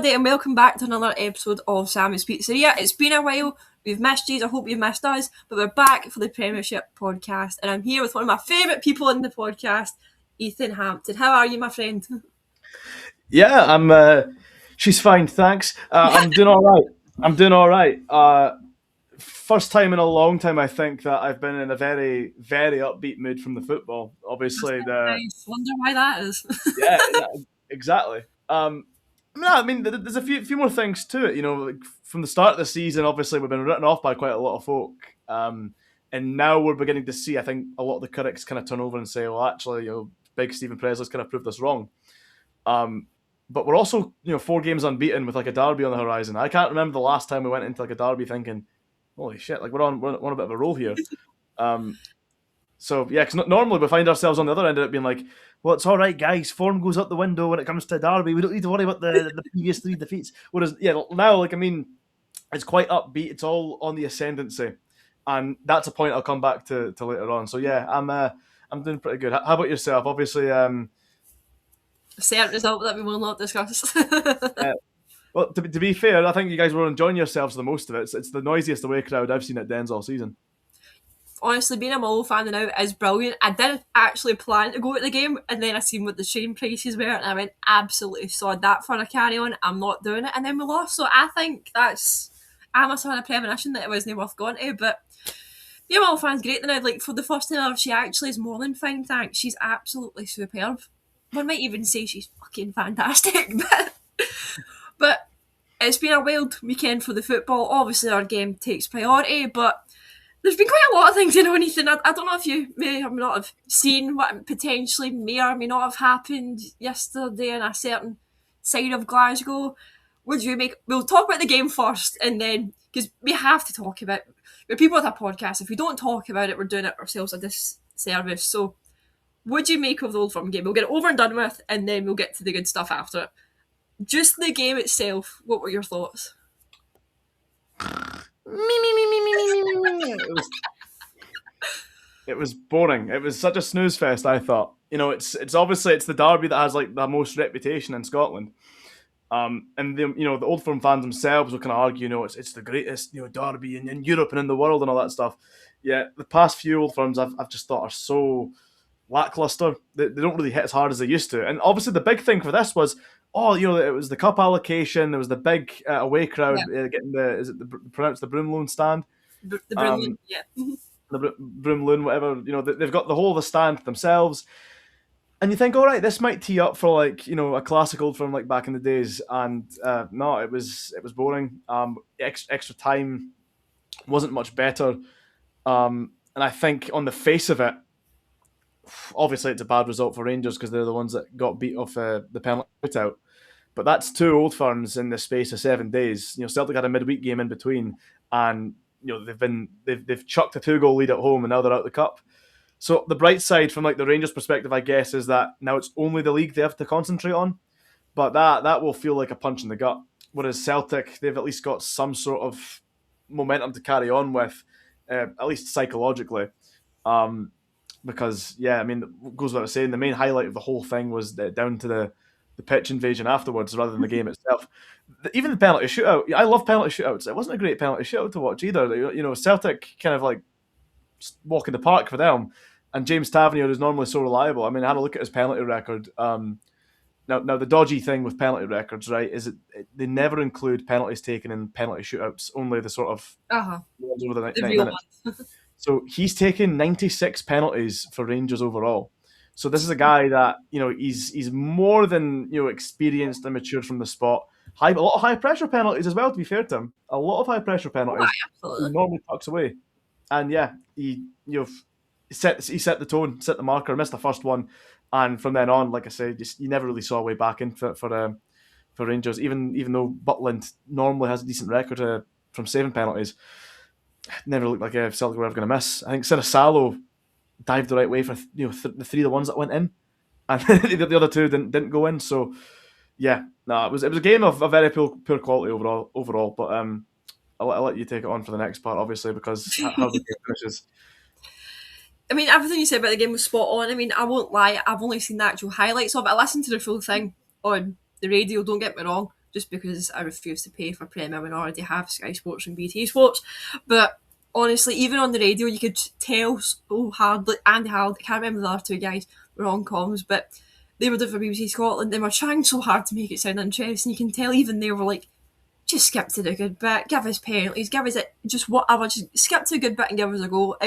everybody, and welcome back to another episode of Sammy's Pizzeria. It's been a while. We've missed you. I hope you've missed us. But we're back for the Premiership podcast, and I'm here with one of my favourite people in the podcast, Ethan Hampton. How are you, my friend? Yeah, she's fine, thanks. I'm doing all right. First time in a long time, I think, that I've been in a very, very upbeat mood from the football. Obviously, I wonder why that is. yeah, exactly. No, I mean, there's a few more things to it. You know, like from the start of the season, obviously we've been written off by quite a lot of folk, and now we're beginning to see, I think, a lot of the critics kind of turn over and say, well, actually, big Stephen Presley's kind of proved us wrong. But we're also, 4 games unbeaten with like a derby on the horizon. I can't remember the last time we went into like a derby thinking, holy shit, like we're on a bit of a roll here. So yeah, because normally we find ourselves on the other end of it being like, well, it's all right, guys. Form goes out the window when it comes to derby. We don't need to worry about the previous 3 defeats. Whereas, yeah, now, like, I mean, it's quite upbeat. It's all on the ascendancy, and that's a point I'll come back to later on. So yeah, I'm doing pretty good. How about yourself? Obviously, Certain result that we will not discuss. Well, to be fair, I think you guys were enjoying yourselves for the most of it. It's the noisiest away crowd I've seen at Dens all season. Honestly, being a Motherwell fan now is brilliant. I didn't actually plan to go to the game, and then I seen what the train prices were, and I went, absolutely sod that for a carry on. I'm not doing it, and then we lost. So I think I must have had a premonition that it wasn't worth going to. But being a Motherwell fan's great now. Like, for the first time ever, she actually is more than fine, thanks. She's absolutely superb. One might even say she's fucking fantastic, but it's been a wild weekend for the football. Obviously, our game takes priority, but there's been quite a lot of things, Ethan. I don't know if you may or may not have seen what potentially may or may not have happened yesterday in a certain side of Glasgow. Would you make... We'll talk about the game first, and then... Because we have to talk about... We're people with a podcast. If we don't talk about it, we're doing it ourselves a disservice. So, what'd you make of the Old Firm game? We'll get it over and done with, and then we'll get to the good stuff after it. Just the game itself, what were your thoughts? It was boring. It was such a snooze fest, I thought. It's obviously it's the derby that has like the most reputation in Scotland. And the Old Firm fans themselves will kind of argue, it's the greatest derby in Europe and in the world and all that stuff. Yeah, the past few Old Firms I've just thought are so lackluster. They don't really hit as hard as they used to. And obviously the big thing for this was, it was the cup allocation. There was the big away crowd getting pronounced the Broomloan stand. The Broomloan, yeah. The Broomloan, whatever. They've got the whole of the stand themselves. And you think, all right, this might tee up for like a classic Old Firm like back in the days. And no, it was boring. Extra time wasn't much better. And I think on the face of it, obviously it's a bad result for Rangers because they're the ones that got beat off the penalty shootout. But that's 2 Old Firms in the space of 7 days. Celtic had a midweek game in between, and they've chucked a 2-goal lead at home, and now they're out of the cup. So the bright side from like the Rangers perspective, I guess, is that now it's only the league they have to concentrate on. But that will feel like a punch in the gut. Whereas Celtic, they've at least got some sort of momentum to carry on with, at least psychologically. Because, yeah, I mean, it goes without saying, the main highlight of the whole thing was down to the pitch invasion afterwards rather than the game itself. Even the penalty shootout, I love penalty shootouts. It wasn't a great penalty shootout to watch either. Celtic kind of like walk in the park for them. And James Tavernier is normally so reliable. I mean, I had a look at his penalty record. Now the dodgy thing with penalty records, right, is they never include penalties taken in penalty shootouts, only the sort of ones over the 90 minutes. So he's taken 96 penalties for Rangers overall. So this is a guy that he's more than experienced and matured from the spot. A lot of high pressure penalties as well. To be fair to him, a lot of high pressure penalties. He normally tucks away, and yeah, he set the tone, set the marker, missed the first one, and from then on, like I said, you never really saw a way back in for Rangers. Even though Butland normally has a decent record from saving penalties, never looked like Celtic were ever going to miss. I think Salo dived the right way for the 3 of the ones that went in, and the other 2 didn't go in. So yeah, no, it was a game of a very poor quality overall. But I'll let you take it on for the next part, obviously, because how the game finishes. I mean, everything you said about the game was spot on. I mean, I won't lie, I've only seen the actual highlights of it. I listened to the full thing on the radio, don't get me wrong, just because I refuse to pay for Premier when I already have Sky Sports and BT Sports. But honestly, even on the radio, you could tell so hard. Like Andy Howard, I can't remember the other two guys were on comms, but they were doing for BBC Scotland. They were trying so hard to make it sound interesting. You can tell even they were like, just skip to the good bit, give us penalties, give us it, just whatever, just skip to the good bit and give us a goal.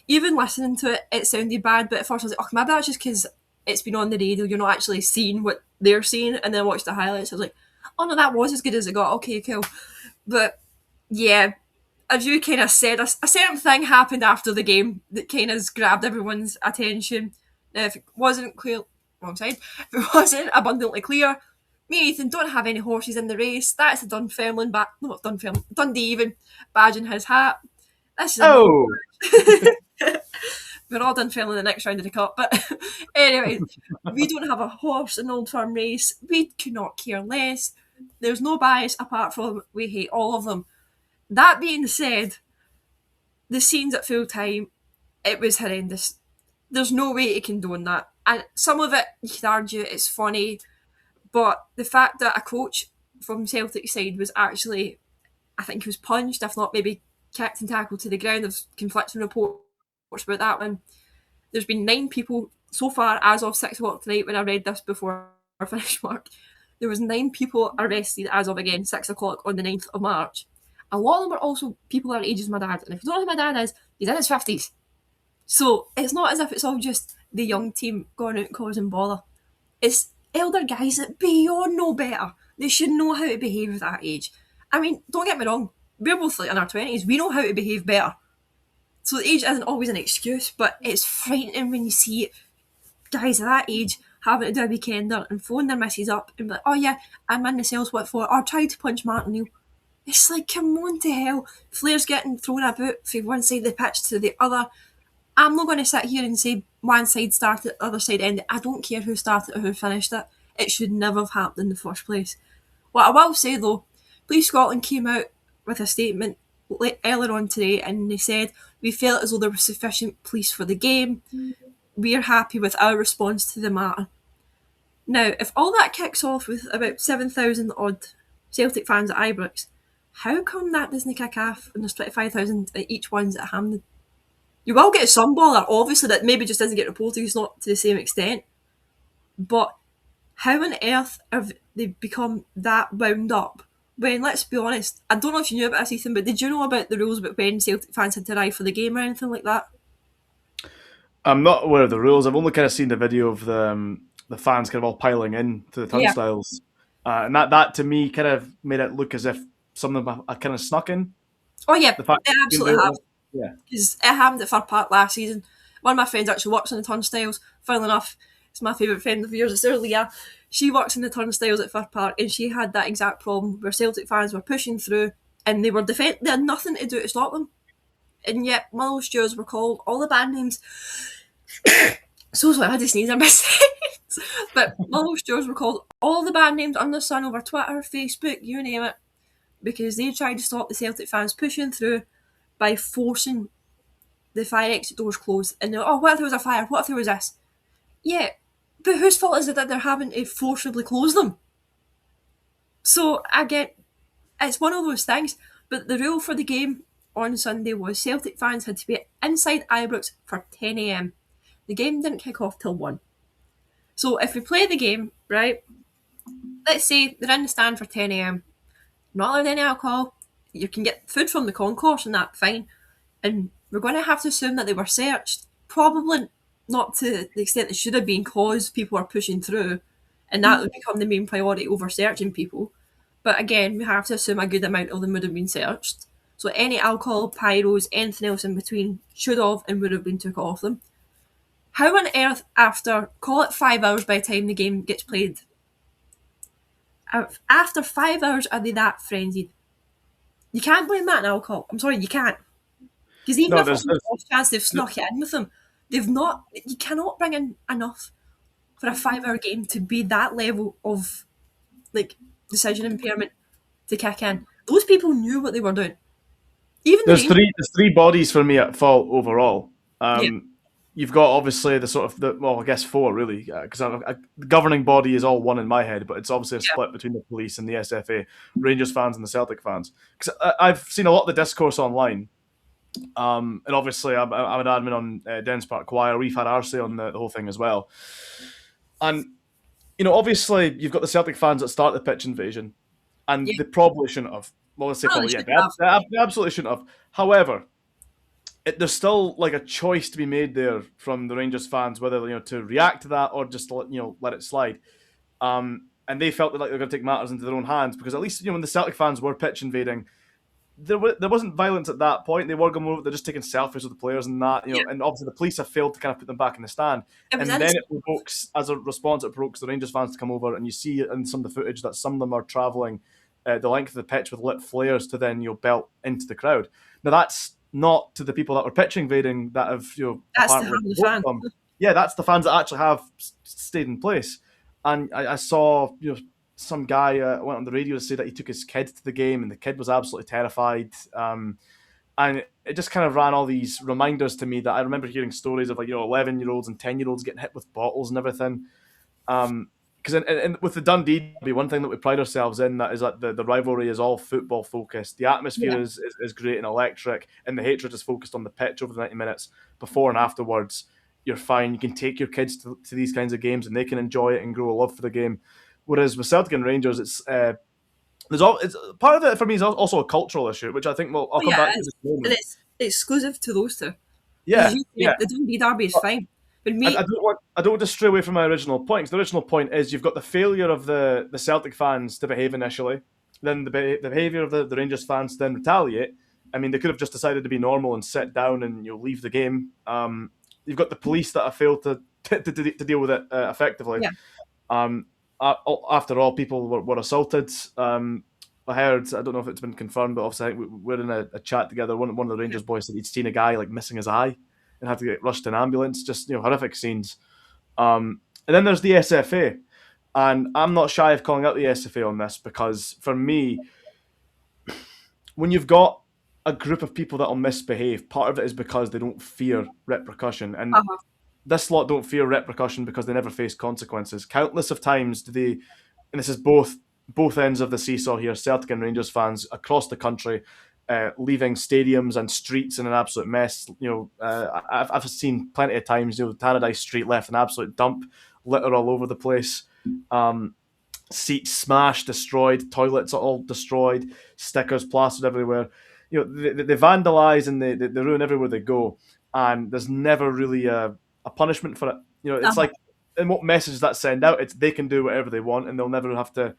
Even listening to it, it sounded bad, but at first I was like, oh, maybe that's just because it's been on the radio, you're not actually seeing what they're seeing, and then I watched the highlights, I was like, oh no, that was as good as it got, okay, cool. But yeah, as you kind of said, a certain thing happened after the game that kind of grabbed everyone's attention. Now, if it wasn't clear, wrong side, if it wasn't abundantly clear, me and Ethan don't have any horses in the race. That's a Dunfermline, no, not Dunfermline, Dundee even, badge in his hat. This is Oh, we're all Dunfermline in the next round of the cup, but anyway, we don't have a horse in the Old Firm race. We could not care less. There's no bias apart from we hate all of them. That being said, the scenes at full time, it was horrendous. There's no way to condone that. And some of it, you could argue it's funny, but the fact that a coach from Celtic side was actually, I think he was punched, if not maybe kicked and tackled to the ground. There's conflicting reports about that one. There's been 9 people so far as of 6 o'clock tonight when I read this before I finished work. There was 9 people arrested as of, again, 6 o'clock on the 9th of March. A lot of them are also people our age as my dad. And if you don't know who my dad is, he's in his 50s. So it's not as if it's all just the young team going out and causing bother. It's elder guys that beyond know better. They should know how to behave at that age. I mean, don't get me wrong. We're both like in our 20s. We know how to behave better. So the age isn't always an excuse, but it's frightening when you see guys at that age having to do a weekender and phone their missus up and be like, oh yeah, I'm in the cells, what for? Or tried to punch Martin Neal. It's like, come on to hell. Flares getting thrown about from one side of the pitch to the other. I'm not going to sit here and say one side started, the other side ended. I don't care who started or who finished it. It should never have happened in the first place. What I will say though, Police Scotland came out with a statement earlier on today and they said, we felt as though there was sufficient police for the game. We are happy with our response to the matter. Now, if all that kicks off with about 7,000 odd Celtic fans at Ibrox, how come that doesn't kick off when there's 25,000 at each one's at Hampden? You will get some baller, obviously, that maybe just doesn't get reported, it's not to the same extent. But how on earth have they become that wound up? When, let's be honest, I don't know if you knew about this, Ethan, but did you know about the rules about when Celtic fans had to arrive for the game or anything like that? I'm not aware of the rules. I've only kind of seen the video of the fans kind of all piling in to the turnstiles, and that to me kind of made it look as if some of them are kind of snuck in. Oh yeah, The fact they absolutely have. Yeah. Because it happened at Fir Park last season. One of my friends actually works in the turnstiles. Funnily enough, it's my favourite friend of yours. It's Leah. She works in the turnstiles at Fir Park, and she had that exact problem where Celtic fans were pushing through, and they had nothing to do to stop them. And yet, Motherwell stewards were called all the band names. So sorry, I had to sneeze. I missed it. But Motherwell stewards were called all the band names under the sun over Twitter, Facebook, you name it, because they tried to stop the Celtic fans pushing through by forcing the fire exit doors closed. And they're, oh, what if there was a fire? What if there was this? Yeah, but whose fault is it that they're having to forcibly close them? So, again, it's one of those things. But the rule for the game on Sunday was Celtic fans had to be inside Ibrox for 10 a.m. The game didn't kick off till 1. So if we play the game, right, let's say they're in the stand for 10 a.m. Not allowed any alcohol. You can get food from the concourse and that, fine. And we're going to have to assume that they were searched. Probably not to the extent they should have been, because people are pushing through, and that would become the main priority over searching people. But again, we have to assume a good amount of them would have been searched. So any alcohol, pyros, anything else in between should have and would have been took off them. How on earth, after, call it 5 hours by the time the game gets played, after 5 hours are they that frenzied? You can't blame that on alcohol. I'm sorry, you can't. Because even if there's a chance they've snuck it in with them, they've not. You cannot bring in enough for a 5-hour game to be that level of like decision impairment to kick in. Those people knew what they were doing. Even there's three bodies for me at fault overall. Yeah. you've got obviously the sort of well, I guess four really, because the governing body is all one in my head, but it's obviously a Yeah, split between the police and the SFA, Rangers fans and the Celtic fans. Because I've seen a lot of the discourse online, and obviously I'm an admin on Dens Park Choir. We've had our say on the whole thing as well, and obviously you've got the Celtic fans that start the pitch invasion, and yeah. they probably shouldn't have. Well, let's say No, they probably, yeah, shouldn't have. they absolutely shouldn't have. However, there's still like a choice to be made there from the Rangers fans whether to react to that or just let it slide. And they felt that like they're going to take matters into their own hands because at least when the Celtic fans were pitch invading, there wasn't violence at that point. They were going over. They're just taking selfies with the players and that, Yeah, and obviously the police have failed to kind of put them back in the stand. it was And then it innocent. provokes, as a response, it provokes the Rangers fans to come over, and you see in some of the footage that some of them are travelling the length of the pitch with lit flares to then belt into the crowd. Now that's not to the people that were pitch invading that have That's the apparently harm the provoked fan. them. Yeah, that's the fans that actually have stayed in place. And I saw some guy went on the radio to say that he took his kid to the game and the kid was absolutely terrified. And it just kind of ran all these reminders to me that I remember hearing stories of 11-year-olds and 10-year-olds getting hit with bottles and everything. Because with the Dundee derby, one thing that we pride ourselves in that is that the rivalry is all football focused. The atmosphere Yeah, is great and electric, and the hatred is focused on the pitch over the 90 minutes. Before and afterwards, you're fine. You can take your kids to these kinds of games, and they can enjoy it and grow a love for the game. Whereas with Celtic and Rangers, it's part of it for me is also a cultural issue, which I think I'll oh come yeah, back it to is. this moment. And it's exclusive to those two. Because Yeah, yeah. the Dundee derby is But fine, but I me, don't want to stray away from my original point. 'Cause the original point is you've got the failure of the Celtic fans to behave initially, then the behaviour of the Rangers fans to then retaliate. I mean, they could have just decided to be normal and sit down and leave the game. You've got the police that have failed to deal with it effectively. yeah, Um, After all, people were assaulted. I heard, I don't know if it's been confirmed, but obviously we're in a chat together. One of the yeah, Rangers boys said he'd seen a guy like missing his eye and had to get rushed to an ambulance. Just horrific scenes. And then there's the SFA, and I'm not shy of calling out the SFA on this because for me, when you've got a group of people that'll misbehave, part of it is because they don't fear repercussion, and uh-huh, this lot don't fear repercussion because they never face consequences. Countless of times do they, and this is both ends of the seesaw here, Celtic and Rangers fans across the country, leaving stadiums and streets in an absolute mess. I've seen plenty of times, Tannadice Street left an absolute dump, litter all over the place. Seats smashed, destroyed, toilets are all destroyed, stickers plastered everywhere. They vandalise and they ruin everywhere they go, and there's never really a punishment for it. It's uh-huh, like, and what message does that send out? It's they can do whatever they want, and they'll never have to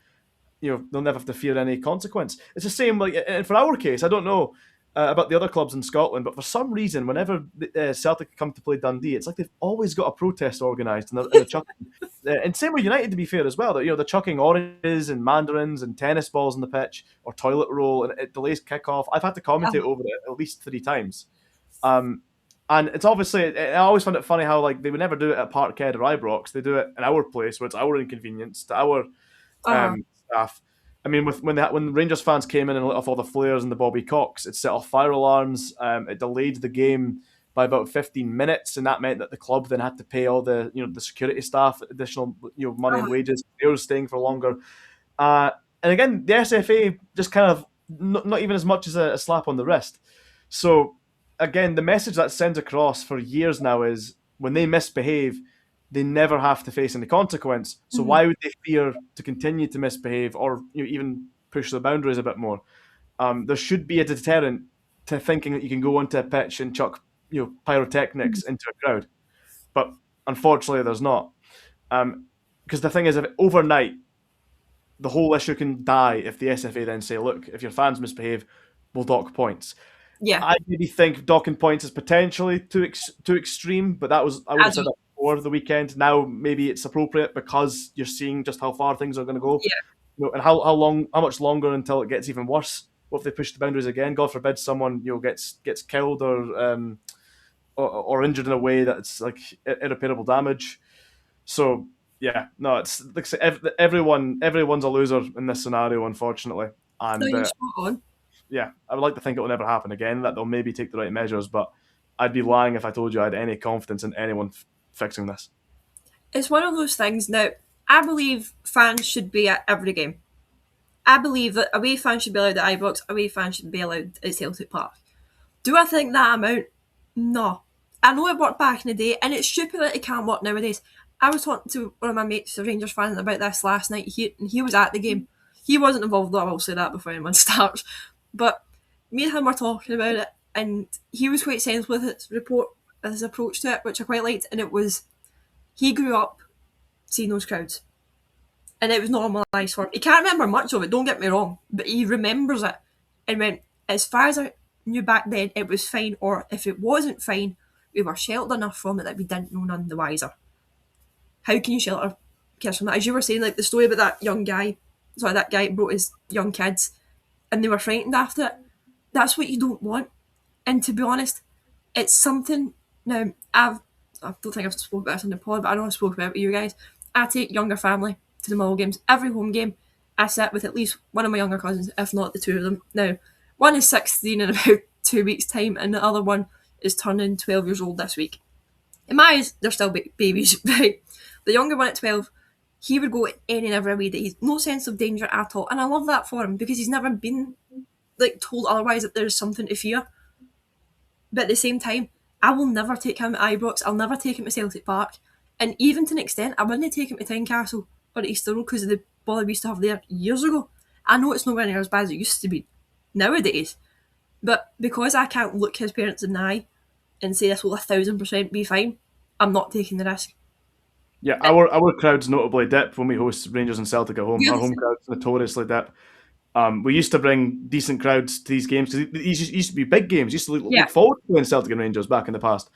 fear any consequence. It's the same, like, and for our case, I don't know about the other clubs in Scotland, but for some reason, whenever Celtic come to play Dundee, it's like they've always got a protest organised, and they're chucking. And same with United, to be fair, as well. That they're chucking oranges and mandarins and tennis balls on the pitch or toilet roll, and it delays kickoff. I've had to commentate uh-huh, over it at least 3 times. Um, and it's obviously, I always find it funny how like they would never do it at Parkhead or Ibrox. They do it in our place, where it's our inconvenience to our uh-huh. staff. I mean, when Rangers fans came in and lit off all the flares and the Bobby Cocks, it set off fire alarms. It delayed the game by about 15 minutes, and that meant that the club then had to pay all the security staff additional money and Uh-huh. wages. They were staying for longer, and again, the SFA just kind of not even as much as a slap on the wrist. So again, the message that sends across for years now is when they misbehave, they never have to face any consequence. So Mhm. why would they fear to continue to misbehave or even push the boundaries a bit more? There should be a deterrent to thinking that you can go onto a pitch and chuck pyrotechnics into a crowd, but unfortunately, there's not. Because the thing is, if overnight the whole issue can die if the SFA then say, look, if your fans misbehave, we'll dock points. Yeah, I maybe think docking points is potentially too extreme, but I would I have do. said that before the weekend. Now maybe it's appropriate because you're seeing just how far things are going to go, Yeah, and how much longer until it gets even worse. What if they push the boundaries again? God forbid someone gets killed or injured in a way that's like irreparable damage. So yeah, no, it's like everyone's a loser in this scenario, unfortunately, no, and you're spot on. yeah, I would like to think it will never happen again. That they'll maybe take the right measures, but I'd be lying if I told you I had any confidence in anyone fixing this. It's one of those things now. I believe fans should be at every game. I believe that away fans should be allowed at Ibrox, away fans should be allowed at Celtic Park. Do I think that amount? No. I know it worked back in the day, and it's stupid that it can't work nowadays. I was talking to one of my mates, a Rangers fan, about this last night, and he was at the game. He wasn't involved, though, I will say that before anyone starts. But me and him were talking about it, and he was quite sensible with his approach to it, which I quite liked, and it was, he grew up seeing those crowds. And it was normalised for him. He can't remember much of it, don't get me wrong, but he remembers it and went, as far as I knew back then, it was fine, or if it wasn't fine, we were sheltered enough from it that we didn't know none the wiser. How can you shelter kids from that? As you were saying, like the story about that young guy, that guy brought his young kids and they were frightened after it. That's what you don't want. And to be honest, it's something, now, I don't think I've spoken about this in the pod, but I know I've spoken about it with you guys. I take younger family to the Motherwell games. Every home game, I sit with at least one of my younger cousins, if not the two of them. Now, one is 16 in about 2 weeks' time, and the other one is turning 12 years old this week. In my eyes, they're still babies, right? The younger one at 12, he would go any and every way that he's no sense of danger at all. And I love that for him because he's never been told otherwise that there's something to fear. But at the same time, I will never take him to Ibrox. I'll never take him to Celtic Park. And even to an extent, I wouldn't take him to Tynecastle or to Easter Road because of the bother we used to have there years ago. I know it's nowhere near as bad as it used to be nowadays. But because I can't look his parents in the eye and say this will 1,000% be fine, I'm not taking the risk. Yeah, our crowds notably dip when we host Rangers and Celtic at home. Yes. Our home crowds notoriously dip. We used to bring decent crowds to these games because these used to be big games. Used to look forward to playing Celtic and Rangers back in the past.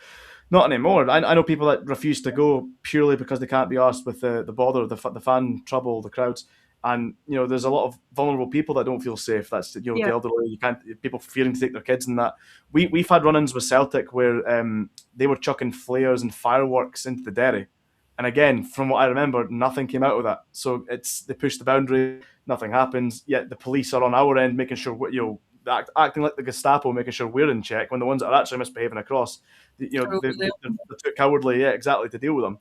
Not anymore. I know people that refuse to go purely because they can't be arsed with the bother, the fan trouble, the crowds. And there's a lot of vulnerable people that don't feel safe. That's the elderly. People fearing to take their kids and that. We've had run-ins with Celtic where they were chucking flares and fireworks into the Derry. And again, from what I remember, nothing came out of that. So they pushed the boundary, nothing happens. Yet the police are on our end, making sure acting like the Gestapo, making sure we're in check. When the ones that are actually misbehaving across, they're too cowardly, exactly, to deal with them.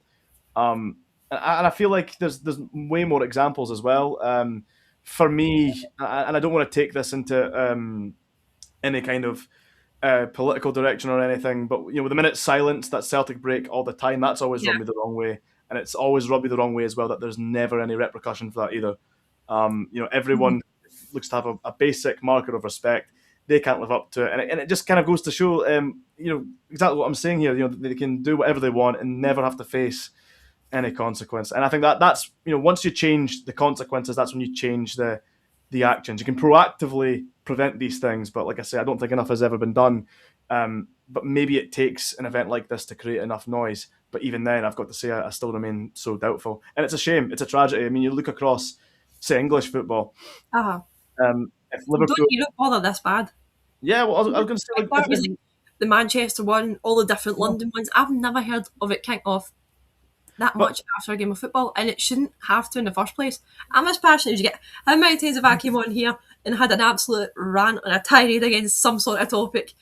And I feel like there's way more examples as well. For me, and I don't want to take this into any kind of political direction or anything, but with the minute silence that Celtic break all the time, that's always rubbed me the wrong way, and it's always rubbed me the wrong way as well that there's never any repercussion for that either. Everyone looks to have a basic marker of respect. They can't live up to it, and it just kind of goes to show, exactly what I'm saying here. They can do whatever they want and never have to face any consequence. And I think that's once you change the consequences, that's when you change the actions. You can proactively prevent these things, but like I say, I don't think enough has ever been done. But maybe it takes an event like this to create enough noise. But even then, I've got to say, I still remain so doubtful. And it's a shame. It's a tragedy. I mean, you look across, say, English football. If Liverpool, You don't bother this bad. Yeah, well, I was going to say, the Manchester one, all the different London ones. I've never heard of it kick off that much after a game of football, and it shouldn't have to in the first place. I'm as passionate as you get. How many times have I came on here and had an absolute rant and a tirade against some sort of topic,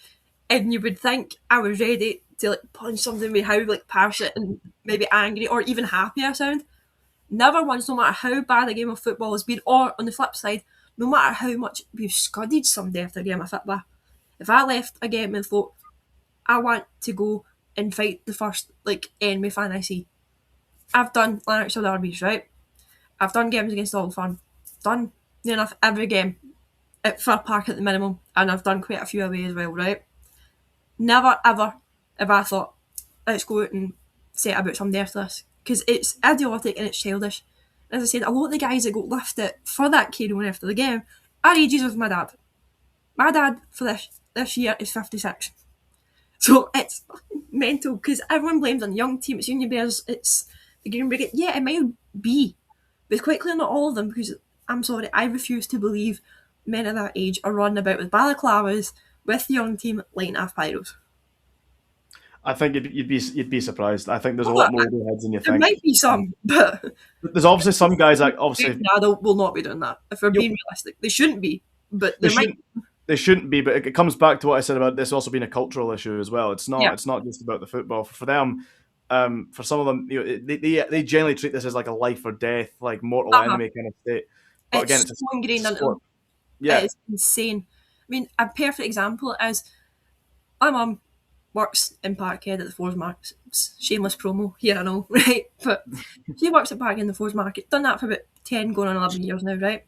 and you would think I was ready to punch something with how passionate and maybe angry or even happy I sound? Never once, no matter how bad a game of football has been, or on the flip side, no matter how much we've scudded someday after a game of football. If I left a game and thought, I want to go and fight the first enemy fan I see, I've done Lanarkshire derbies, right? I've done games against Old Firm. Done near enough every game at Fir Park at the minimum, and I've done quite a few away as well, right? Never ever have I thought, let's go out and say about somebody after this, because it's idiotic and it's childish. As I said, a lot of the guys that got lifted for that carry on after the game are ages of my dad. My dad for this year is 56. So it's mental because everyone blames on the young team. It's Union Bears, it's the Green Brigade. Yeah, it might be, but it's quite clear not all of them, because I'm sorry, I refuse to believe men of that age are running about with balaclavas with the young team lighting off pyros. I think you'd be surprised. I think there's a lot more heads than you think. There might be some, but there's obviously some guys that obviously will not be doing that. If we're being realistic, they shouldn't be, but there might. They shouldn't be, but it comes back to what I said about this also being a cultural issue as well. It's not. Yeah. It's not just about the football. For them, for some of them, they generally treat this as like a life or death, like mortal Uh-huh. enemy kind of state. But again, It's so it's a ingrained into sport. them. Yeah, It's insane. I mean, a perfect example is my mum works in Parkhead at the Forge Market. Shameless promo here, I know, right? But she works at Parkhead in the Forge Market. Done that for about 10, going on 11 years now, right?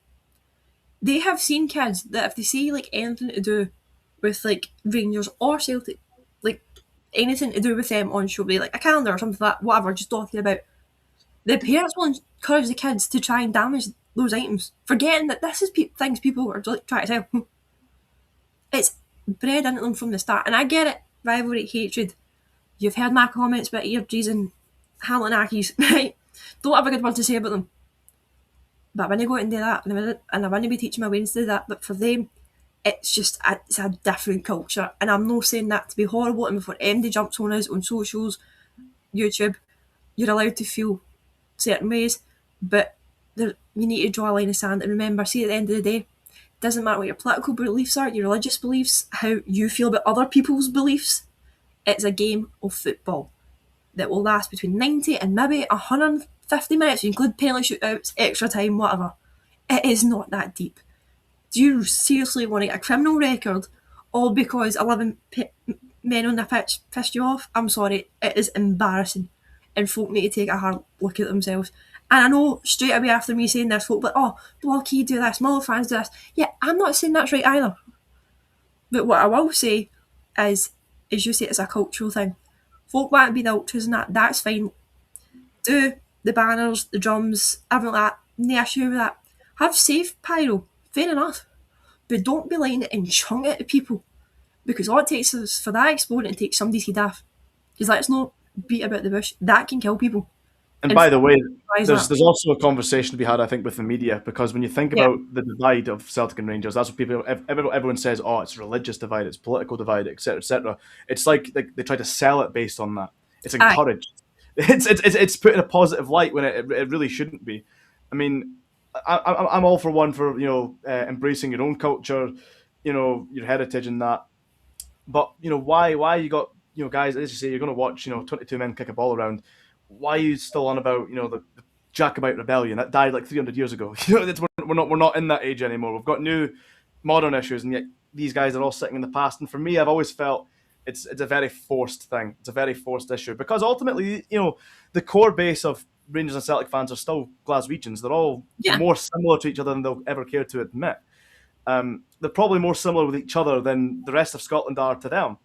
They have seen kids that if they see like anything to do with like Rangers or Celtic, like anything to do with them on show, like a calendar or something like that, whatever, just talking about, the parents will encourage the kids to try and damage those items, forgetting that this is things people are like, trying to sell. It's bred into them from the start, and I get it. Rivalry, hatred. You've heard my comments about Eardries and Halanakis, right? Don't have a good word to say about them. But when I go out and do that, and I want to be teaching my Wednesday that, but for them, it's a different culture. And I'm not saying that to be horrible, and before anybody jumps on us on socials, YouTube, you're allowed to feel certain ways, but you need to draw a line in the sand and remember, see, at the end of the day, it doesn't matter what your political beliefs are, your religious beliefs, how you feel about other people's beliefs. It's a game of football that will last between 90 and maybe 150 minutes. You include penalty shootouts, extra time, whatever. It is not that deep. Do you seriously want to get a criminal record all because 11 men on the pitch pissed you off? I'm sorry, it is embarrassing. And folk need to take a hard look at themselves. And I know straight away after me saying this, folk like, oh, Blocky do this, Muller fans do this. Yeah, I'm not saying that's right either. But what I will say is, as you say, it's a cultural thing. Folk want to be the ultras and that's fine. Do the banners, the drums, everything like that. No issue with that. Have safe pyro, fair enough. But don't be lighting it and chung it at people. Because all it takes is for that exploding to take somebody's head off. Because let's not beat about the bush. That can kill people. and And by the way, that. there's also a conversation to be had, I think, with the media, because when you think Yeah. about the divide of Celtic and Rangers, that's what people everyone says. Oh, it's a religious divide, it's political divide, etc., etc. It's like they try to sell it based on that. It's Aye. encouraged. It's put in a positive light when it really shouldn't be. I mean, I'm all for one for embracing your own culture, your heritage and that. But why you got guys, as you say, you're going to watch 22 men kick a ball around. Why are you still on about the Jacobite rebellion that died like 300 years ago? We're not in that age anymore. We've got new modern issues, and yet these guys are all sitting in the past. And for me, I've always felt it's a very forced thing. It's a very forced issue because ultimately, the core base of Rangers and Celtic fans are still Glaswegians. They're all more similar to each other than they'll ever care to admit. They're probably more similar with each other than the rest of Scotland are to them.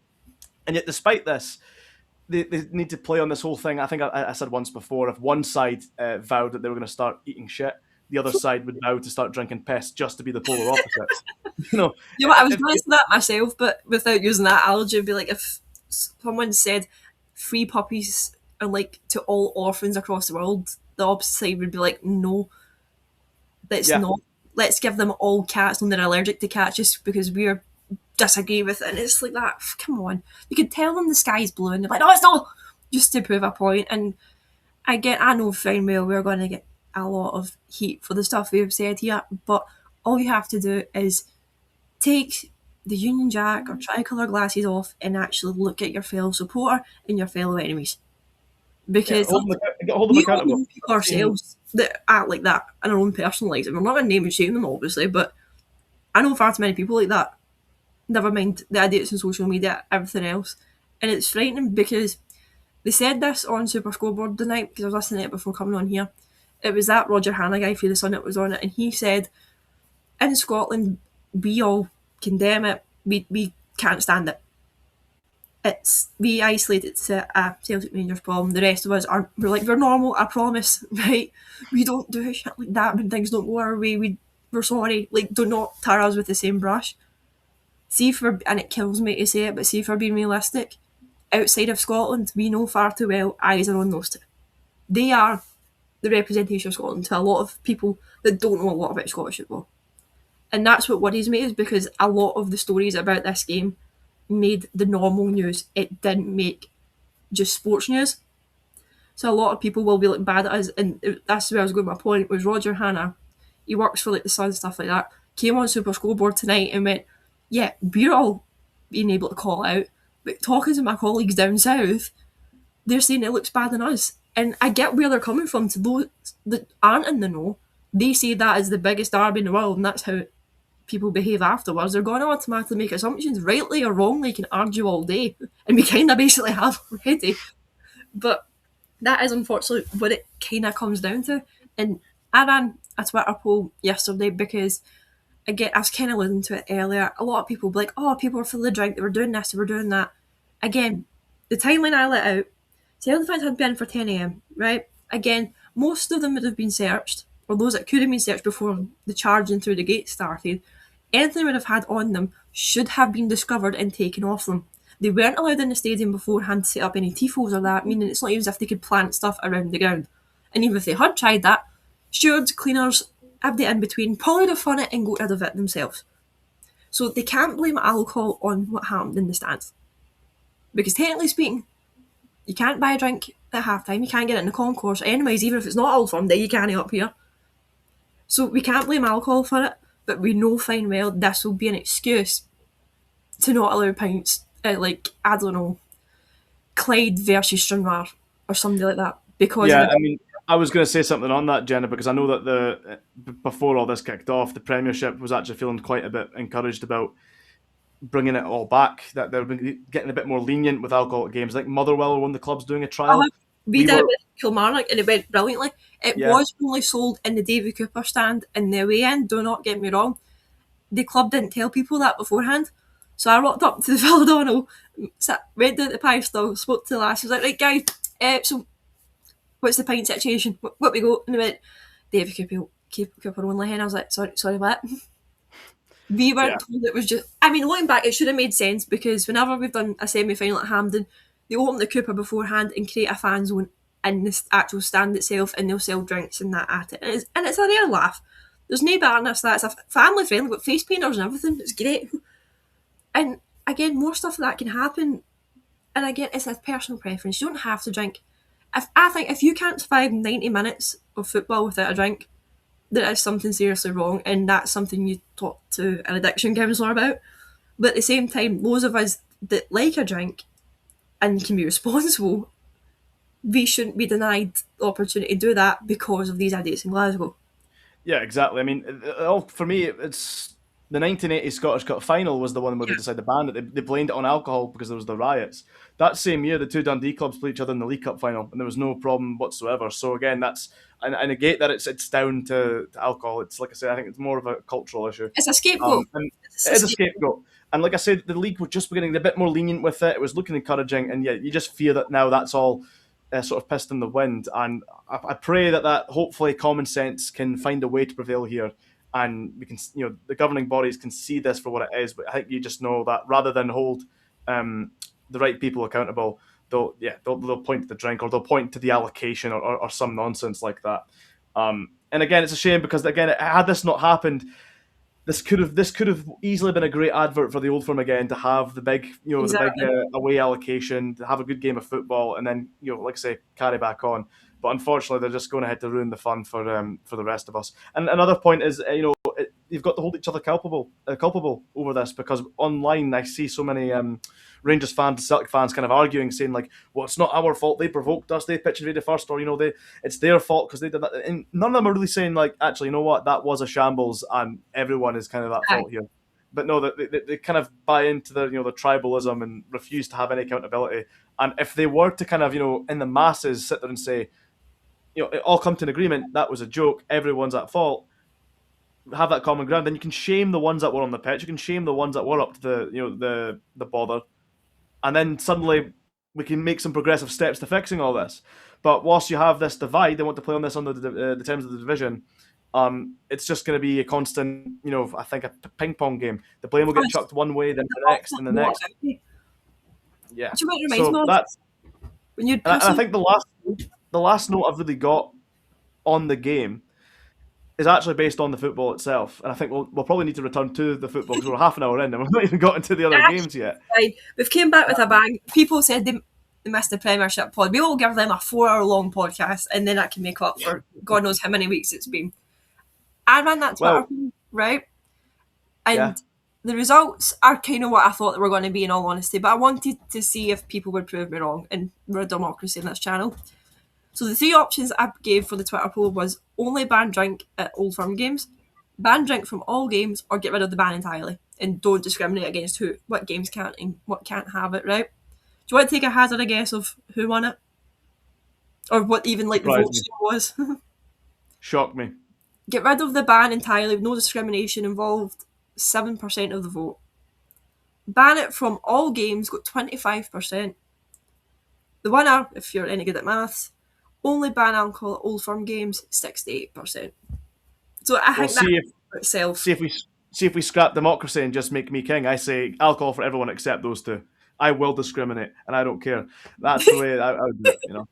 And yet, despite this, they need to play on this whole thing. I think I said once before, if one side vowed that they were going to start eating shit, the other side would vow to start drinking piss just to be the polar opposites. You know what, I was going to say that myself, but without using that analogy, it'd be like if someone said free puppies and like to all orphans across the world, the opposite side would be like, no, that's not. Let's give them all cats and they're allergic to cats just because we're disagree with it. And it's like that. Come on, you could tell them the sky's blue and they're like, no, it's not, just to prove a point. And I know fine well we're going to get a lot of heat for the stuff we've said here, but all you have to do is take the Union Jack or tricolour glasses off and actually look at your fellow supporter and your fellow enemies. Because hold them we accountable. all know people ourselves that act like that in our own personal lives. And we're not going to name and shame them, obviously, but I know far too many people like that. Never mind the idiots on social media, everything else. And it's frightening because they said this on Super Scoreboard tonight, because I was listening to it before coming on here. It was that Roger Hanna guy for the Sun that was on it, and he said, in Scotland, we all condemn it. We can't stand it. We isolate it to a Celtic Rangers problem. The rest of us we're normal, I promise, right? We don't do shit like that when things don't go our way. We're sorry. Like, do not tar us with the same brush. And it kills me to say it, but see, if we're being realistic, outside of Scotland, we know far too well eyes are on those two. They are the representation of Scotland to a lot of people that don't know a lot about Scottish football. And that's what worries me, is because a lot of the stories about this game made the normal news. It didn't make just sports news. So a lot of people will be like bad at us, and that's where I was going. My point was Roger Hanna. He works for like the Sun, stuff like that. Came on Super Scoreboard tonight and went, yeah, we're all being able to call out, but talking to my colleagues down south, they're saying it looks bad on us. And I get where they're coming from. To those that aren't in the know, they see that as the biggest derby in the world, and that's how people behave afterwards. They're going to automatically make assumptions, rightly or wrongly. You can argue all day, and we kind of basically have already. But that is unfortunately what it kind of comes down to. And I ran a Twitter poll yesterday because again, I was kind of alluding to it earlier. A lot of people be like, "Oh, people are full of drink. They were doing this. They were doing that." Again, the timeline I let out. Say the fans had been for 10 a.m. Right? Again, most of them would have been searched, or those that could have been searched before the charging through the gate started. Anything they would have had on them should have been discovered and taken off them. They weren't allowed in the stadium beforehand to set up any tifos or that, meaning it's not even as if they could plant stuff around the ground. And even if they had tried that, stewards, cleaners, everybody in between probably would have fun it and got rid of it themselves. So they can't blame alcohol on what happened in the stands. Because technically speaking, you can't buy a drink at halftime, you can't get it in the concourse. Anyways, even if it's not Old Firm Day, you can't up here. So we can't blame alcohol for it, but we know fine well this will be an excuse to not allow pints at, like, I don't know, Clyde versus Stranraer or something like that. Because of Yeah, the I mean, I was going to say something on that, Jenna, because I know that before all this kicked off, the Premiership was actually feeling quite a bit encouraged about bringing it all back. That they're getting a bit more lenient with alcoholic games. Like Motherwell, one of the clubs doing a trial. we We did it were, with Kilmarnock and it went brilliantly. It yeah, was only sold in the Davy Cooper stand in the away end, do not get me wrong. The club didn't tell people that beforehand. So I rocked up to the Villa O'Donnell, went down to the pie stall, spoke to the lass, was like, right guys, so what's the pint situation? What we go? And they went, Davy Cooper only. And I was like, sorry, what? We yeah, weren't told it was just. I mean, looking back, it should have made sense because whenever we've done a semi final at Hampden, they open the Cooper beforehand and create a fan zone in the actual stand itself, and they'll sell drinks and that at it. And it's a real laugh. There's no bitterness. That's a family friendly, but face painters and everything. It's great. And again, more stuff like that can happen. And again, it's a personal preference. You don't have to drink. I think if you can't survive 90 minutes of football without a drink, there is something seriously wrong, and that's something you talk to an addiction counsellor about. But at the same time, those of us that like a drink and can be responsible, we shouldn't be denied the opportunity to do that because of these idiots in Glasgow. yeah, exactly. I mean, for me, it's the 1980 Scottish Cup final was the one where they decided to ban it. They blamed it on alcohol because there was the riots. That same year, the two Dundee clubs played each other in the League Cup final, and there was no problem whatsoever. So again, that's I negate that it's down to alcohol. It's like I said, I think it's more of a cultural issue. It's a scapegoat. And It's it a is a scapegoat. scapegoat. And like I said, the league was just beginning a bit more lenient with it. It was looking encouraging, and yeah, you just fear that now that's all sort of pissed in the wind. And I pray that hopefully common sense can find a way to prevail here, and we can, the governing bodies can see this for what it is. But I think you just know that rather than hold the right people accountable, they'll point to the drink, or they'll point to the allocation, or some nonsense like that. And again, it's a shame because again, had this not happened, this could have easily been a great advert for the Old Firm again, to have the big Exactly. away allocation, to have a good game of football, and then like I say, carry back on. But unfortunately, they're just going ahead to ruin the fun for the rest of us. And another point is, you've got to hold each other culpable over this, because online I see so many Rangers fans, Celtic fans, kind of arguing, saying like, "Well, it's not our fault. They provoked us. They pitch invaded first, or it's their fault because they did that." And none of them are really saying like, "Actually, you know what? That was a shambles, and everyone is kind of at Aye. fault here." But no, they kind of buy into the tribalism and refuse to have any accountability. And if they were to kind of in the masses sit there and say, all come to an agreement that was a joke, everyone's at fault, have that common ground, then you can shame the ones that were on the pitch, you can shame the ones that were up to the bother, and then suddenly we can make some progressive steps to fixing all this. But whilst you have this divide, they want to play on this under the terms of the division. It's just going to be a constant, I think, a ping pong game. The blame will get Honestly, chucked one way, then the the box next, and the not next. about me. Yeah. Do you know what it reminds me So of? that's When you'd and piss I off. think the last note I've really got on the game is actually based on the football itself. And I think we'll probably need to return to the football because we're half an hour in and we've not even got into the other games yet. Fine. We've came back with a bang. People said they missed the Premiership pod. We will give them a 4 hour long podcast, and then that can make up for God knows how many weeks it's been. I ran that Twitter Well, poll, right? And yeah. the results are kind of what I thought they were going to be, in all honesty, but I wanted to see if people would prove me wrong, and we're a democracy in this channel. So the three options I gave for the Twitter poll was only ban drink at Old Firm games, ban drink from all games, or get rid of the ban entirely, and don't discriminate against what games can't and what can't have it, right? Do you want to take a hazard a guess of who won it? Or what even like the Surprised vote me. share was? Shocked me. Get rid of the ban entirely with no discrimination involved, 7% of the vote. Ban it from all games got 25%. The winner, if you're any good at maths, only ban alcohol at Old Firm games, 68%. So I Well, think that itself. see if we scrap democracy and just make me king. I say alcohol for everyone except those two. I will discriminate, and I don't care. That's the way I would do it. You know.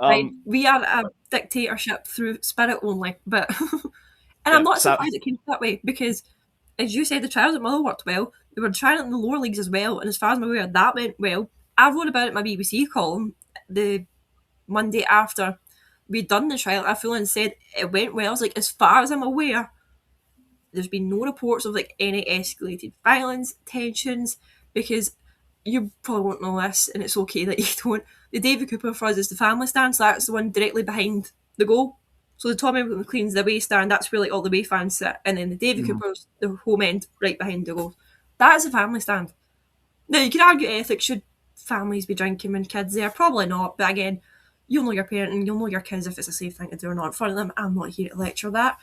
Right, we are a dictatorship through spirit only, but and I'm Yeah. not surprised it came that way because, as you said, the trials at Motherwell worked well. They were trying it in the lower leagues as well, and as far as I'm aware, that went well. I wrote about it in my BBC column the Monday after we'd done the trial. I feel and said it went well. I was like, as far as I'm aware, there's been no reports of like any escalated violence, tensions, because you probably won't know this, and it's okay that you don't. The David Cooper for us is the family stand, so that's the one directly behind the goal. So the Tommy McLean's the away stand, that's where like all the away fans sit, and then the David Cooper's the home end right behind the goal. That's a family stand. Now you could argue ethics, should families be drinking when kids there? Probably not, but again, you'll know your parent and you'll know your kids if it's a safe thing to do or not in front of them. I'm not here to lecture that.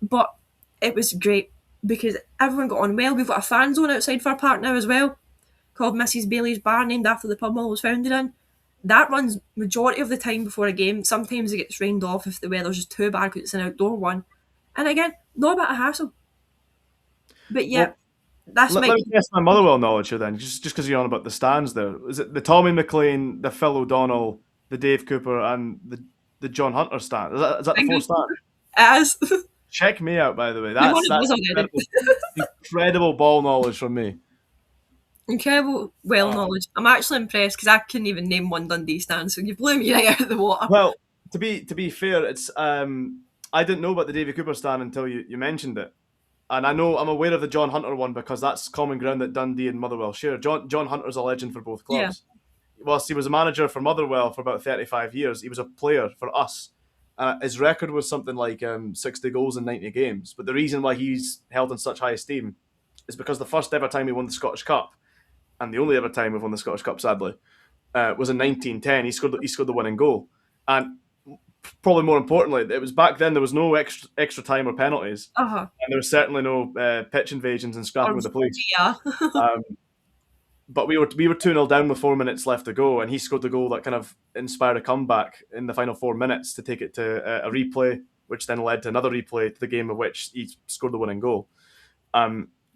But it was great because everyone got on well. We've got a fan zone outside for our park now as well, called Mrs. Bailey's Bar, named after the pub Mull was founded in. That runs majority of the time before a game. Sometimes it gets rained off if the weather's just too bad because it's an outdoor one. And again, not a bit of hassle. But yeah, Well, that's let my me test my Motherwell knowledge here then, just because you're on about the stands there. Is it the Tommy McLean, the Phil O'Donnell, the Dave Cooper, and the John Hunter stand? Is that the four fingers stand? as Check me out, by the way. you That's wanted those already. incredible ball knowledge from me. Incredible well knowledge. I'm actually impressed because I couldn't even name one Dundee stand, so you blew me right out of the water. Well, to be fair, it's I didn't know about the Davy Cooper stand until you mentioned it. And I'm aware of the John Hunter one because that's common ground that Dundee and Motherwell share. John Hunter's a legend for both clubs. Yeah. Whilst he was a manager for Motherwell for about 35 years, he was a player for us. His record was something like 60 goals in 90 games. But the reason why he's held in such high esteem is because the first ever time he won the Scottish Cup, and the only ever time we've won the Scottish Cup, sadly, was in 1910. He scored the winning goal. And probably more importantly, it was back then there was no extra time or penalties, and there was certainly no pitch invasions and scrapping with the police. Yeah. But we were 2-0 down with 4 minutes left to go, and he scored the goal that kind of inspired a comeback in the final 4 minutes to take it to a replay, which then led to another replay to the game of which he scored the winning goal.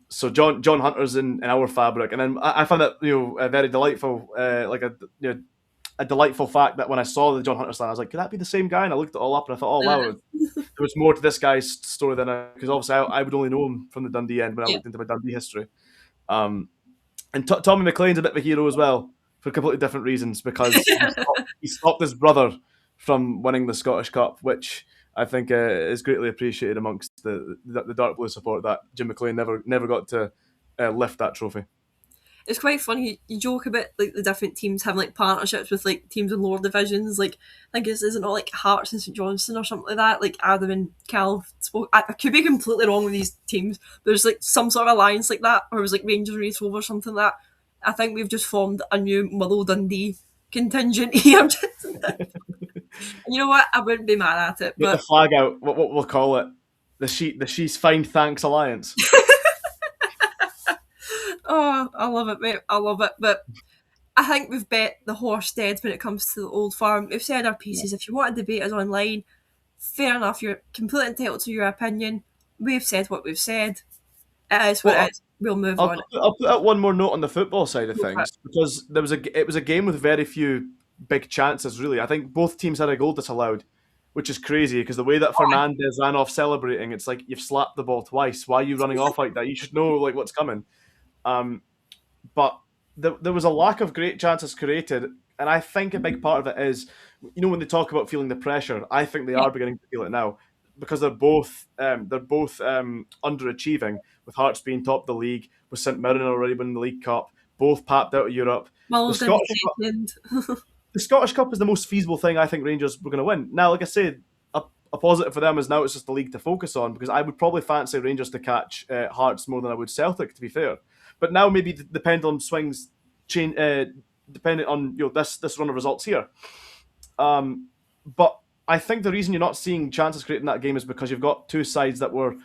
So John Hunter's in our fabric, and then I found that a very delightful, a delightful fact that when I saw the John Hunter stand, I was like, could that be the same guy? And I looked it all up, and I thought, oh wow, there was more to this guy's story than because obviously I would only know him from the Dundee end when I looked into my Dundee history. And Tommy McLean's a bit of a hero as well for completely different reasons because he stopped his brother from winning the Scottish Cup, which I think is greatly appreciated amongst the dark blue support that Jim McLean never got to lift that trophy. It's quite funny. You joke about like the different teams having like partnerships with like teams in lower divisions. Like I think isn't all like Hearts and St Johnstone or something like that. Like Adam and Cal spoke. I could be completely wrong with these teams. There's like some sort of alliance like that, or it was like Rangers Race Rover or something like that. I think we've just formed a new Motherwell Dundee contingent here. And you know what? I wouldn't be mad at it. Get But the flag out. What we'll call it? The She's Fine Thanks Alliance. Oh, I love it, mate. I love it. But I think we've bet the horse dead when it comes to the Old Firm. We've said our pieces. If you want to debate us online, fair enough. You're completely entitled to your opinion. We've said what we've said. It is what it is. We'll move on. I'll put out one more note on the football side of things because it was a game with very few big chances. Really, I think both teams had a goal disallowed, which is crazy because the way that Fernandez ran off celebrating, it's like you've slapped the ball twice. Why are you running off like that? You should know like what's coming. But there was a lack of great chances created, and I think a big part of it is, when they talk about feeling the pressure, I think they are beginning to feel it now. because they're both underachieving, with Hearts being top of the league, with St Mirren already winning the League Cup, both papped out of Europe. The Mull's going to Scottish be second. the Scottish Cup is the most feasible thing I think Rangers were going to win. Now, like I say, a positive for them is now it's just the league to focus on, because I would probably fancy Rangers to catch Hearts more than I would Celtic, to be fair. But now maybe the pendulum swings change depending on this run of results here. But I think the reason you're not seeing chances created in that game is because you've got two sides that were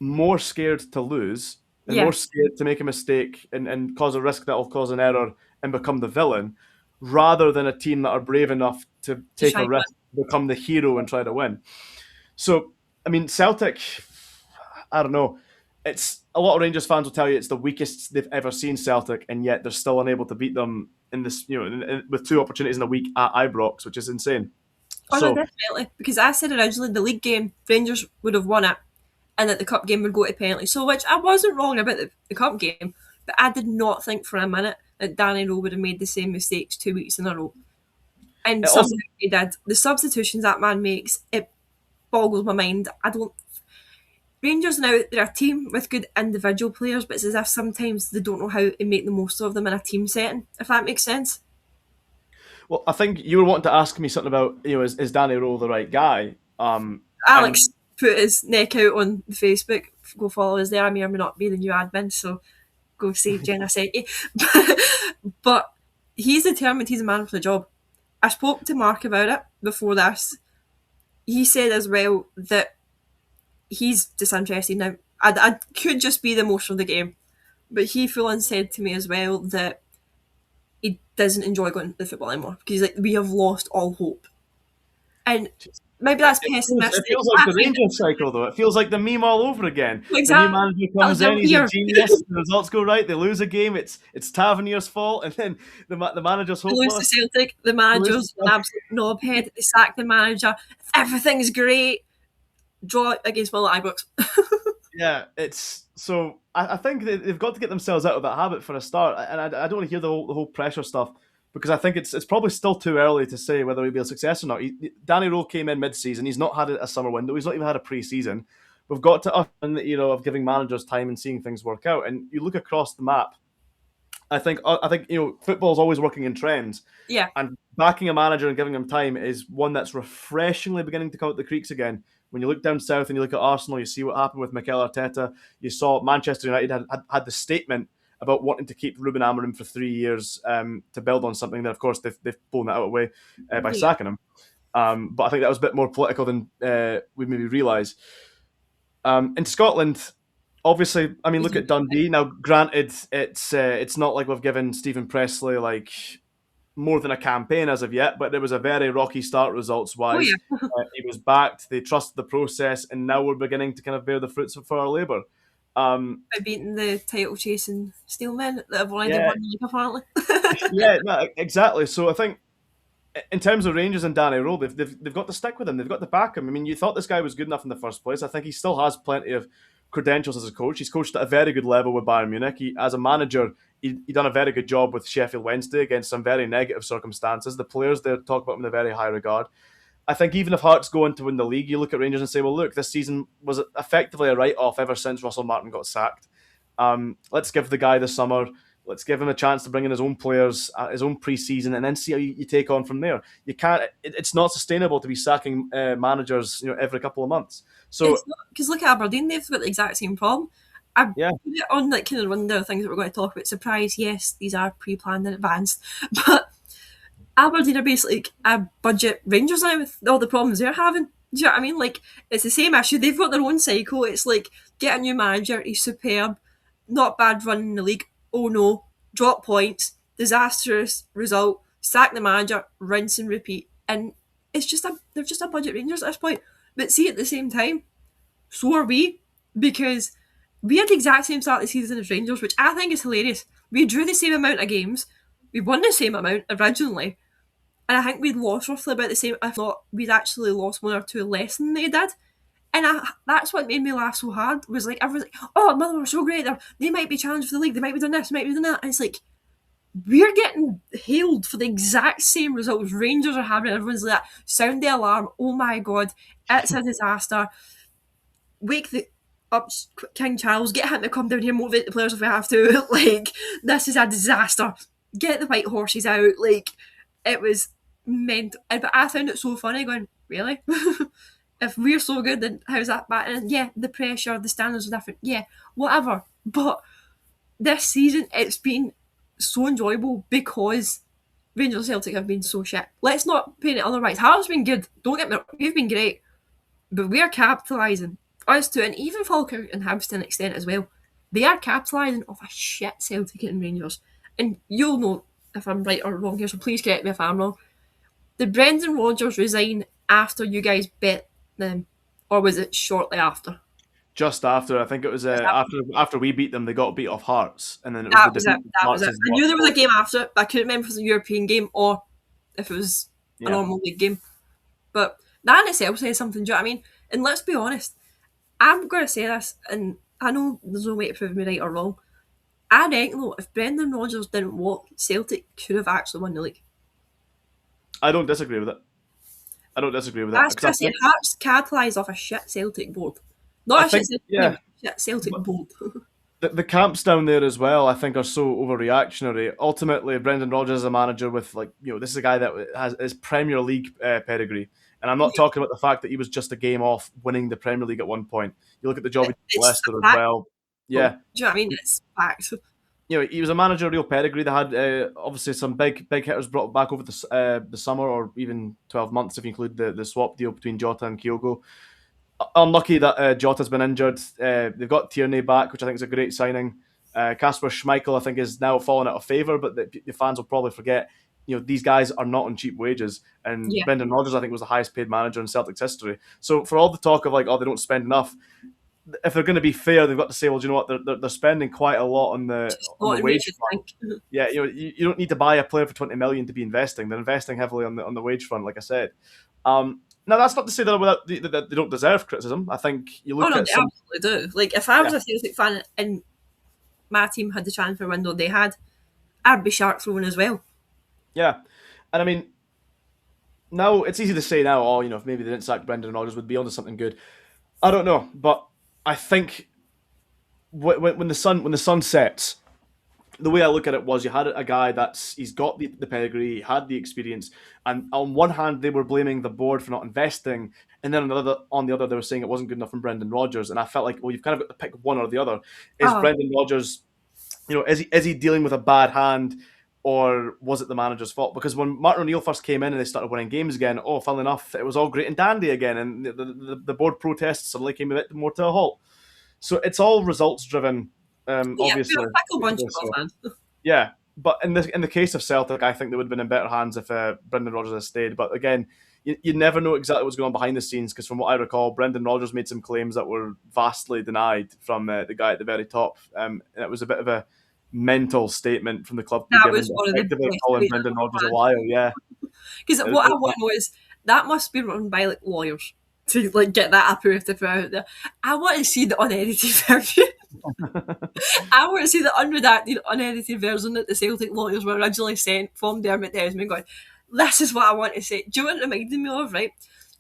more scared to lose and Yeah, more scared to make a mistake and cause a risk that will cause an error and become the villain, rather than a team that are brave enough to to take try a and risk, become the hero and try to win. So, I mean, Celtic, I don't know. It's a lot of Rangers fans will tell you it's the weakest they've ever seen Celtic, and yet they're still unable to beat them in this, with two opportunities in a week at Ibrox, which is insane. Oh no, So, definitely. Because I said originally the league game, Rangers would have won it, and that the cup game would go to penalty. So, which I wasn't wrong about the cup game, but I did not think for a minute that Danny Rowe would have made the same mistakes 2 weeks in a row. And it somehow also he did. The substitutions that man makes, it boggles my mind. I don't. Rangers now, they're a team with good individual players, but it's as if sometimes they don't know how to make the most of them in a team setting, if that makes sense. well, I think you were wanting to ask me something about, is Danny Rowe the right guy? And Alex put his neck out on Facebook. Go follow us there. I may or may not be the new admin, so go see Jenna Ethan. But he's determined he's a man for the job. I spoke to Mark about it before this. He said as well that he's disinterested now. I could just be the emotion of the game, but he full on said to me as well that he doesn't enjoy going to the football anymore because he's like, we have lost all hope. And maybe that's it pessimistic. feels like I the find Rangers cycle, though. It feels like the meme all over again. it The new exactly manager comes in, he's a here. genius. The results go right, they lose a game. It's Tavernier's fault, and then the manager's They lose to hopeless. Celtic, the They lose manager's to an absolute knobhead. They sack the manager. Everything's great. Draw against Will Ibrox. Yeah, it's so. I think they've got to get themselves out of that habit for a start, and I don't want to hear the whole pressure stuff, because I think it's probably still too early to say whether he'll be a success or not. Danny Rowe came in mid-season; he's not had a summer window. He's not even had a pre-season. We've got to up in the era of giving managers time and seeing things work out. And you look across the map, I think football's always working in trends, Yeah, and backing a manager and giving him time is one that's refreshingly beginning to come out the creeks again. When you look down south and you look at Arsenal, you see what happened with Mikel Arteta. You saw Manchester United had the statement about wanting to keep Ruben Amorim for 3 years, to build on something. Then, of course, they've blown that out of the way by yeah. sacking him. But I think that was a bit more political than we maybe realise. In Scotland, obviously, I mean, look at Dundee. Now, granted, it's not like we've given Stephen Pressley like more than a campaign as of yet, but it was a very rocky start results Oh wise. yeah. He was backed, they trusted the process, and now we're beginning to kind of bear the fruits for our labour. By beating the title chasing Steelmen that have already Yeah, won the league apparently. yeah, no, exactly. So I think in terms of Rangers and Danny Rowe, they've got to stick with him. They've got to back him. I mean, you thought this guy was good enough in the first place. I think he still has plenty of credentials as a coach. He's coached at a very good level with Bayern Munich. As a manager, he done a very good job with Sheffield Wednesday against some very negative circumstances. The players there talk about him in a very high regard. I think even if Hearts go on to win the league, you look at Rangers and say, well, look, this season was effectively a write-off ever since Russell Martin got sacked. Let's give the guy the summer. Let's give him a chance to bring in his own players, his own pre-season, and then see how you take on from there. You can't. It's not sustainable to be sacking managers, every couple of months. So It's not because look at Aberdeen, they've got the exact same problem. I put yeah, it on like kind of one of the things that we're going to talk about. Surprise, yes, these are pre-planned in advance, but Aberdeen are basically like a budget Rangers now with all the problems they're having. Do you know what I mean? Like it's the same issue. They've got their own cycle. It's like get a new manager. He's superb, not bad running in the league. Oh no, drop points, disastrous result. Sack the manager, rinse and repeat. And they're just a budget Rangers at this point. But see, at the same time, so are we, because we had the exact same start of the season as Rangers, which I think is hilarious. We drew the same amount of games. We won the same amount originally, and I think we'd lost roughly about the same, if not, we'd actually lost one or two less than they did. And that's what made me laugh so hard, was like, everyone's like, oh, Motherwell are so great, they might be challenged for the league, they might be doing this, they might be doing that. And it's like, we're getting hailed for the exact same results Rangers are having. Everyone's like, sound the alarm. Oh my God, it's a disaster. Wake the up, King Charles. Get him to come down here, motivate the players if we have to. Like, this is a disaster. Get the white horses out. Like, it was meant. But I found it so funny going, really? If we're so good, then how's that bad? And yeah, the pressure, the standards are different. Yeah, whatever. But this season, it's been so enjoyable because Rangers and Celtic have been so shit. Let's not paint it otherwise. Hearts been good. Don't get me wrong. You've been great. But we are capitalising. Us too, and even Falkirk and Hibs to an extent as well. They are capitalising off a shit Celtic and Rangers. And you'll know if I'm right or wrong here, so please correct me if I'm wrong. Did Brendan Rodgers resign after you guys bet them? Or was it shortly after? Just after, I think it was after we beat them, they got beat off Hearts, and then it was the That was it. defeat of That was Hearts it. as I knew there was well. a game after it, but I couldn't remember if it was a European game or if it was a Yeah, normal league game. But that in itself says something, do you know what I mean? And let's be honest, I'm going to say this, and I know there's no way to prove me right or wrong. I reckon though, if Brendan Rodgers didn't walk, Celtic could have actually won the league. I don't disagree with it. I don't disagree with it That's because I because think Hearts capitalised off a shit Celtic board. I Not a shit think Celtic yeah, team, shit Celtic but board. the camps down there as well, I think, are so overreactionary. Ultimately, Brendan Rodgers is a manager with this is a guy that has his Premier League pedigree, and I'm not talking about the fact that he was just a game off winning the Premier League at one point. You look at the job he did at It's Leicester as fact, well. though. Yeah, Do you know what I mean? It's fact. he was a manager of real pedigree. They had obviously some big hitters brought back over the summer, or even 12 months if you include the swap deal between Jota and Kyogo. Unlucky that Jota's been injured. They've got Tierney back, which I think is a great signing. Kasper Schmeichel, I think, is now fallen out of favour, but the fans will probably forget. These guys are not on cheap wages, and Yeah. Brendan Rodgers, I think, was the highest paid manager in Celtic's history. So for all the talk of oh, they don't spend enough, if they're going to be fair, they've got to say, well, do you know what? They're spending quite a lot on the Just on the not in what wage you front. think. Yeah, you don't need to buy a player for 20 million to be investing. They're investing heavily on the wage front, like I said. Now that's not to say that they don't deserve criticism. I think you Oh look no, at they some. absolutely do. Like if I was Yeah, a Celtic fan and my team had the transfer window they had, I'd be shark throwing as well. yeah, and I mean, now it's easy to say now. Oh, if maybe they didn't sack Brendan Rodgers, would be onto something good. I don't know, but I think when the sun sets, the way I look at it was you had a guy he's got the pedigree, he had the experience, and on one hand they were blaming the board for not investing, and then on the other they were saying it wasn't good enough from Brendan Rodgers, and I felt like, well, you've kind of got to pick one or the other. Is Oh, Brendan Rodgers, is he dealing with a bad hand, or was it the manager's fault? Because when Martin O'Neill first came in and they started winning games again, funnily enough, it was all great and dandy again, and the board protests suddenly came a bit more to a halt. So it's all results driven, yeah, we're obviously. a fickle bunch of So, fans. yeah, but in the case of Celtic, I think they would have been in better hands if Brendan Rodgers had stayed. But again, you never know exactly what's going on behind the scenes, because from what I recall, Brendan Rodgers made some claims that were vastly denied from the guy at the very top. And it was a bit of a mental statement from the club to be That given, was one of the effectively best calling ways Brendan Rodgers a I've liar. Yeah, because it, what I it, want to know is that must be run by like lawyers to like get that approved to put out there. I want to see the unedited version. I want to see the unredacted, unedited version that the Celtic lawyers were originally sent from Dermot Desmond going, this is what I want to say. Do you know what it reminded me of, right?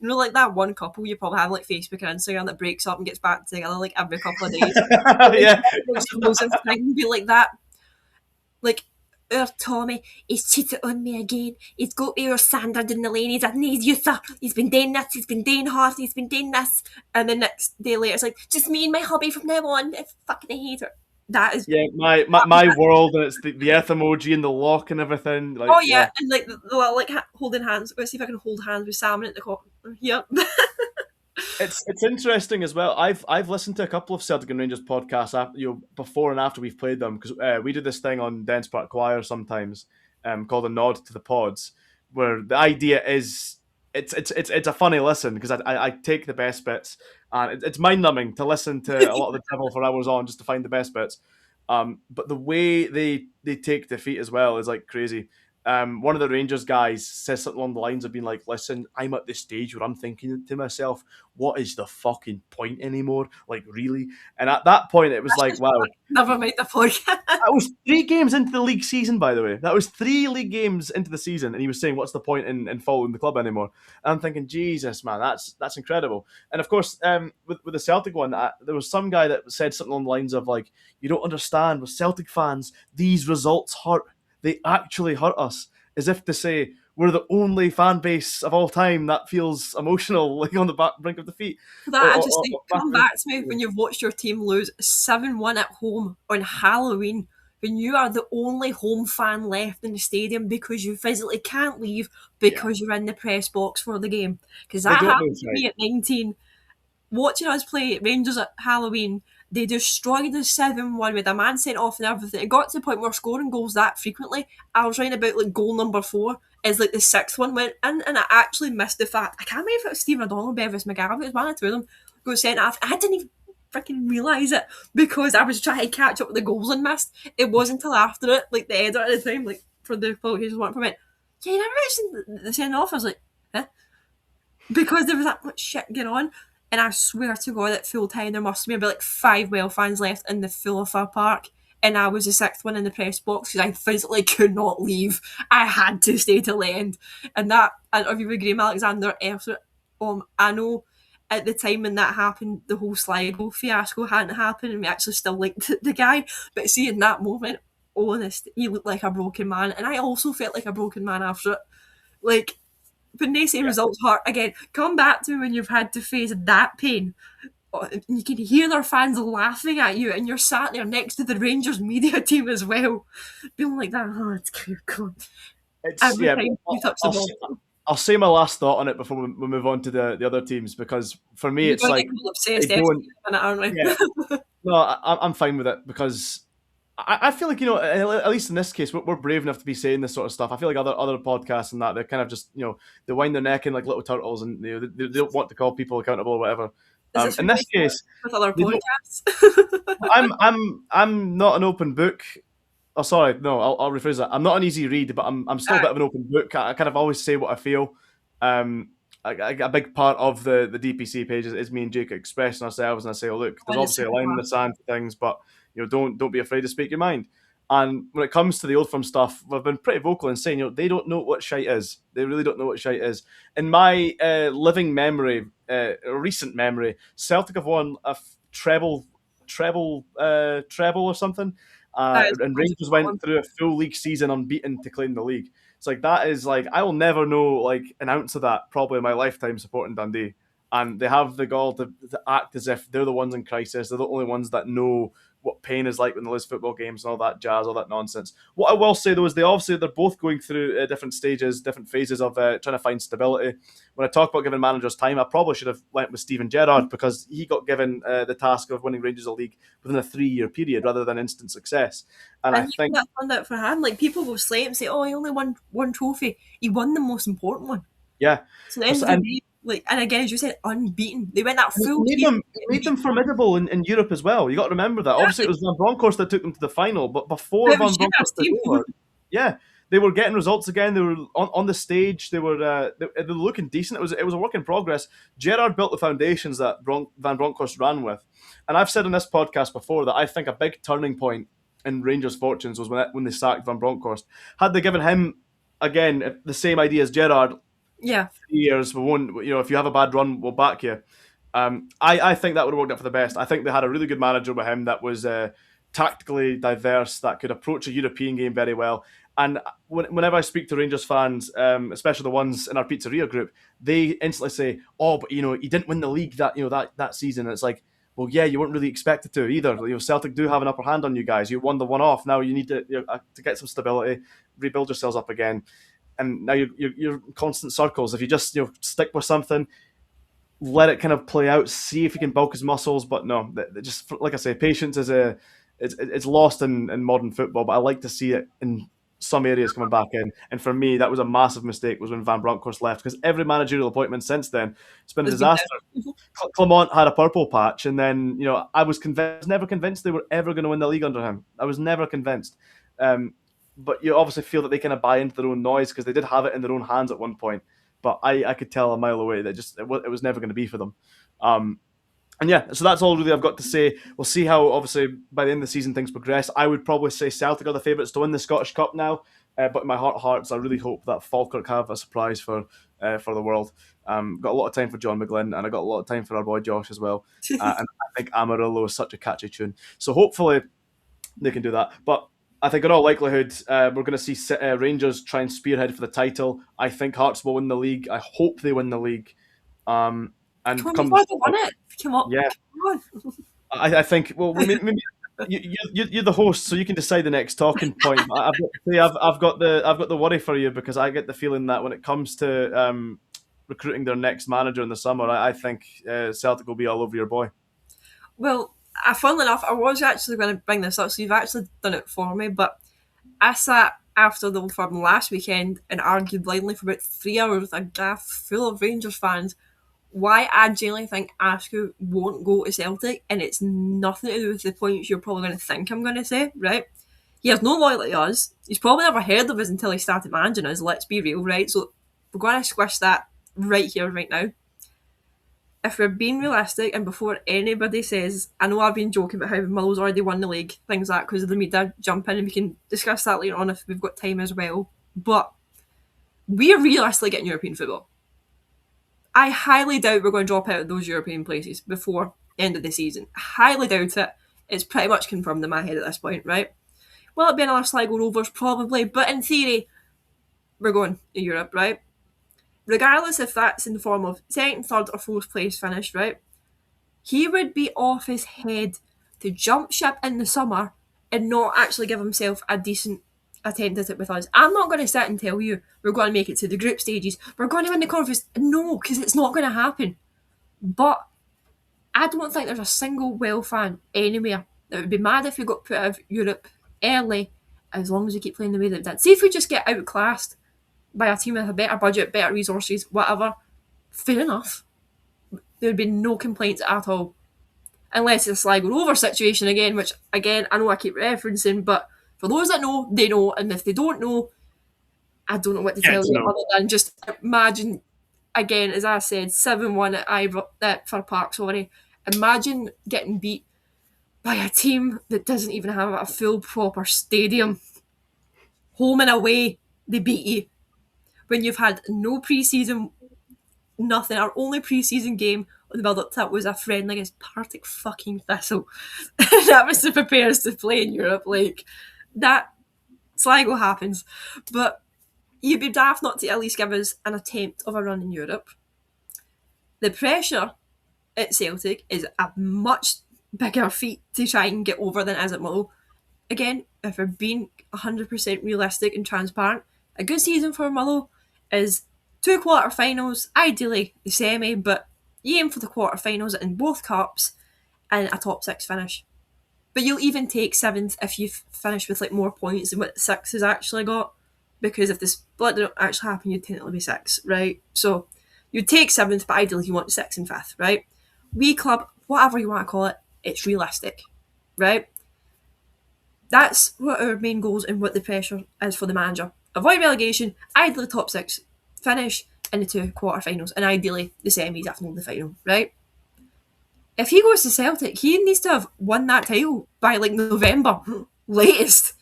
Like that one couple you probably have like Facebook and Instagram that breaks up and gets back together like every couple of days. Like, yeah, explosive thing, be like that. Like, our Tommy, he's cheated on me again. He's got your standard in the lane. He's a nice user. He's been doing this. He's been doing hard. He's been doing this. And the next day later, it's like, just me and my hobby from now on. I fucking hate her. That is. yeah. My world, and it's the earth emoji and the lock and everything. Like, Oh, yeah. yeah. And like, like holding hands. Let's see if I can hold hands with Salmon at the corner. Yep. It's interesting as well. I've listened to a couple of Celtic and Rangers podcasts after, before and after we've played them, because we do this thing on Dens Park Choir sometimes, called a nod to the pods, where the idea is it's a funny listen, because I take the best bits, and it's mind numbing to listen to a lot of the drivel for hours on just to find the best bits. But the way they take defeat as well is like crazy. one of the Rangers guys says something along the lines of being like, listen, I'm at this stage where I'm thinking to myself, what is the fucking point anymore? Like, really? And at that point, it was like, wow. Never mind the podcast. That was 3 games into the league season, by the way. That was 3 league games into the season, and he was saying, what's the point in following the club anymore? And I'm thinking, Jesus, man, that's incredible. And of course, with the Celtic one, there was some guy that said something along the lines of, like, you don't understand, with Celtic fans, these results hurt. They actually hurt us. As if to say, we're the only fan base of all time that feels emotional, like on the brink of defeat. That I just think, come back to me when you've watched your team lose 7-1 at home on Halloween, when you are the only home fan left in the stadium because you physically can't leave because you're in the press box for the game. Because that happened to me at 19. Watching us play Rangers at Halloween, they destroyed us 7-1 with a man sent off and everything. It got to the point where scoring goals that frequently, I was writing about like goal number 4 is like the 6th one went in, and I actually missed the fact. I can't remember if it was Stephen O'Donnell or Bevis McGavin. It was one or two of them got sent off. I didn't even freaking realise it because I was trying to catch up with the goals and missed. It wasn't until after it, like the editor at the time, like for the qualification one, went, yeah, you never mentioned the send off. I was like, huh? Because there was that much shit going on. And I swear to God, at full time, there must have been about like 5 Well fans left in the full of our park. And I was the 6th one in the press box because I physically could not leave. I had to stay till the end. And that interview with Graham Alexander, I know at the time when that happened, the whole Sligo fiasco hadn't happened and we actually still liked the guy. But see, in that moment, honest, he looked like a broken man. And I also felt like a broken man after it. Like, when they say results hurt, again, come back to when you've had to face that pain. And you can hear their fans laughing at you, and you're sat there next to the Rangers media team as well, feeling like that. Oh, it's cool. Every time you touch the ball. I'll say my last thought on it before we move on to the other teams, because for me it's like obsessed, aren't we? Yeah. No, I'm fine with it because I feel like, at least in this case, we're brave enough to be saying this sort of stuff. I feel like other podcasts and that, they're kind of just, they wind their neck in like little turtles, and they don't want to call people accountable or whatever. In this case, with other podcasts, I'm not an open book. Oh, sorry, no, I'll rephrase that. I'm not an easy read, but I'm still a bit of an open book. I kind of always say what I feel. A big part of the DPC page is me and Jake expressing ourselves, and I say, oh, look, there's obviously a line in the sand for things, but don't be afraid to speak your mind. And when it comes to the Old Firm stuff, we've been pretty vocal in saying, they don't know what shite is. They really don't know what shite is. In my living memory, recent memory, Celtic have won a treble or something, and Rangers went through a full league season unbeaten to claim the league. It's like, that is like, I will never know like an ounce of that probably in my lifetime supporting Dundee. And they have the gall to act as if they're the ones in crisis. They're the only ones that know what pain is like when they lose football games and all that jazz, all that nonsense. What I will say, though, is they're both going through different stages, different phases of trying to find stability. When I talk about giving managers time, I probably should have went with Steven Gerrard, because he got given the task of winning Rangers a league within a 3-year period rather than instant success. And I think that turned out for him. Like, people will slate him and say, "Oh, he only won one trophy. He won the most important one." Yeah. So the end of the day, like, and again, as you said, unbeaten. They went that full. Made them formidable in Europe as well. You got to remember that. Obviously, it was Van Bronckhorst that took them to the final, but before Van Bronckhorst took over, they were getting results again. They were on the stage. They were looking decent. It was a work in progress. Gerrard built the foundations that Van Bronckhorst ran with, and I've said on this podcast before that I think a big turning point in Rangers' fortunes was when they sacked Van Bronckhorst. Had they given him again the same idea as Gerrard, 3 years, we won't. If you have a bad run, we'll back you. I think that would have worked out for the best. I think they had a really good manager with him that was tactically diverse, that could approach a European game very well. And whenever I speak to Rangers fans, especially the ones in our pizzeria group, they instantly say, "Oh, but he didn't win the league that season." And it's like, well, yeah, you weren't really expected to either. Celtic do have an upper hand on you guys. You won the one-off. Now you need to get some stability, rebuild yourselves up again. And now you're in constant circles. If you just stick with something, let it kind of play out, see if you can bulk his muscles. But no, just like I say, patience is it's lost in modern football. But I like to see it in some areas coming back in. And for me, that was a massive mistake, was when Van Bronckhorst left, because every managerial appointment since then, it's been a disaster. Clement had a purple patch, and then I was never convinced they were ever going to win the league under him. I was never convinced. but you obviously feel that they kind of buy into their own noise because they did have it in their own hands at one point. But I could tell a mile away that it was never going to be for them. And yeah, so that's all really I've got to say. We'll see how, obviously, by the end of the season things progress. I would probably say Celtic are the favourites to win the Scottish Cup now, but in my heart of hearts, I really hope that Falkirk have a surprise for the world. Got a lot of time for John McGlynn, and I got a lot of time for our boy Josh as well. And I think Amarillo is such a catchy tune. So hopefully they can do that. But I think in all likelihood, we're going to see Rangers try and spearhead for the title. I think Hearts will win the league. I hope they win the league. And Come on, come you've already won it. Come on. yeah, Come on. I think. Well, maybe you're the host, so you can decide the next talking point. I've got to say, I've got the worry for you because I get the feeling that when it comes to recruiting their next manager in the summer, I think Celtic will be all over your boy. Well, funnily enough, I was actually going to bring this up, so you've actually done it for me, but I sat after the Old Firm last weekend and argued blindly for about 3 hours with a gaff full of Rangers fans why I genuinely think Askew won't go to Celtic, and it's nothing to do with the points you're probably going to think I'm going to say, right? He has no loyalty to us. He's probably never heard of us until he started managing us, let's be real, right? So we're going to squish that right here, right now. If we're being realistic, and before anybody says, I know I've been joking about how Motherwell's already won the league, things like that, because of the media, jump in and we can discuss that later on if we've got time as well. But we are realistically getting European football. I highly doubt we're going to drop out of those European places before the end of the season. Highly doubt it. It's pretty much confirmed in my head at this point, right? Will it be another Sligo Rovers? Probably, but in theory, we're going to Europe, right? Regardless if that's in the form of second, third, or fourth place finish, right? He would be off his head to jump ship in the summer and not actually give himself a decent attempt at it with us. I'm not going to sit and tell you we're going to make it to the group stages, we're going to win the conference. No, because it's not going to happen. But I don't think there's a single Well fan anywhere that would be mad if we got put out of Europe early, as long as we keep playing the way that we did. See if we just get outclassed by a team with a better budget, better resources, whatever, fair enough. There would be no complaints at all. Unless it's a Sligo Rover situation again, which, again, I know I keep referencing, but for those that know, they know, and if they don't know, I don't know what to tell you other than just imagine, again, as I said, 7-1 at Fir Park, sorry. Imagine getting beat by a team that doesn't even have a full proper stadium. Home and away, they beat you. When you've had no pre-season, nothing. Our only pre-season game on the build-up to that was a friendly against Partick fucking Thistle. That was to prepare us to play in Europe. Like, that Sligo happens. But you'd be daft not to at least give us an attempt of a run in Europe. The pressure at Celtic is a much bigger feat to try and get over than it is at Motherwell. Again, if we're being 100% realistic and transparent, a good season for Motherwell is 2 quarter-finals, ideally the semi, but you aim for the quarter-finals in both cups and a top 6 finish. But you'll even take 7th if you finish with like more points than what 6 has actually got, because if the split didn't actually happen, you'd technically be 6, right? So you'd take 7th, but ideally you want 6th and 5th, right? We club, whatever you want to call it, it's realistic, right? That's what our main goals and what the pressure is for the manager. Avoid relegation, ideally top 6, finish in the 2 quarter-finals, and ideally the semis if not the final, right? If he goes to Celtic, he needs to have won that title by like November, latest.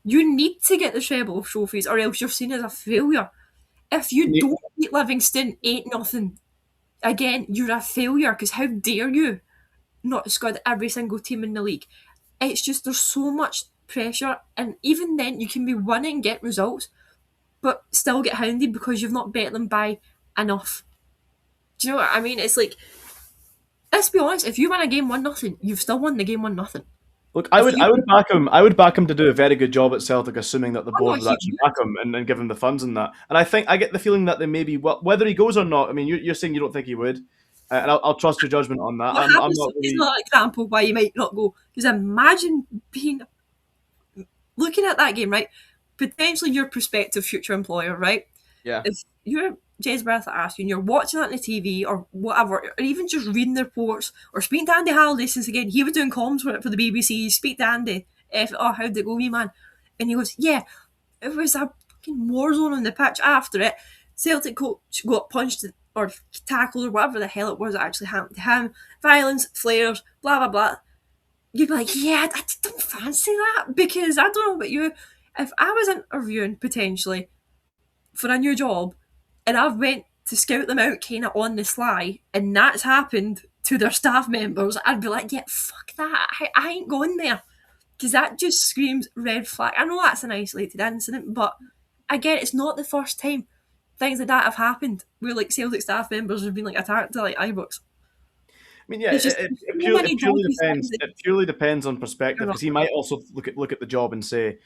You need to get the treble trophies or else you're seen as a failure. If you don't beat Livingston 8-0, again, you're a failure, because how dare you not squad every single team in the league? It's just there's so much pressure, and even then you can be winning and get results, but still get hounded because you've not bet them by enough. Do you know what I mean? It's like, let's be honest, if you win a game 1-0, you've still won the game 1-0. Look, I would back him. I would back him to do a very good job at Celtic, assuming that the board would actually back him and give him the funds and that. And I get the feeling that they maybe, whether he goes or not. I mean, you're saying you don't think he would, and I'll trust your judgment on that. I'm not really... It's not an example why you might not go, because imagine looking at that game, right? Potentially your prospective future employer, right? Yeah. If you're Jez Breath at Askew and you're watching that on the TV or whatever, or even just reading the reports or speaking to Andy Halliday, since again he was doing comms for the BBC, speak to Andy, how'd it go, wee man? And he goes, yeah, it was a fucking war zone on the pitch after it. Celtic coach got punched or tackled or whatever the hell it was that actually happened to him. Violence, flares, blah, blah, blah. You'd be like, yeah, I don't fancy that, because I don't know about you. If I was interviewing potentially for a new job and I've went to scout them out kind of on the sly and that's happened to their staff members, I'd be like, yeah, fuck that. I ain't going there, because that just screams red flag. I know that's an isolated incident, but again, it's not the first time things like that have happened where like Celtic staff members have been like attacked to like iBooks. I mean, yeah, There's just it, so purely, it many purely dodgy things depends. that It purely depends on perspective, are because he might also look at the job and say,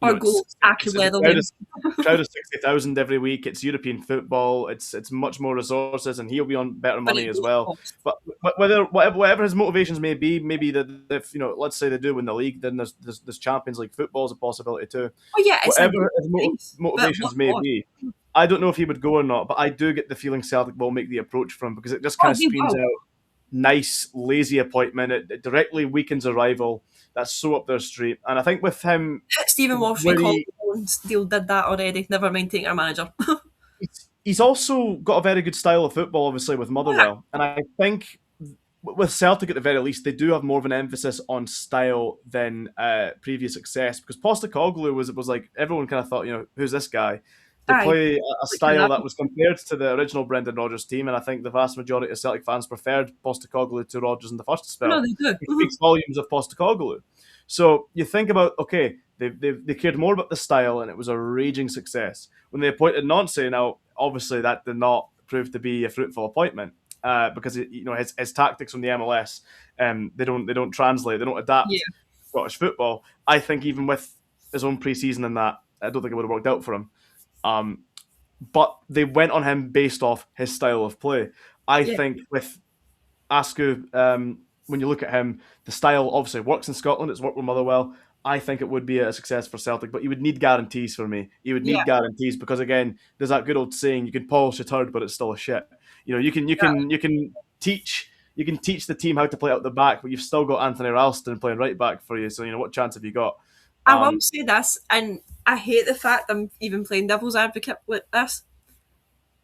or go, I could it's a leather them. crowd of 60,000 every week. It's European football. It's much more resources, and he'll be on better But money it as goes well. cost. But whatever his motivations may be, maybe that if let's say they do win the league, then there's Champions League football is a possibility too. Oh yeah, it's a Whatever good his price. But what motivations may cost? be, I don't know if he would go or not. But I do get the feeling Celtic will make the approach for him, because it just kind Oh, of they screams will. out nice, lazy appointment. It directly weakens a rival that's so up their street. And I think with him, Stephen Walsh where recalled he, Deal did that already. Never mind taking our manager. he's also got a very good style of football, obviously, with Oh, yeah. Motherwell. And I think with Celtic, at the very least, they do have more of an emphasis on style than previous success. Because Postecoglou was like, everyone kind of thought, who's this guy? They Aye. play a Like, can style that that was compared to the original Brendan Rodgers team, and I think the vast majority of Celtic fans preferred Postecoglou to Rodgers in the first no, spell, they do. which speaks volumes of Postecoglou. So you think about, okay, they cared more about the style, and it was a raging success. When they appointed Nancy, now obviously that did not prove to be a fruitful appointment, because his tactics from the MLS, they don't translate, they don't adapt Yeah. to Scottish football. I think even with his own pre-season in that, I don't think it would have worked out for him. But they went on him based off his style of play. I Yeah. think with Askew, when you look at him, the style obviously works in Scotland. It's worked with Motherwell. I think it would be a success for Celtic, but you would need guarantees for me. You would Yeah. need guarantees, because again, there's that good old saying: you can polish a turd, but it's still a shit. You can teach the team how to play out the back, but you've still got Anthony Ralston playing right back for you. So what chance have you got? I will Um, say this, and I hate the fact I'm even playing devil's advocate with this.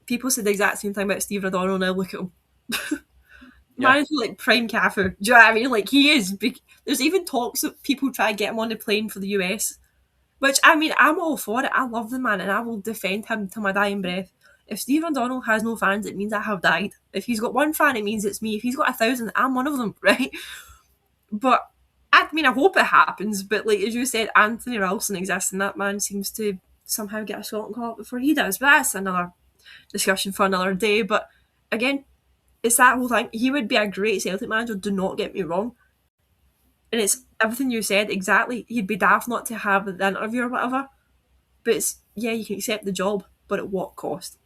People said the exact same thing about Steve O'Donnell. Now look at him. yeah, Manager like prime Cafu. Do you know what I mean? Like he is. There's even talks of people trying to get him on the plane for the US. Which I mean, I'm all for it. I love the man, and I will defend him to my dying breath. If Steve O'Donnell has no fans, it means I have died. If he's got one fan, it means it's me. If he's got 1,000, I'm one of them, right? But I mean, I hope it happens. But like as you said, Anthony Ralston exists, and that man seems to somehow get a Scotland call up before he does. But that's another discussion for another day. But again, it's that whole thing. He would be a great Celtic manager. Do not get me wrong. And it's everything you said exactly. He'd be daft not to have the interview or whatever. But it's yeah, you can accept the job, but at what cost?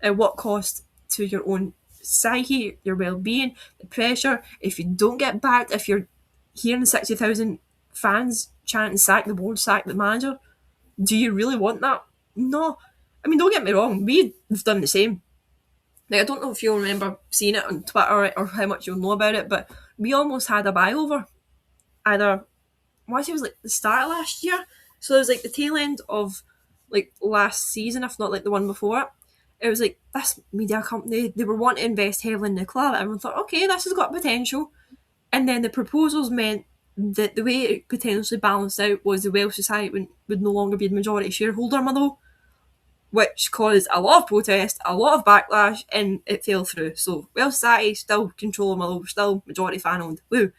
At what cost to your own psyche, your well-being, the pressure? If you don't get backed, if you're hearing 60,000 fans chanting "sack the board, sack the manager," do you really want that? No. I mean, don't get me wrong. We've done the same. Like, I don't know if you'll remember seeing it on Twitter or how much you'll know about it, but we almost had a buyover. Either I want to say it was like the start of last year. So it was like the tail end of like last season, if not like the one before it. It was like this media company, they were wanting to invest heavily in the club. Everyone thought, okay, this has got potential. And then the proposals meant that the way it potentially balanced out was the Welsh Society would no longer be the majority shareholder, Motherwell, which caused a lot of protest, a lot of backlash, and it fell through. So Welsh Society still control Motherwell, still majority fan owned. Woo.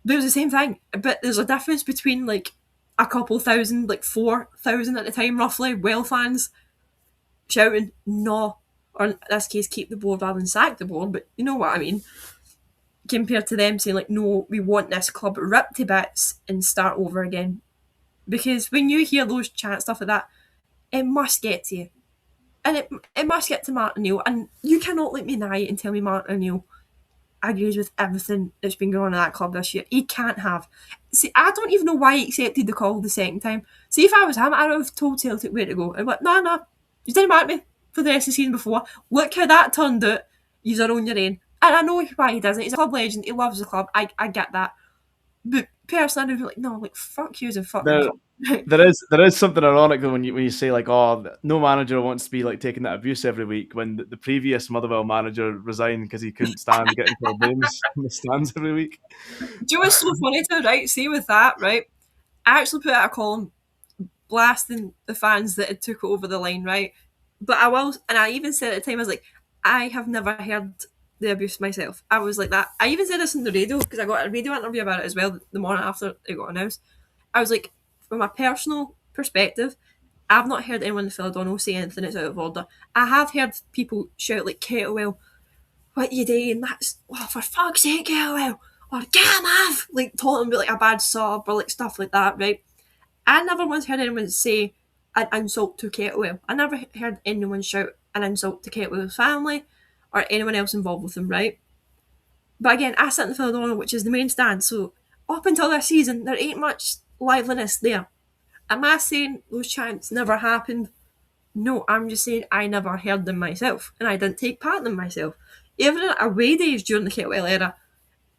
But it was the same thing. But there's a difference between like a couple thousand, like 4,000 at the time roughly, Well fans shouting no, or in this case keep the board rather than sack the board, but you know what I mean. Compared to them saying like no, we want this club ripped to bits and start over again. Because when you hear those chant stuff like that, it must get to you. And it must get to Martin O'Neill. And you cannot let me deny it and tell me Martin O'Neill agrees with everything that's been going on in that club this year. He can't have. See, I don't even know why he accepted the call the second time. See, if I was him, I'd have told Celtic where to go. And like, no, you didn't mark me for the rest of the season before. Look how that turned out. You're on your own. And I know why he doesn't. He's a club legend. He loves the club. I get that. But personally, I'd be like, no, like, fuck yous and fuck the there club. there is something ironic though when you say like, oh, no manager wants to be like taking that abuse every week when the previous Motherwell manager resigned because he couldn't stand getting called names in the stands every week. Do you know what's so funny to right? See with that, right? I actually put out a column blasting the fans that had took it over the line, right? But I will, and I even said at the time, I was like, I have never heard the abuse myself. I was like that. I even said this on the radio because I got a radio interview about it as well the morning after it got announced. I was like, from a personal perspective, I've not heard anyone in Philadelphia say anything that's out of order. I have heard people shout like Kettlewell, what you doing? That's for fuck's sake, Kettlewell, or get him off, like talking about like a bad sub or like stuff like that, right? I never once heard anyone say an insult to Kettlewell. I never heard anyone shout an insult to Kettlewell's family or anyone else involved with him, right? But again, I sit in the Philadelphia, which is the main stand, so up until this season, there ain't much liveliness there. Am I saying those chants never happened? No, I'm just saying I never heard them myself, and I didn't take part in them myself. Even at away days during the Kettlewell era,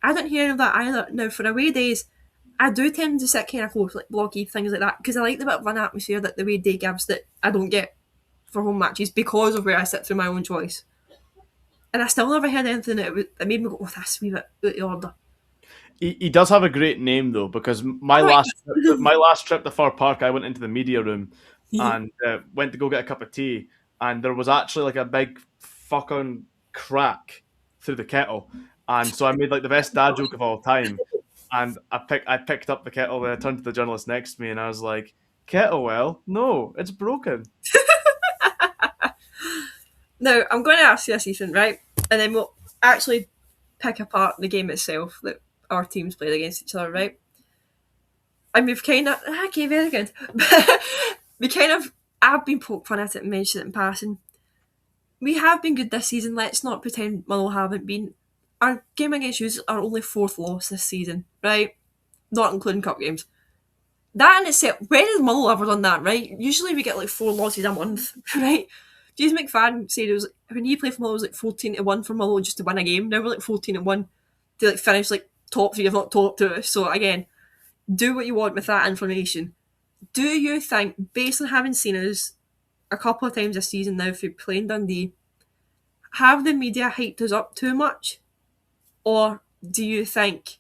I didn't hear any of that either. Now, for away days, I do tend to sit kind of close, like blocky, things like that, because I like the bit of an atmosphere that the away day gives that I don't get for home matches because of where I sit through my own choice. And I still never heard anything that made me go, oh, that's a wee bit out of order. He does have a great name though, because my last trip to Fir Park, I went into the media room and went to go get a cup of tea, and there was actually like a big fucking crack through the kettle, and so I made like the best dad joke of all time, and I picked up the kettle and I turned to the journalist next to me and I was like, Kettlewell, no, it's broken. Now, I'm going to ask you this, Ethan, right? And then we'll actually pick apart the game itself that our teams played against each other, right? And we've kind of, okay, very good. we kind of, I've been poked fun at it and mentioned it in passing. We have been good this season. Let's not pretend Motherwell haven't been. Our game against you is our only fourth loss this season, right? Not including cup games. That in itself, when has Motherwell ever done that, right? Usually we get like 4 losses a month, right? James McFadden said it was when he played for Motherwell, it was like 14-1 for Motherwell just to win a game. Now we're like 14-1 to like finish like top 3, if not top 2. So again, do what you want with that information. Do you think, based on having seen us a couple of times this season now through playing Dundee, have the media hyped us up too much? Or do you think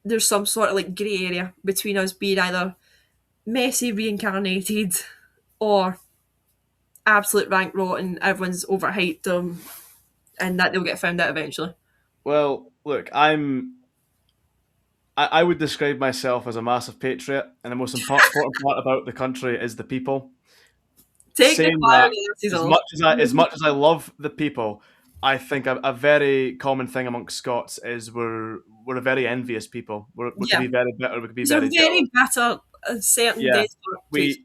there's some sort of like grey area between us being either Messi reincarnated or absolute rank rotten, everyone's overhyped them, and that they'll get found out eventually? Well, look, I would describe myself as a massive patriot, and the most important part about the country is the people. Take the Saying fire that, glasses as off. much as I love the people, I think a very common thing amongst Scots is we're a very envious people. We could Yeah. be very bitter. We could be These are very jealous. very bitter at certain Yeah, days. we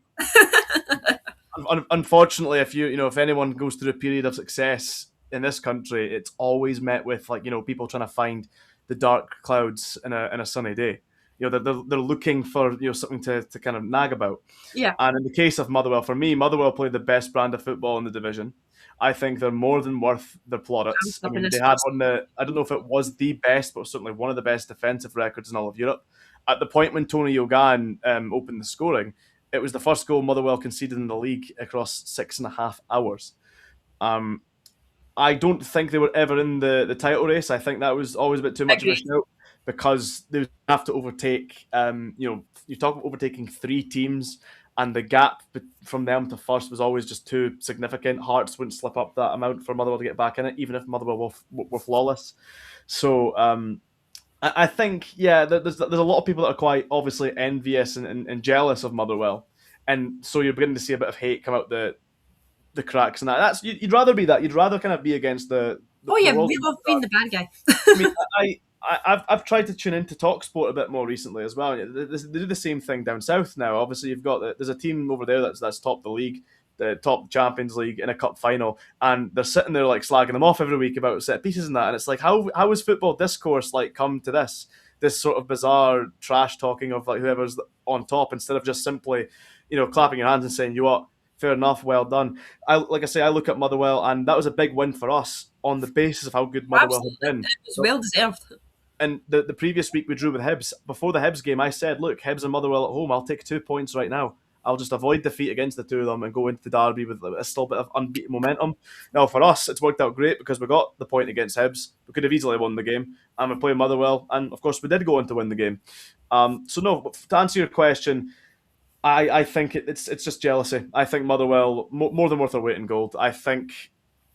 unfortunately, if anyone goes through a period of success in this country, it's always met with like people trying to find the dark clouds in a sunny day. They're looking for something to kind of nag about. Yeah, And in the case of Motherwell, for me, Motherwell played the best brand of football in the division. I think they're more than worth their I'm plaudits. I stopping mean, they this had first. I don't know if it was the best, but certainly one of the best defensive records in all of Europe. At the point when Tony Yogan opened the scoring, it was the first goal Motherwell conceded in the league across 6.5 hours. Um, I don't think they were ever in the title race. I think that was always a bit too much of a Agreed. shout because they would have to overtake. You talk about overtaking 3 teams, and the gap from them to first was always just too significant. Hearts wouldn't slip up that amount for Motherwell to get back in it, even if Motherwell were flawless. So I think there's a lot of people that are quite obviously envious and jealous of Motherwell, and so you're beginning to see a bit of hate come out the cracks and that. That's you'd rather be that. You'd rather kind of be against Oh the yeah, world. we love being the bad guy. I mean, I've tried to tune into Talksport a bit more recently as well. They do the same thing down south now. Obviously, you've got there's a team over there that's top the league, the top Champions League in a cup final, and they're sitting there like slagging them off every week about set pieces and that. And it's like, how is football discourse like come to this sort of bizarre trash talking of like whoever's on top instead of just simply, clapping your hands and saying, you what, fair enough, well done. Like I say, I look at Motherwell, and that was a big win for us on the basis of how good Motherwell had Absolutely, been. it was well deserved. And the previous week we drew with Hibs. Before the Hibs game, I said, look, Hibs and Motherwell at home, I'll take 2 points right now. I'll just avoid defeat against the two of them and go into the derby with a still bit of unbeaten momentum. Now, for us, it's worked out great because we got the point against Hibs. We could have easily won the game. And we're playing Motherwell. And, of course, we did go on to win the game. So, no, to answer your question, I think it's just jealousy. I think Motherwell, more than worth their weight in gold. I think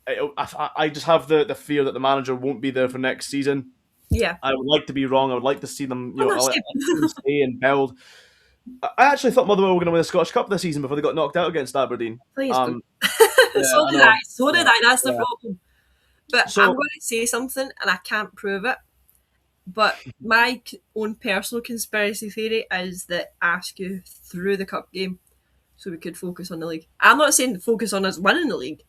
I just have the fear that the manager won't be there for next season. Yeah. I would like to be wrong. I would like to see them, Oh, no, I like same. to see them stay and build. I actually thought Motherwell were going to win the Scottish Cup this season before they got knocked out against Aberdeen. Please don't. Yeah, So I did know. I. So did I. That's the Yeah. problem. But So I'm going to say something, and I can't prove it. But my own personal conspiracy theory is that Askew threw the cup game so we could focus on the league. I'm not saying focus on us winning the league,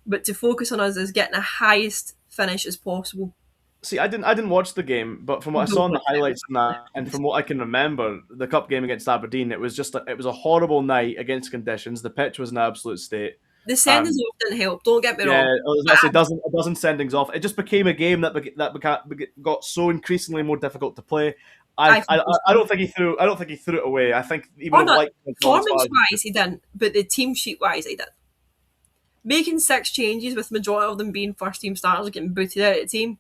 but to focus on us as getting the highest finish as possible. see, I didn't watch the game, but from what I saw in the highlights and that, and from what I can remember, the cup game against Aberdeen, it was a horrible night against conditions. The pitch was in an absolute state. The Um, sendings off didn't help. Don't get me Yeah, wrong. I was gonna say doesn't sendings off. It just became a game that got so increasingly more difficult to play. I I don't think he threw it away. I think he would or have not liked to have gone as far performance as wise, he didn't, but the team sheet wise, he did. Making 6 changes with majority of them being first team starters getting booted out of the team.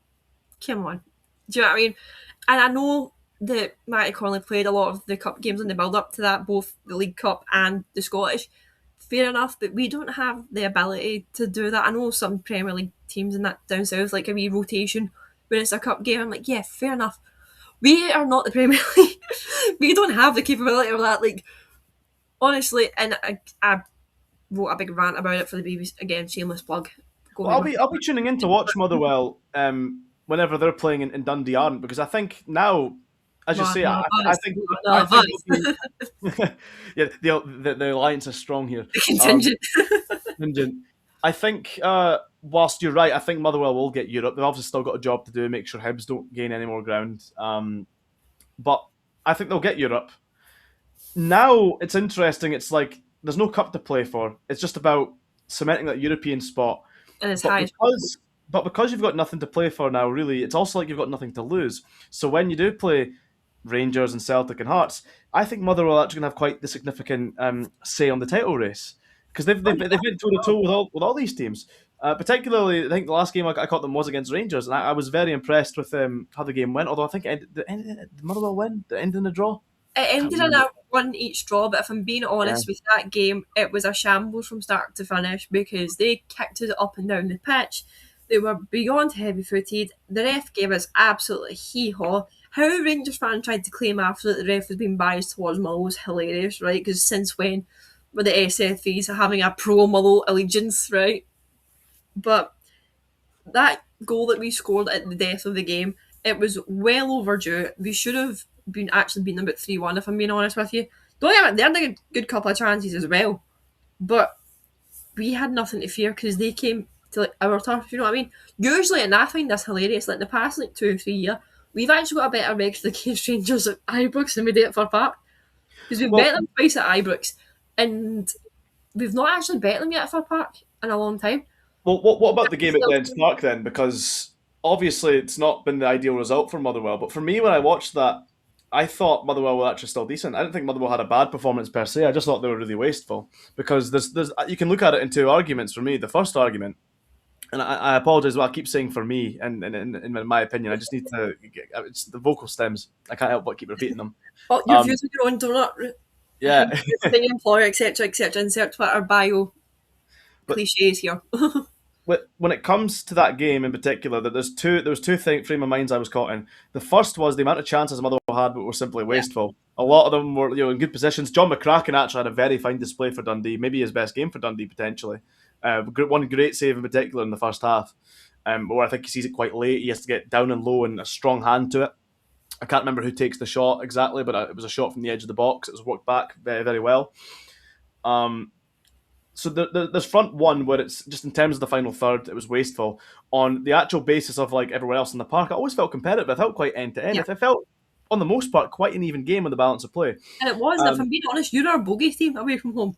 Come on. Do you know what I mean? And I know that Matty Conley played a lot of the cup games in the build up to that, both the League Cup and the Scottish. Fair enough, but we don't have the ability to do that. I know some Premier League teams in that down south like a wee rotation when it's a cup game. I'm like, yeah, fair enough. We are not the Premier League. We don't have the capability of that. Like, honestly, and I wrote a big rant about it for the BBC. Again, shameless plug. Go well, read my I'll be tuning in to watch Motherwell whenever they're playing in Dundee aren't, because I think now, as you say, one I of think one I of think us. yeah, the alliance is strong here. The contingent. Contingent. I think, whilst you're right, I think Motherwell will get Europe. They've obviously still got a job to do, make sure Hibs don't gain any more ground. But I think they'll get Europe. Now it's interesting. It's like there's no cup to play for. It's just about cementing that European spot. And it's But high. because you've got nothing to play for now, really, it's also like you've got nothing to lose. So when you do play Rangers and Celtic and Hearts, I think Motherwell are actually going to have quite the significant say on the title race because they've been toe to toe with all these teams. Particularly, I think the last game I caught them was against Rangers, and I was very impressed with how the game went. Although I think did Motherwell win? Did it end in a draw? It Can't ended in remember. a one each draw, but if I'm being Yeah. honest with that game, it was a shambles from start to finish because they kicked it up and down the pitch. They were beyond heavy footed. The ref gave us absolutely hee haw. How Rangers fans tried to claim after that the ref was being biased towards Mullow was hilarious, right? Because since when were the SFEs having a pro Mullow allegiance, right? But that goal that we scored at the death of the game, it was well overdue. We should have been actually beaten about 3-1, if I'm being honest with you. Don't get me, they had a good couple of chances as well. But we had nothing to fear because they came to like our turf, you know what I mean? Usually, and I find this hilarious, like in the past like 2 or 3 years, we've actually got a better record against Rangers at Ibrox than we did at Fir Park. Because we've bet Well, them twice at Ibrox and we've not actually bet them yet at Fir Park in a long time. what about the game at Glens Park then? Because obviously it's not been the ideal result for Motherwell, but for me when I watched that, I thought Motherwell were actually still decent. I didn't think Motherwell had a bad performance per se. I just thought they were really wasteful because there's you can look at it in two arguments for me. The first argument, and I apologize, what I keep saying for me, and in my opinion, I just need to. It's the vocal stems. I can't help but keep repeating them. Oh, your Um, views on your own donut. yeah, Being an employer, etc., etc. Insert Twitter bio but cliches here. when it comes to that game in particular, that there was two frame of minds I was caught in. The first was the amount of chances Motherwell had, but were simply wasteful. A lot of them were in good positions. John McCracken actually had a very fine display for Dundee, maybe his best game for Dundee potentially. One great save in particular in the first half, where I think he sees it quite late. He has to get down and low and a strong hand to it. I can't remember who takes the shot exactly, but it was a shot from the edge of the box. It was worked back very, very well. So there's front one where it's just in terms of the final third, it was wasteful. On the actual basis of like everywhere else in the park, I always felt competitive. I felt quite end to end. Yeah. It felt, on the most part, quite an even game with the balance of play, And it was, and if I'm being honest, you're our bogey team away from home.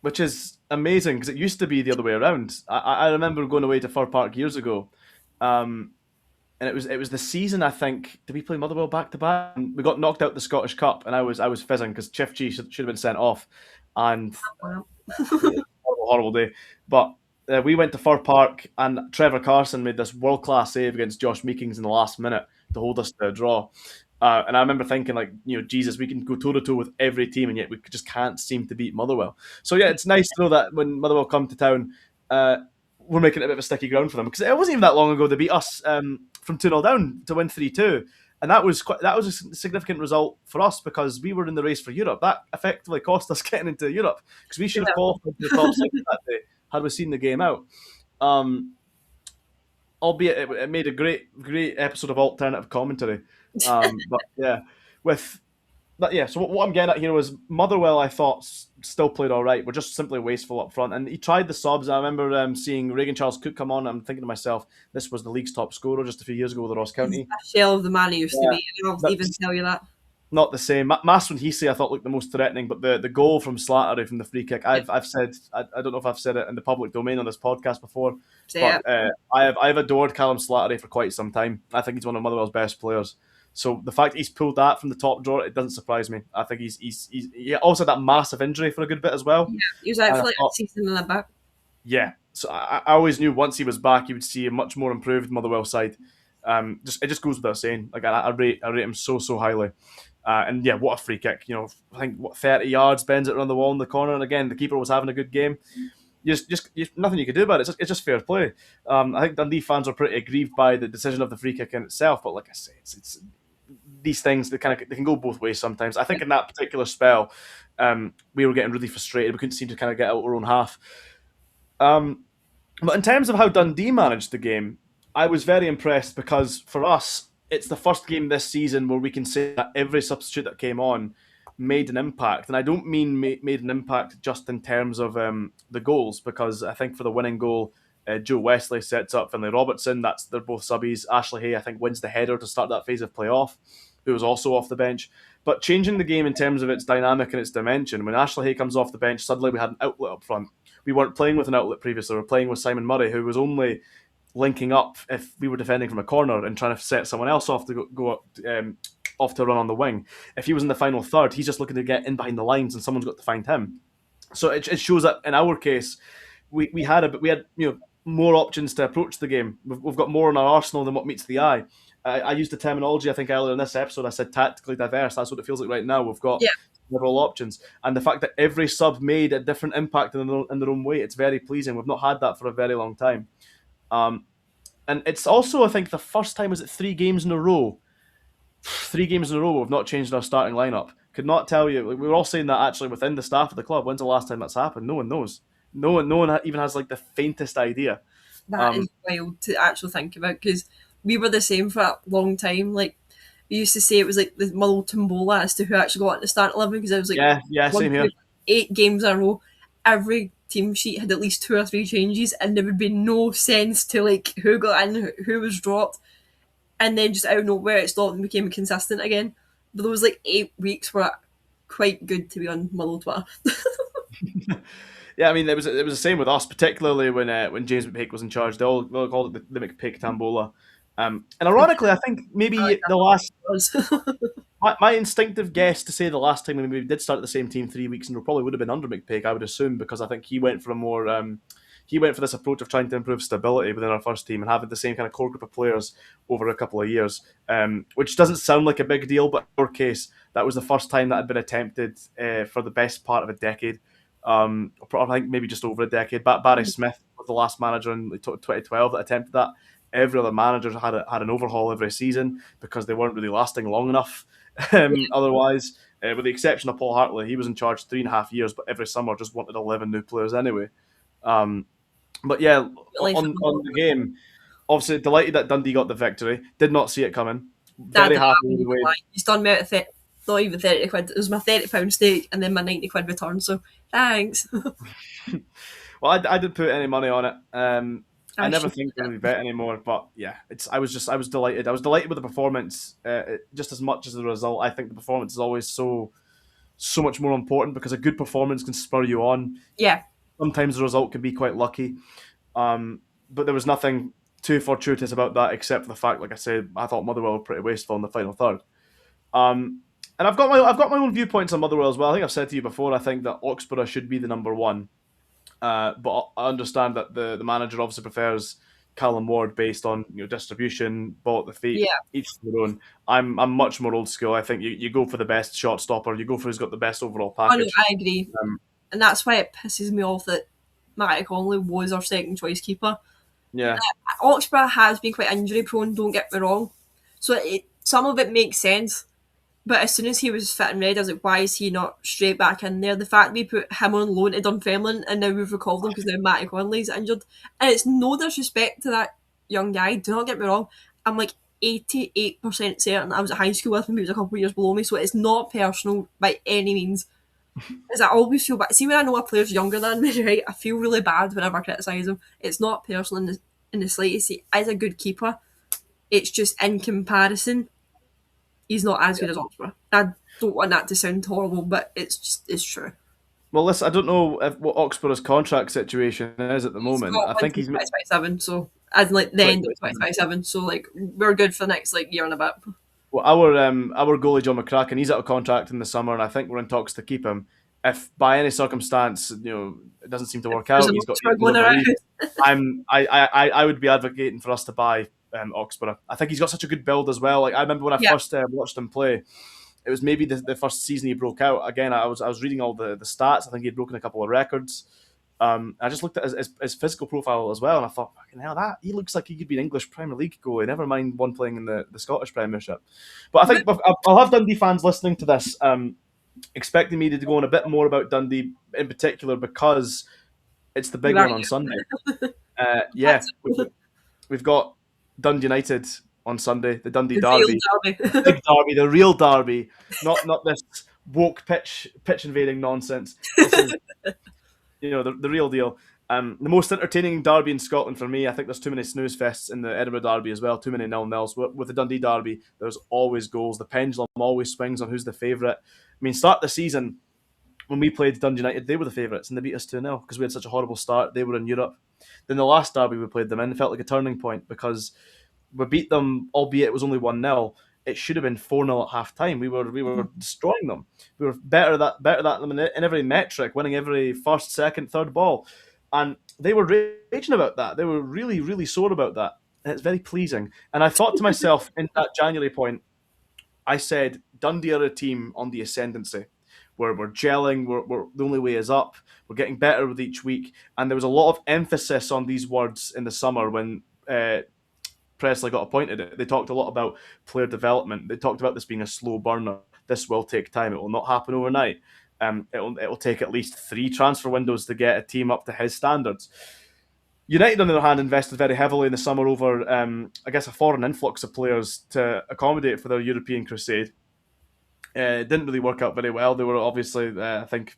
which is amazing because it used to be the other way around. I remember going away to Fir Park years ago, and and it was the season, I think. Did we play Motherwell back to back? And we got knocked out the Scottish Cup, and I was fizzing because Chief G should have been sent off, and Wow. yeah, horrible day. But we went to Fir Park, and Trevor Carson made this world class save against Josh Meekings in the last minute to hold us to a draw. And I remember thinking, like, Jesus, we can go toe to toe with every team, and yet we just can't seem to beat Motherwell. So yeah, it's nice to know that when Motherwell come to town, we're making it a bit of a sticky ground for them, because it wasn't even that long ago they beat us from 2-0 down to win 3-2. And that was a significant result for us because we were in the race for Europe. That effectively cost us getting into Europe because we should have qualified for the top six that day had we seen the game out. Albeit it made a great episode of alternative commentary. But yeah, with that, yeah. So what I'm getting at here was Motherwell. I thought still played all right. We're just simply wasteful up front. And he tried the subs. I remember seeing Regan Charles Cook come on. I'm thinking to myself, this was the league's top scorer just a few years ago with the Ross County. A shell of the man he used to be. I'll even tell you that. Not the same. Maswin Hisse, I thought, looked the most threatening, but the goal from Slattery from the free kick, I've said, I don't know if I've said it in the public domain on this podcast before, but I've adored Callum Slattery for quite some time. I think he's one of Motherwell's best players. So the fact that he's pulled that from the top drawer, it doesn't surprise me. I think he also had that massive injury for a good bit as well. Yeah, he was out for like a season and a bit. Yeah, so I always knew once he was back, you would see a much more improved Motherwell side. It just goes without saying. Like I rate him so highly. And yeah, what a free kick! I think 30 yards, bends it around the wall in the corner, and again the keeper was having a good game. Just nothing you could do about it. It's just fair play. I think Dundee fans are pretty aggrieved by the decision of the free kick in itself, but like I say, it's these things they can go both ways sometimes. I think in that particular spell, we were getting really frustrated. We couldn't seem to kind of get out our own half. But in terms of how Dundee managed the game, I was very impressed because for us, it's the first game this season where we can say that every substitute that came on made an impact. And I don't mean made an impact just in terms of the goals, because I think for the winning goal, Joe Wesley sets up Finlay Robertson. They're both subbies. Ashley Hay, I think, wins the header to start that phase of play off, who was also off the bench. But changing the game in terms of its dynamic and its dimension, when Ashley Hay comes off the bench, suddenly we had an outlet up front. We weren't playing with an outlet previously. We were playing with Simon Murray, who was only linking up if we were defending from a corner and trying to set someone else off to go off to run on the wing. If he was in the final third, he's just looking to get in behind the lines, and someone's got to find him. So it shows that in our case, we had more options to approach the game. We've got more in our arsenal than what meets the eye. I used the terminology, I think, earlier in this episode. I said tactically diverse. That's what it feels like right now. We've got several options. And the fact that every sub made a different impact in their own way, it's very pleasing. We've not had that for a very long time. And it's also, I think, the first time, is it 3 games in a row? 3 games in a row we've not changed our starting lineup. Could not tell you. We were all saying that actually within the staff of the club. When's the last time that's happened? No one knows. No one even has like the faintest idea. That is wild to actually think about, because we were the same for a long time. Like, we used to say it was like the Mull Tombola as to who actually got into start 11, because I was like, same here. 8 games in a row, every team sheet had at least 2 or 3 changes, and there would be no sense to like who got in, who was dropped, and then just out of nowhere it stopped and became consistent again. But those like 8 weeks were quite good to be on Mull Twitter. Yeah, I mean, it was the same with us, particularly when James McPake was in charge. They all called it the McPake Tambola. And ironically, I think maybe the last my instinctive guess to say the last time we did start the same team 3 weeks in a row probably would have been under McPake, I would assume, because I think he went for a more he went for this approach of trying to improve stability within our first team and having the same kind of core group of players over a couple of years, which doesn't sound like a big deal, but in our case, that was the first time that had been attempted for the best part of a decade. I think maybe just over a decade. Barry Smith was the last manager in 2012 that attempted that. Every other manager had an overhaul every season because they weren't really lasting long enough. Otherwise, with the exception of Paul Hartley, he was in charge 3.5 years, but every summer just wanted 11 new players anyway. But yeah, on the game, obviously delighted that Dundee got the victory. Did not see it coming. Very happy with the way. He's done me out of not even 30 quid. It was my £30 stake and then my 90 quid return. So thanks. Well, I didn't put any money on it. I never think I'm going to bet anymore. But yeah, I was delighted. I was delighted with the performance, just as much as the result. I think the performance is always so much more important because a good performance can spur you on. Yeah. Sometimes the result can be quite lucky. But there was nothing too fortuitous about that, except for the fact, like I said, I thought Motherwell were pretty wasteful in the final third. Um, and I've got my own viewpoints on Motherwell as well. I think I've said to you before. I think that Oxborough should be the number one, but I understand that the manager obviously prefers Callum Ward based on distribution, ball at the feet, Yeah. each to their own. I'm much more old school. I think you go for the best shot stopper. You go for who's got the best overall Oh no, package. I agree. Um, And that's why it pisses me off that Matty Conley was our second choice keeper. yeah, Oxborough has been quite injury prone, don't get me wrong. So some of it makes sense. But as soon as he was fit and ready, I was like, why is he not straight back in there? The fact we put him on loan to Dunfermline and now we've recalled him because now Matty Conley's injured. And it's no disrespect to that young guy, do not get me wrong. I'm like 88% certain I was at high school with him, he was a couple of years below me, so it's not personal by any means. Is I always feel bad. See, when I know a player's younger than me, right, I feel really bad whenever I criticise him. It's not personal in the slightest. He is a good keeper. It's just in comparison, he's not as good as Oxford. I don't want that to sound horrible, but it's true. well, listen, I don't know what Oxborough's contract situation is at the He's moment. got I one think till he's 2027, so as in, like the end of 27. 2027, so like we're good for the next like year and a bit. Well, our goalie John McCracken, he's out of contract in the summer, and I think we're in talks to keep him. If by any circumstance, it doesn't seem to work There's out, an he's got 8 Oxford goals going in the around. league. I would be advocating for us to buy Oxborough. I think he's got such a good build as well. Like I remember when I Yeah, first watched him play, it was maybe the first season he broke out. Again, I was reading all the stats. I think he'd broken a couple of records. I just looked at his physical profile as well, and I thought, fucking hell, that he looks like he could be an English Premier League goalie. Never mind one playing in the Scottish Premiership. But I think I'll have Dundee fans listening to this, expecting me to go on a bit more about Dundee in particular because it's the big you are one on Sunday. Yeah, that's we've got Dundee United on Sunday, the Dundee the real Derby, the derby. big derby, the real derby, not this woke pitch invading nonsense. This is the real deal. The most entertaining derby in Scotland for me. I think there's too many snooze fests in the Edinburgh Derby as well. Too many nil-nils. With the Dundee Derby, there's always goals. The pendulum always swings on who's the favourite. I mean, start the season when we played Dundee United, they were the favourites and they beat us 2-0 because we had such a horrible start. They were in Europe. Then the last derby we played them in felt like a turning point because we beat them, albeit it was only 1-0. It should have been 4-0 at half time. We were destroying them. We were better than them in every metric, winning every first, second, third ball. And they were raging about that. They were really, really sore about that. And it's very pleasing. And I thought to myself in that January point, I said Dundee are a team on the ascendancy. Where we're gelling, we're the only way is up. We're getting better with each week, and there was a lot of emphasis on these words in the summer when Presley got appointed. They talked a lot about player development. They talked about this being a slow burner. This will take time. It will not happen overnight. It will take at least 3 transfer windows to get a team up to his standards. United, on the other hand, invested very heavily in the summer over, I guess, a foreign influx of players to accommodate for their European crusade. It didn't really work out very well. They were obviously, I think,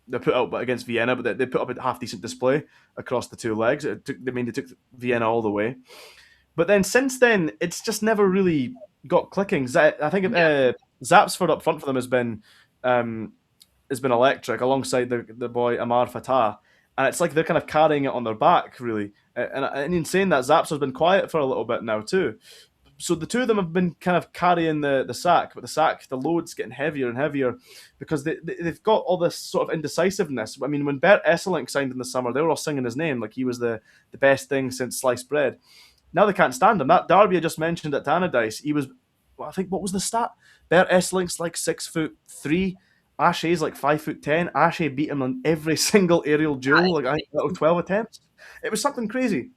they put out against Vienna, but they put up a half decent display across the 2 legs. They took Vienna all the way. But then since then, it's just never really got clicking. I think Zapsford up front for them has been electric alongside the boy Amar Fatah, and it's like they're kind of carrying it on their back, really. And in saying that, Zapsford's been quiet for a little bit now too. So the two of them have been kind of carrying the sack, but the load's getting heavier and heavier because they've got all this sort of indecisiveness. I mean, when Bert Esselink signed in the summer, they were all singing his name like he was the best thing since sliced bread. Now they can't stand him. That derby I just mentioned at Tannadice, he was, well, I think, what was the stat? Bert Esslink's like 6'3". Ashe's like 5'10". Ashe beat him on every single aerial duel, like I think out of 12 attempts. It was something crazy.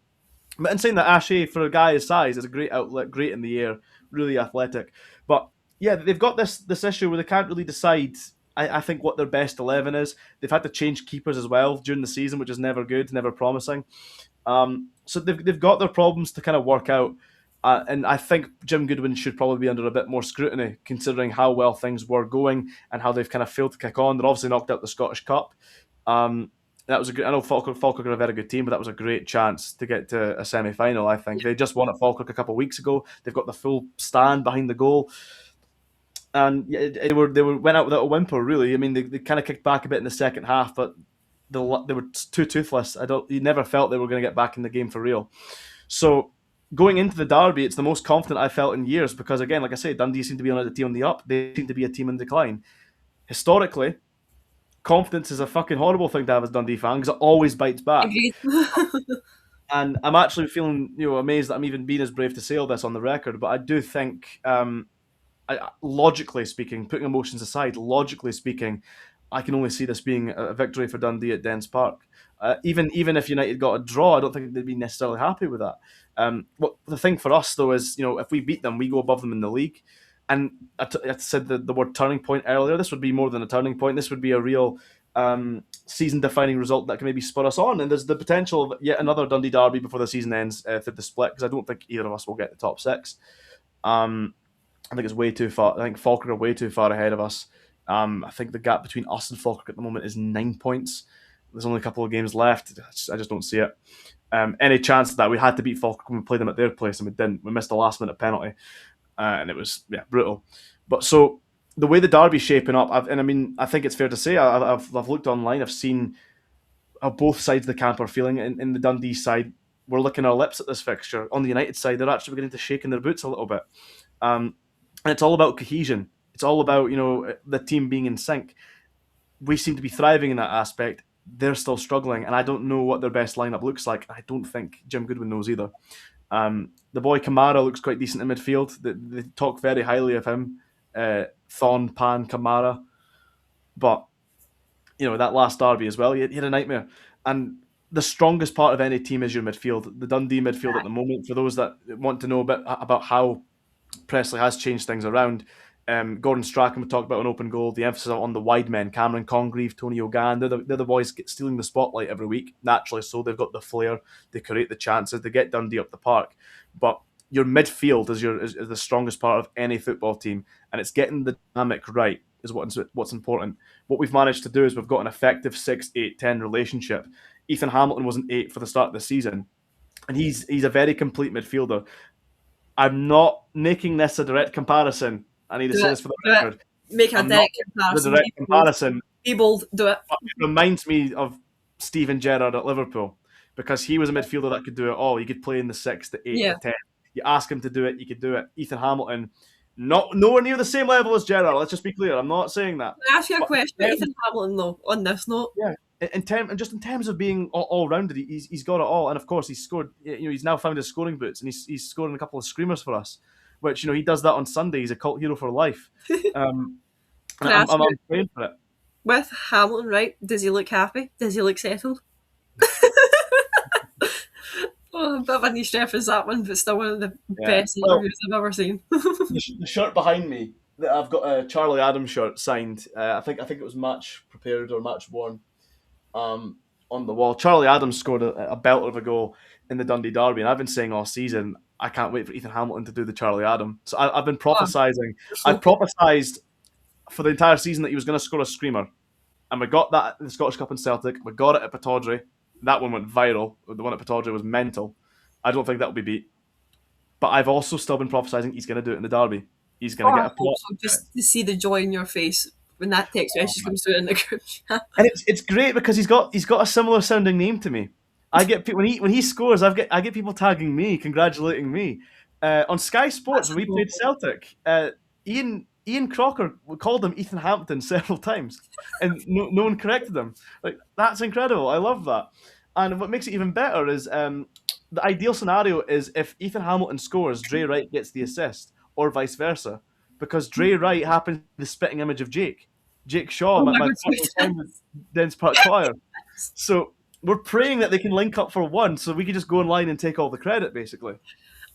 But in saying that, Ashe, for a guy his size, is a great outlet, great in the air, really athletic. But yeah, they've got this issue where they can't really decide. I think what their best 11 is. They've had to change keepers as well during the season, which is never good, never promising. So they've got their problems to kind of work out. And I think Jim Goodwin should probably be under a bit more scrutiny, considering how well things were going and how they've kind of failed to kick on. They're obviously knocked out the Scottish Cup. That was a good. I know Falkirk are a very good team, but that was a great chance to get to a semi-final. I think they just won at Falkirk a couple of weeks ago. They've got the full stand behind the goal, and they went out without a whimper. Really, I mean, they kind of kicked back a bit in the second half, but they were too toothless. You never felt they were going to get back in the game for real. So going into the derby, it's the most confident I felt in years because, again, like I say, Dundee seem to be on a team on the up. They seem to be a team in decline. Historically, confidence is a fucking horrible thing to have as Dundee fan because it always bites back. Agreed. And I'm actually feeling, amazed that I'm even being as brave to say all this on the record. But I do think, logically speaking, putting emotions aside, logically speaking, I can only see this being a victory for Dundee at Dens Park. Even if United got a draw, I don't think they'd be necessarily happy with that. What the thing for us though is, if we beat them, we go above them in the league. And I said the word turning point earlier. This would be more than a turning point. This would be a real season-defining result that can maybe spur us on. And there's the potential of yet another Dundee derby before the season ends through the split, because I don't think either of us will get the top six. I think it's way too far. I think Falkirk are way too far ahead of us. I think the gap between us and Falkirk at the moment is 9 points. There's only a couple of games left. I just don't see it. Any chance that we had to beat Falkirk when we played them at their place and we didn't. We missed a last minute penalty, and it was brutal. But so the way the derby's shaping up, I think it's fair to say I've looked online. I've seen how both sides of the camp are feeling. In the Dundee side, we're licking our lips at this fixture. On the United side, they're actually beginning to shake in their boots a little bit. And it's all about cohesion. It's all about the team being in sync. We seem to be thriving in that aspect. They're still struggling, and I don't know what their best lineup looks like. I don't think Jim Goodwin knows either. The boy Kamara looks quite decent in midfield. They talk very highly of him. Thon, Pan, Kamara. But, that last derby as well, he had a nightmare. And the strongest part of any team is your midfield. The Dundee midfield at the moment, for those that want to know a bit about how Pressley has changed things around. Gordon Strachan, we talked about an open goal, the emphasis on the wide men, Cameron Congreve, Tony O'Gan, they're the boys stealing the spotlight every week, naturally so. They've got the flair, they create the chances, they get Dundee up the park. But your midfield is the strongest part of any football team, and it's getting the dynamic right is what's important. What we've managed to do is we've got an effective 6-8-10 relationship. Ethan Hamilton was an 8 for the start of the season, and he's a very complete midfielder. I'm not making this a direct comparison. I need to say this for the record. Make a direct comparison. The direct comparison. Be bold, do it. It reminds me of Steven Gerrard at Liverpool, because he was a midfielder that could do it all. He could play in the 6, the 8, the 10. You ask him to do it, he could do it. Ethan Hamilton, nowhere near the same level as Gerrard. Let's just be clear. I'm not saying that. Can I ask you a question about Ethan Hamilton, though, on this note? Yeah. In terms of being all rounded, he's got it all, and of course he's scored. He's now found his scoring boots, and he's scoring a couple of screamers for us. Which he does that on Sunday. He's a cult hero for life. I'm praying for it. With Hamilton, right? Does he look happy? Does he look settled? A bit of a niche reference, that one, but still one of the best interviews I've ever seen. The shirt behind me, I've got a Charlie Adams shirt signed. I think it was match prepared or match worn. On the wall, Charlie Adams scored a belter of a goal in the Dundee derby, and I've been saying all season, I can't wait for Ethan Hamilton to do the Charlie Adam. So I've been prophesizing. I prophesized for the entire season that he was going to score a screamer, and we got that in the Scottish Cup and Celtic. We got it at Pittodrie. That one went viral. The one at Pittodrie was mental. I don't think that will be beat. But I've also still been prophesizing he's going to do it in the derby. He's going to get a pot. So just to see the joy in your face when that text message comes through in the group chat. And it's great because he's got a similar sounding name to me. I get when he scores, I get people tagging me, congratulating me. On Sky Sports, when we played Celtic, Ian Crocker called him Ethan Hampton several times, and no one corrected him. Like, that's incredible. I love that. And what makes it even better is the ideal scenario is if Ethan Hamilton scores, Dre Wright gets the assist, or vice versa, because Dre Wright happens to be the spitting image of Jake Shaw, my time with Dens Park Choir. So we're praying that they can link up for one, so we can just go online and take all the credit, basically.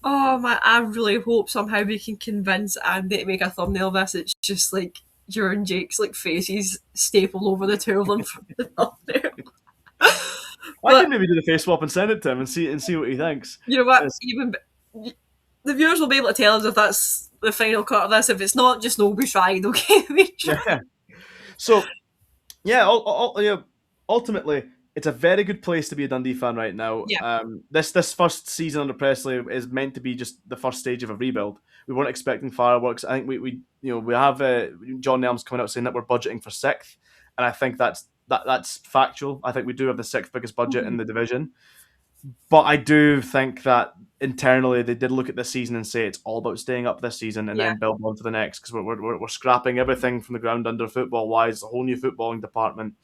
Oh man, I really hope somehow we can convince Andy to make a thumbnail of this. It's just like your and Jake's like faces stapled over the two of them for the thumbnail. I can maybe do the face swap and send it to him and see what he thinks. You know what? Even the viewers will be able to tell us if that's the final cut of this. If it's not, just know we tried. Okay, we tried. Yeah. So, ultimately, it's a very good place to be a Dundee fan right now. Yeah. This first season under Pressley is meant to be just the first stage of a rebuild. We weren't expecting fireworks. I think we have John Nelms coming out saying that we're budgeting for 6th, and I think that's factual. I think we do have the 6th biggest budget in the division. But I do think that internally they did look at this season and say it's all about staying up this season and Yeah, then build on to the next, because we're scrapping everything from the ground under football wise, a whole new footballing department.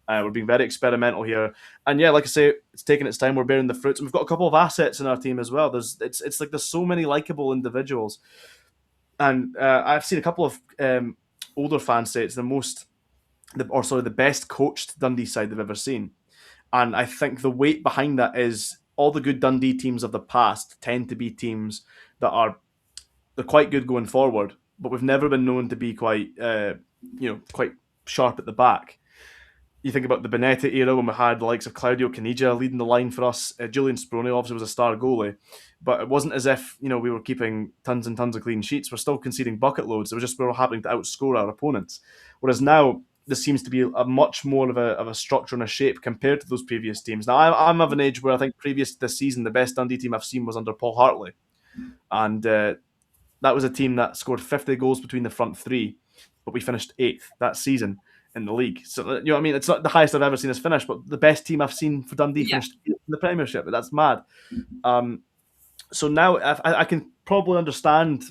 We're being very experimental here, and yeah, like I say, it's taking its time. We're bearing the fruits, and we've got a couple of assets in our team as well. It's like there's so many likable individuals, and I've seen a couple of older fans say it's the best coached Dundee side they've ever seen. And I think the weight behind that is all the good Dundee teams of the past tend to be teams that they're quite good going forward, but we've never been known to be quite sharp at the back. You think about the Bonetta era when we had the likes of Claudio Caniggia leading the line for us. Julian Sproni obviously was a star goalie, but it wasn't as if we were keeping tons and tons of clean sheets. We're still conceding bucket loads. It was just we were having to outscore our opponents. Whereas now this seems to be a much more of a structure and a shape compared to those previous teams. Now I'm of an age where I think previous to this season the best Dundee team I've seen was under Paul Hartley, and that was a team that scored 50 goals between the front three, but we finished eighth that season in the league. So you know what I mean? It's not the highest I've ever seen us finish, but the best team I've seen for Dundee yeah, finished eighth in the Premiership. That's mad. Um, so now I can probably understand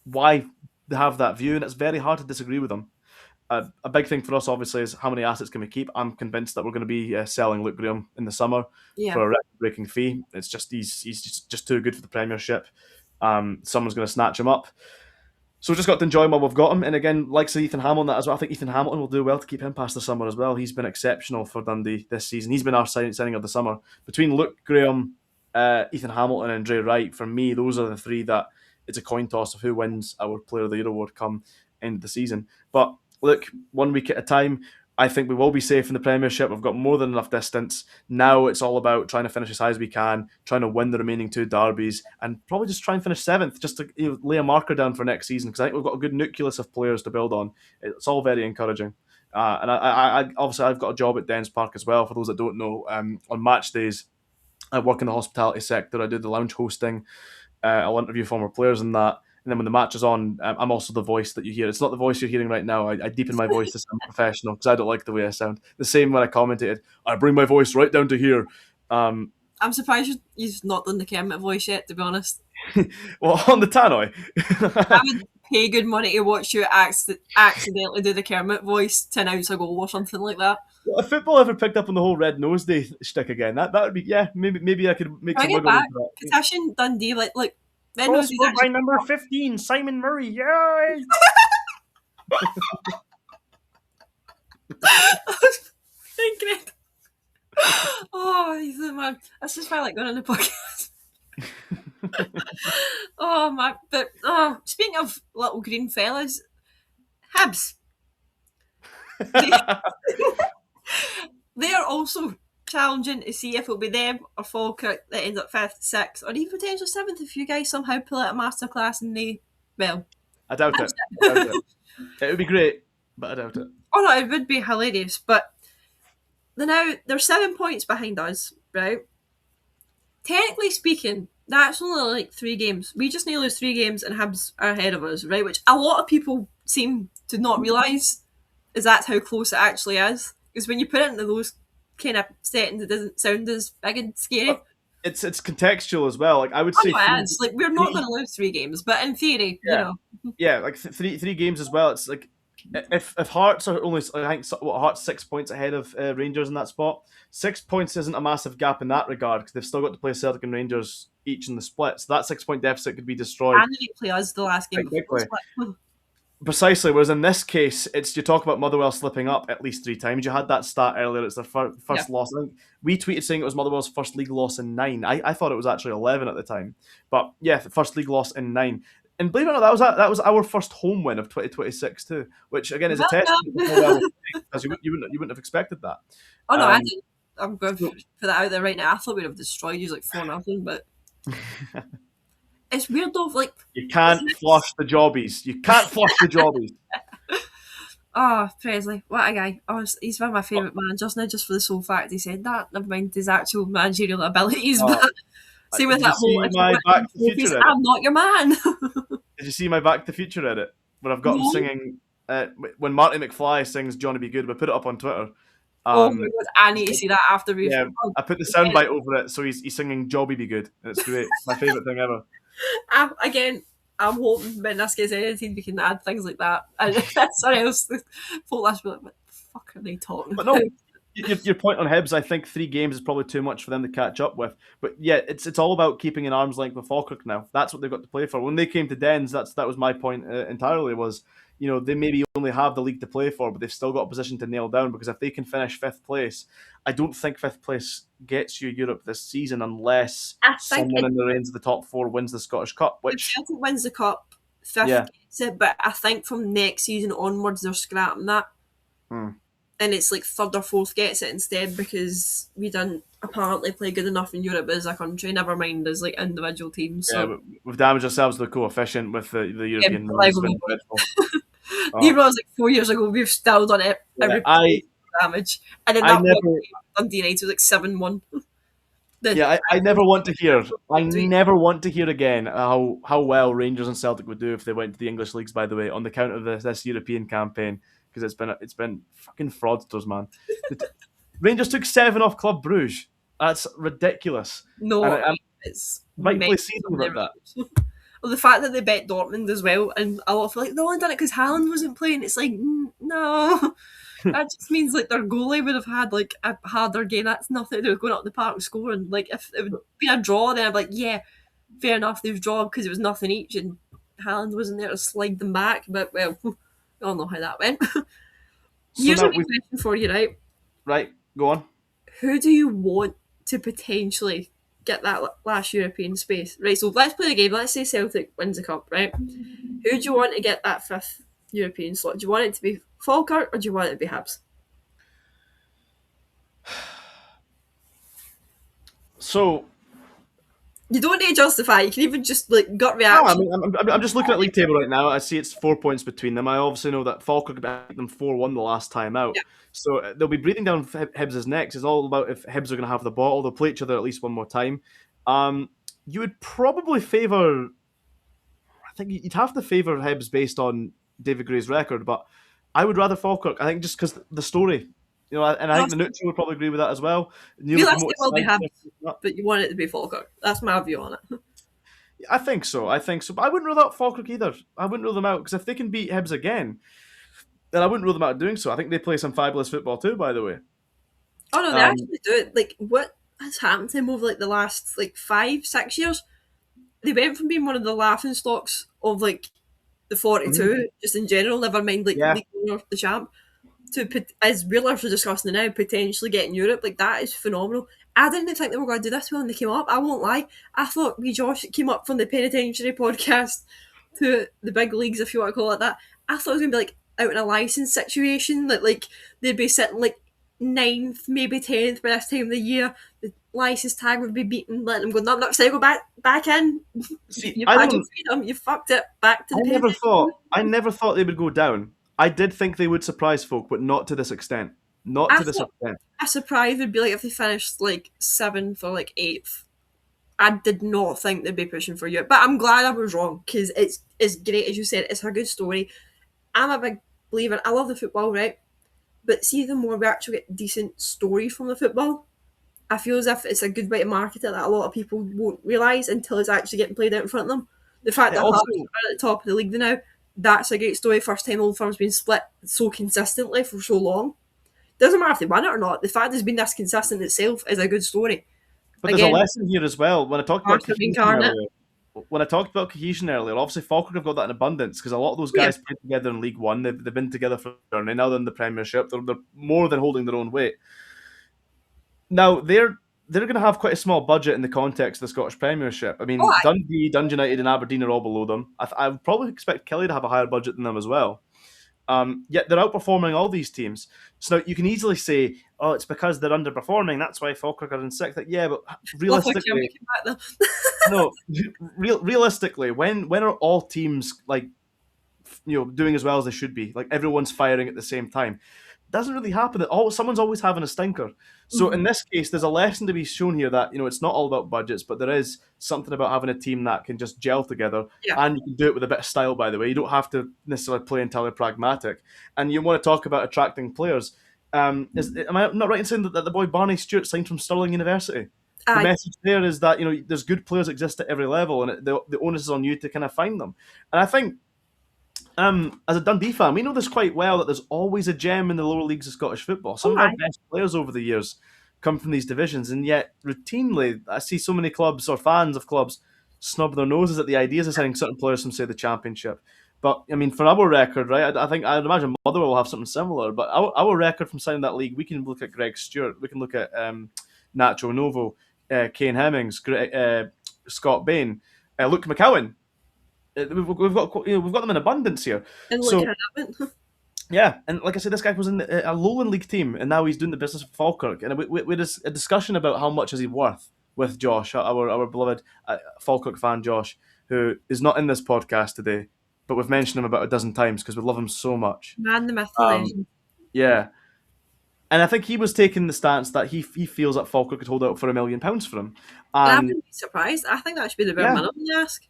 why they have that view, and it's very hard to disagree with them. A big thing for us, obviously, is how many assets can we keep. I'm convinced that we're going to be selling Luke Graham in the summer yeah. for a record-breaking fee. It's just he's just too good for the Premiership. Someone's going to snatch him up. So we've just got to enjoy while we've got him. And again, like Ethan Hamilton, that as well. I think Ethan Hamilton will do well to keep him past the summer as well. He's been exceptional for Dundee this season. He's been our signing of the summer. Between Luke Graham, Ethan Hamilton, and Dre Wright, for me, those are the three that it's a coin toss of who wins our Player of the Year award come end of the season. But look, 1 week at a time. I think we will be safe in the Premiership. We've got more than enough distance. Now it's all about trying to finish as high as we can, trying to win the remaining two derbies, and probably just try and finish seventh, just to lay a marker down for next season, because I think we've got a good nucleus of players to build on. It's all very encouraging. And I obviously I've got a job at Dens Park as well. For those that don't know, on match days, I work in the hospitality sector. I do the lounge hosting. I'll interview former players in that. And then when the match is on, I'm also the voice that you hear. It's not the voice you're hearing right now. I deepen my voice to sound professional because I don't like the way I sound. The same when I commentated. I bring my voice right down to here. I'm surprised you've not done the Kermit voice yet, to be honest. Well, on the tannoy. I would pay good money to watch you accidentally do the Kermit voice to announce a goal or something like that. Well, if football ever picked up on the whole Red Nose Day shtick again, that would be, yeah, maybe I could make Bring some it wiggle room back. for that. Petition Dundee, like Red Cross Nose is by actually number 15, Simon Murray. Yay! thinking it. Oh, he's the man. That's just why I like going on the podcast. Oh my! But speaking of little green fellas, Hibs. They, they are also challenging to see if it'll be them or Falkirk that ends up fifth, sixth, or even potentially seventh if you guys somehow pull out a masterclass and they, well, I doubt it. It would be great, but I doubt it. Oh no, it would be hilarious. But they're 7 points behind us, right? Technically speaking, that's only like 3 games. We just need to lose 3 games and Hibs are ahead of us, right? Which a lot of people seem to not realise is that's how close it actually is. Because when you put it into those kind of settings, it doesn't sound as big and scary. It's contextual as well. Like I would say, it is. Like we're not going to lose 3 games, but in theory, like three games as well. It's like if Hearts are only, I think Hearts 6 points ahead of Rangers in that spot. 6 points isn't a massive gap in that regard because they've still got to play Celtic and Rangers each in the split. So that 6 point deficit could be destroyed. And they play us the last game before the split. Precisely. Whereas in this case, it's you talk about Motherwell slipping up at least 3 times. You had that stat earlier. It's their first loss. I think we tweeted saying it was Motherwell's first league loss in 9. I thought it was actually 11 at the time. But yeah, the first league loss in 9. And believe it or not, that was our first home win of 2026 too, which again is a testament to how well because you wouldn't have expected that. Oh no, I didn't. I'm going to put that out there right now. I thought we'd have destroyed you like 4-0, but it's weird though. Like you can't flush the jobbies. You can't flush the jobbies. Oh, Presley, what a guy! Oh, he's one of my favourite managers now, just for the sole fact he said that. Never mind his actual managerial abilities, but same with that whole. I'm not your man. Did you see my Back to the Future edit where I've got him singing when Marty McFly sings "Johnny Be Good"? We put it up on Twitter. Oh my god, I need to see that after we've. Yeah, Oh, I put the soundbite over it, so he's singing "Jobby Be Good." It's great. It's my favorite thing ever. again, I'm hoping when this gets edited, we can add things like that. And sorry, else the folk last be like, what the fuck are they talking But about? no, your point on Hibs, I think 3 games is probably too much for them to catch up with. But yeah, it's all about keeping an arm's length with Falkirk now. That's what they've got to play for. When they came to Dens, that was my point entirely. Was they maybe only have the league to play for, but they've still got a position to nail down. Because if they can finish fifth place, I don't think fifth place gets you Europe this season unless I think someone in the range of the top four wins the Scottish Cup. if Which Celtic wins the cup, fifth yeah, gets it, but I think from next season onwards they're scrapping that. hmm. And it's like third or fourth gets it instead because we didn't apparently play good enough in Europe as a country, never mind as like individual teams. Yeah, So we've damaged ourselves with the coefficient with the yeah, European runs. like, It's been dreadful. even Oh, though it was like 4 years ago, we've still done it yeah, every damage. And then I that one never, game, Dundee United was like 7-1. The yeah, I never want to hear. I tweet. never want to hear again how well Rangers and Celtic would do if they went to the English leagues. By the way, on the count of this European campaign, because it's been fucking fraudsters, man. Rangers took 7 off Club Bruges. That's ridiculous, and No, I'm it's rightfully mental seething from their about that. well, the fact that they bet Dortmund as well, and a lot of like they only done it because Haaland wasn't playing. It's like no, that just means like their goalie would have had like a harder game. That's nothing to do with going up the park and scoring. Like if it would be a draw, then I'd be like, yeah, fair enough, they've drawn because it was nothing each, and Haaland wasn't there to slide them back. But well, we all know how that went. So Here's a now wee we question for you, right? right go on. Who do you want to potentially get that last European space? Right, so let's play the game. Let's say Celtic wins the cup, right? Who do you want to get that fifth European slot? Do you want it to be Falkirk or do you want it to be Habs? So You don't need to justify. You can even just like gut no, I reaction. mean, I'm just looking at league table right now. I see it's 4 points between them. I obviously know that Falkirk beat them 4-1 the last time out. Yeah. So they'll be breathing down Hibs' necks. It's all about if Hibs are going to have the ball. They'll play each other at least one more time. You would probably favour. I think you'd have to favour Hibs based on David Gray's record, but I would rather Falkirk. I think just because the story. And I think the neutral would probably agree with that as well. Newly Realistically, promoted will be side. Habs, but you want it to be Falkirk. That's my view on it. I think so. I think so. But I wouldn't rule out Falkirk either. I wouldn't rule them out because if they can beat Hibs again, then I wouldn't rule them out of doing so. I think they play some fabulous football too, by the way. Oh no, they Um, actually do it. Like what has happened to them over like the last like 5-6 years? They went from being one of the laughing stocks of like the 42, just in general, never mind like yeah. league winner, the champ, to as realists are discussing now, potentially getting Europe. Like that is phenomenal. I didn't think they were going to do this when they came up. I won't lie. I thought we Josh came up from the penitentiary podcast to the big leagues, if you want to call it that. I thought it was going to be like out in a license situation, that like they'd be sitting like ninth, maybe 10th by this time of the year. The license tag would be beaten, letting them go, no, not say go back in. See, You've I had don't. your freedom, you fucked it, back to I the never penitentiary. thought. I never thought they would go down. I did think they would surprise folk, but not to this extent. Not I to this thought extent. a surprise would be like if they finished like 7th or like 8th. I did not think they'd be pushing for Europe, but I'm glad I was wrong because it's great, as you said. It's a good story. I'm a big believer. I love the football, right? But see, the more we actually get decent stories from the football, I feel as if it's a good way to market it that a lot of people won't realise until it's actually getting played out in front of them. The fact It that also, Hearts are at the top of the league now, that's a great story. First time Old Firm's been split so consistently for so long. Doesn't matter if they win it or not. The fact it's been this consistent itself is a good story. but there's a Again, lesson here as well. When I talked about Arsenal cohesion incarnate. earlier, obviously Falkirk have got that in abundance because a lot of those Yeah. guys played together in League One. They've been together for a journey. Now they're in the Premiership. They're more than holding their own weight. Now they're going to have quite a small budget in the context of the Scottish Premiership. I Oh, mean, Dundee, Dundee United, and Aberdeen are all below them. I would probably expect Kelly to have a higher budget than them as well. Yet they're outperforming all these teams. So now you can easily say, "Oh, it's because they're underperforming. That's why Falkirk are in sixth." Like, yeah, but love how Cameron realistically, came back there. no. Realistically, when are all teams like doing as well as they should be? Like everyone's firing at the same time. Doesn't really happen. Someone's always having a stinker. So in this case, there's a lesson to be shown here that it's not all about budgets, but there is something about having a team that can just gel together, Yeah. and you can do it with a bit of style. By the way, you don't have to necessarily play entirely pragmatic. And you want to talk about attracting players. Am I not right in saying that the boy Barney Stewart signed from Stirling University? The Aye, message there is that there's good players exist at every level, and the onus is on you to kind of find them. And I think as a Dundee fan, we know this quite well that there's always a gem in the lower leagues of Scottish football. Some oh of our aye, best players over the years come from these divisions, and yet routinely I see so many clubs or fans of clubs snub their noses at the ideas of signing certain players from, say, the Championship. But I mean, for our record, right? I think I'd imagine Motherwell will have something similar. But our record from signing that league, we can look at Greg Stewart, we can look at Nacho Novo, Kane Hemmings, Scott Bain, Luke McCowan. We've got them in abundance here. and look So how that went. yeah, and like I said, this guy was in a Lowland League team, and now he's doing the business for Falkirk. And we had a discussion about how much is he worth with Josh, our beloved Falkirk fan Josh, who is not in this podcast today, but we've mentioned him about a dozen times because we love him so much. Man, the myth, the Um, legend. yeah, and I think he was taking the stance that he feels that Falkirk could hold out for £1 million for him, And I and wouldn't be surprised. I think that should be the bare yeah, minimum you ask.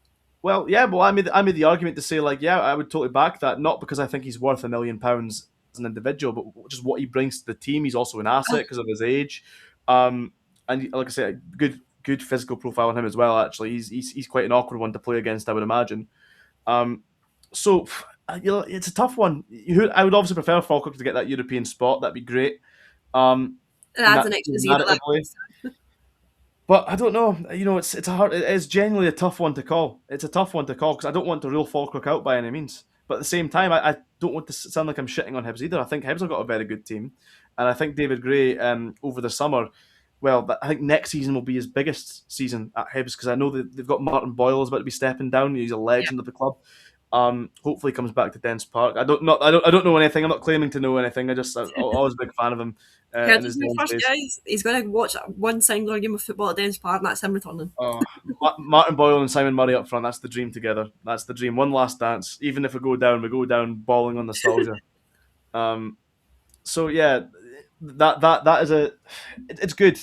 well, yeah, well, I made the argument to say like, yeah, I would totally back that, not because I think he's worth £1 million as an individual, but just what he brings to the team. He's also an asset because of his age, and like I said, good physical profile on him as well. Actually, he's quite an awkward one to play against, I would imagine. Um, so it's a tough one. I would obviously prefer Falkirk to get that European spot. That'd be great. Um, And adds an extra zero. That narratively, but I don't know. It's genuinely a tough one to call. It's a tough one to call because I don't want to rule Falkirk out by any means. But at the same time, I don't want to sound like I'm shitting on Hibs either. I think Hibs have got a very good team, and I think David Gray over the summer. Well, I think next season will be his biggest season at Hibs because I know that they've got Martin Boyle is about to be stepping down. He's a yeah. legend of the club. Hopefully, he comes back to Dens Park. I don't know anything. I'm not claiming to know anything. I'm always a big fan of him Heard in this his my Dens first days. guys. He's going to watch one singular game of football at Dens Park, and that's him returning. Oh, Martin Boyle and Simon Murray up front. That's the dream together. That's the dream. One last dance. Even if we go down bawling on nostalgia. Um, so yeah, that is it's good.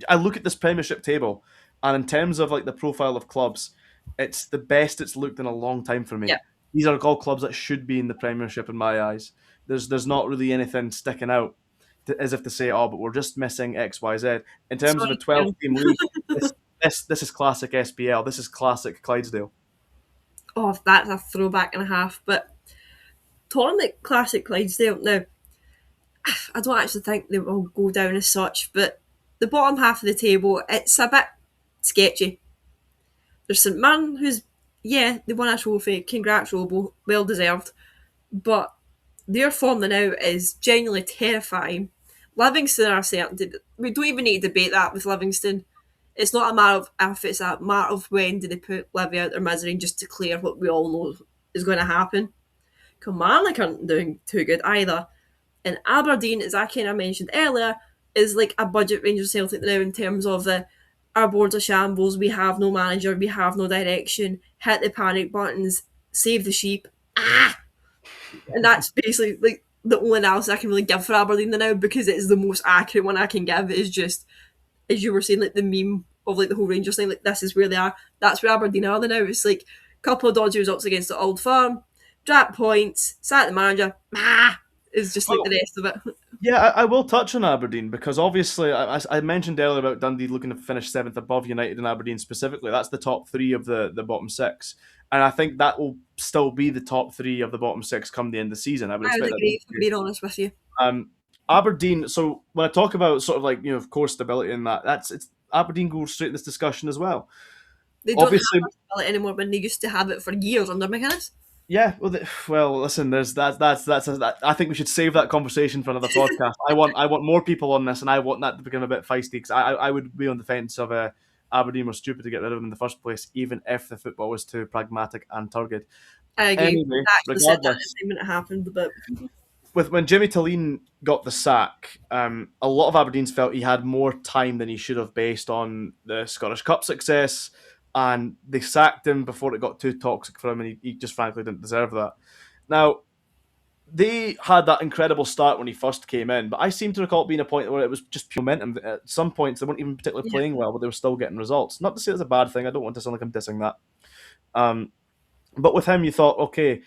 I look at this Premiership table, and in terms of like the profile of clubs, it's the best it's looked in a long time for me. Yeah. These are all clubs that should be in the Premiership in my eyes. There's not really anything sticking out as if to say, oh, but we're just missing X, Y, Z. In terms of a Sorry, 12 Kieran. team league, this is classic SPL. This is classic Clydesdale. Oh, that's a throwback and a half. But talking like classic Clydesdale, now, I don't actually think they will go down as such, but the bottom half of the table, it's a bit sketchy. There's St Mirren, who's, yeah, they won a trophy, congrats Robo, well deserved, but their form now is genuinely terrifying. Livingston are certainty. We don't even need to debate that with Livingston. It's not a matter of if, it's a matter of when do they put Livy out their misery and just declare what we all know is going to happen. Kilmarnock aren't doing too good either. And Aberdeen, as I kind of mentioned earlier, is like a budget Rangers Celtic now in terms of our board's a shambles, we have no manager, we have no direction, hit the panic buttons, save the sheep. Ah! And that's basically like the only analysis I can really give for Aberdeen now because it's the most accurate one I can give. Is just as you were saying, like the meme of like the whole Rangers thing, like this is where they are. That's where Aberdeen are now. It's like a couple of dodgy results against the Old Firm, drop points, sack the manager. Is just like Well, the rest of it. yeah, I will touch on Aberdeen because obviously I mentioned earlier about Dundee looking to finish seventh above United and Aberdeen specifically. That's the top three of the bottom six, and I think that will still be the top three of the bottom six come the end of the season. I would I would expect that. agree, if I'm being honest with you. Um, Aberdeen. So when I talk about sort of like of course stability and it's Aberdeen goes straight in this discussion as well. They don't have Obviously, that ability anymore when they used to have it for years under McInnes. yeah. Well, listen. There's I think we should save that conversation for another podcast. I want more people on this, and I want that to become a bit feisty because I would be on the fence of Aberdeen were stupid to get rid of him in the first place, even if the football was too pragmatic and turgid. I agree. Anyway, I actually said that at regardless, the time when it happened, but when Jimmy Talleen got the sack, a lot of Aberdeen's felt he had more time than he should have based on the Scottish Cup success, and they sacked him before it got too toxic for him, and he just frankly didn't deserve that. Now, they had that incredible start when he first came in, but I seem to recall it being a point where it was just pure momentum. At some points, they weren't even particularly yeah, playing well, but they were still getting results. Not to say it's a bad thing. I don't want to sound like I'm dissing that. But with him, you thought, okay,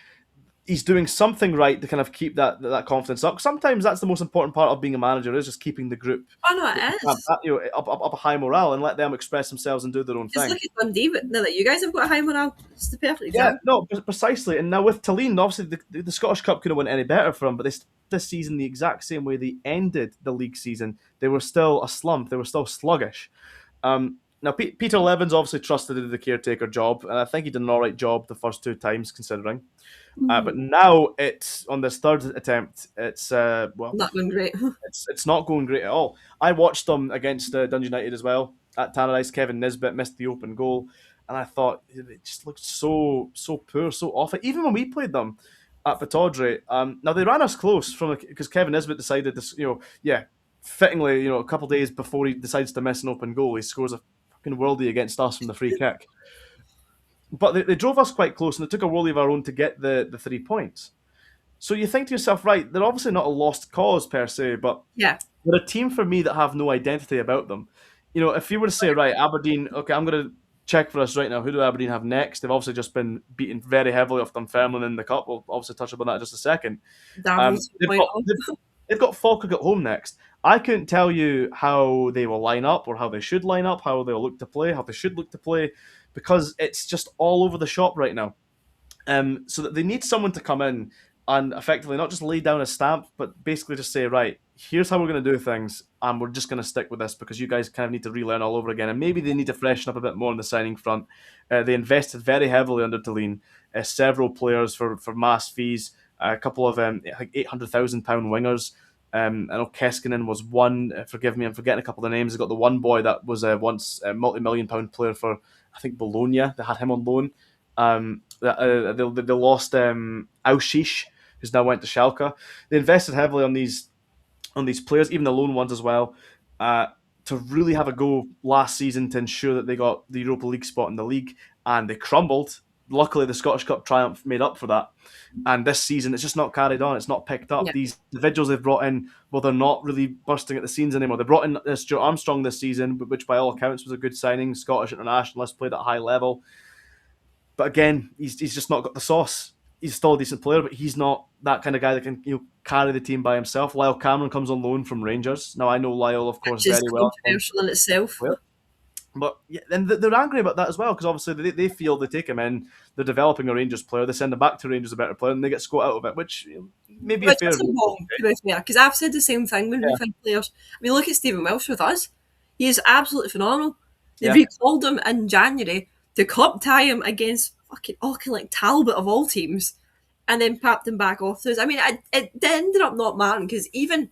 he's doing something right to kind of keep that confidence up. Sometimes that's the most important part of being a manager is just keeping the group, Oh no, it is. up a high morale and let them express themselves and do their own Because thing. look at Dundee, but now that you guys have got a high morale, it's the perfect Yeah, example. no, precisely. And now with Tallinn, obviously the Scottish Cup couldn't win any better for them, but this season, the exact same way they ended the league season, they were still a slump. They were still sluggish. Now, Peter Levin's obviously trusted to do the caretaker job, and I think he did an all right job the first two times, considering. But now it's on this third attempt. It's well, Not going great. it's not going great at all. I watched them against Dundee United as well at Tannadice. Kevin Nisbet missed the open goal, and I thought it just looked so poor, so awful. Even when we played them at Pataudry, now they ran us close from because Kevin Nisbet decided to, yeah, fittingly, a couple of days before he decides to miss an open goal, he scores a fucking worldie against us from the free kick. But they drove us quite close, and they took a worldie of our own to get the 3 points. So you think to yourself, right, they're obviously not a lost cause per se, but Yeah, they're a team for me that have no identity about them. If you were to say, right, Aberdeen, okay, I'm going to check for us right now. Who do Aberdeen have next? They've obviously just been beaten very heavily off Dunfermline in the cup. We'll obviously touch upon that in just a second. Darvel They've 2.0. got they've got Falkirk at home next. I couldn't tell you how they will line up or how they should line up, how they'll look to play, how they should look to play, because it's just all over the shop right now. So that they need someone to come in and effectively not just lay down a stamp, but basically just say, right, here's how we're going to do things, and we're just going to stick with this because you guys kind of need to relearn all over again. And maybe they need to freshen up a bit more on the signing front. They invested very heavily under Tallinn, several players for mass fees, a couple of I think £800,000 wingers. I know Keskinen was one. Forgive me, I'm forgetting a couple of the names. They got the one boy that was once a multi-million-pound player for, I think, Bologna. They had him on loan. They lost Aushish, who's now went to Schalke. They invested heavily on these players, even the loan ones as well, to really have a go last season to ensure that they got the Europa League spot in the league, and they crumbled. Luckily, the Scottish Cup triumph made up for that. And this season, it's just not carried on. It's not picked up. Yeah, These individuals they've brought in, well, they're not really bursting at the seams anymore. They brought in Stuart Armstrong this season, which by all accounts was a good signing. Scottish internationalist, played at a high level. But again, he's just not got the sauce. He's still a decent player, but he's not that kind of guy that can carry the team by himself. Lyle Cameron comes on loan from Rangers. Now I know Lyle, of course, which is very well. controversial in itself. But yeah, and they're angry about that as well because obviously they feel they take him in, they're developing a Rangers player, they send him back to Rangers a better player, and they get scored out of it, which may be a Which fair. isn't wrong, to be fair, because I've said the same thing when Yeah, we've had players. I mean, look at Stephen Welsh with us. He is absolutely phenomenal. They yeah. recalled him in January to cup tie him against fucking Auckland Talbot of all teams, and then papped him back off to us. I mean, it ended up not mattering because even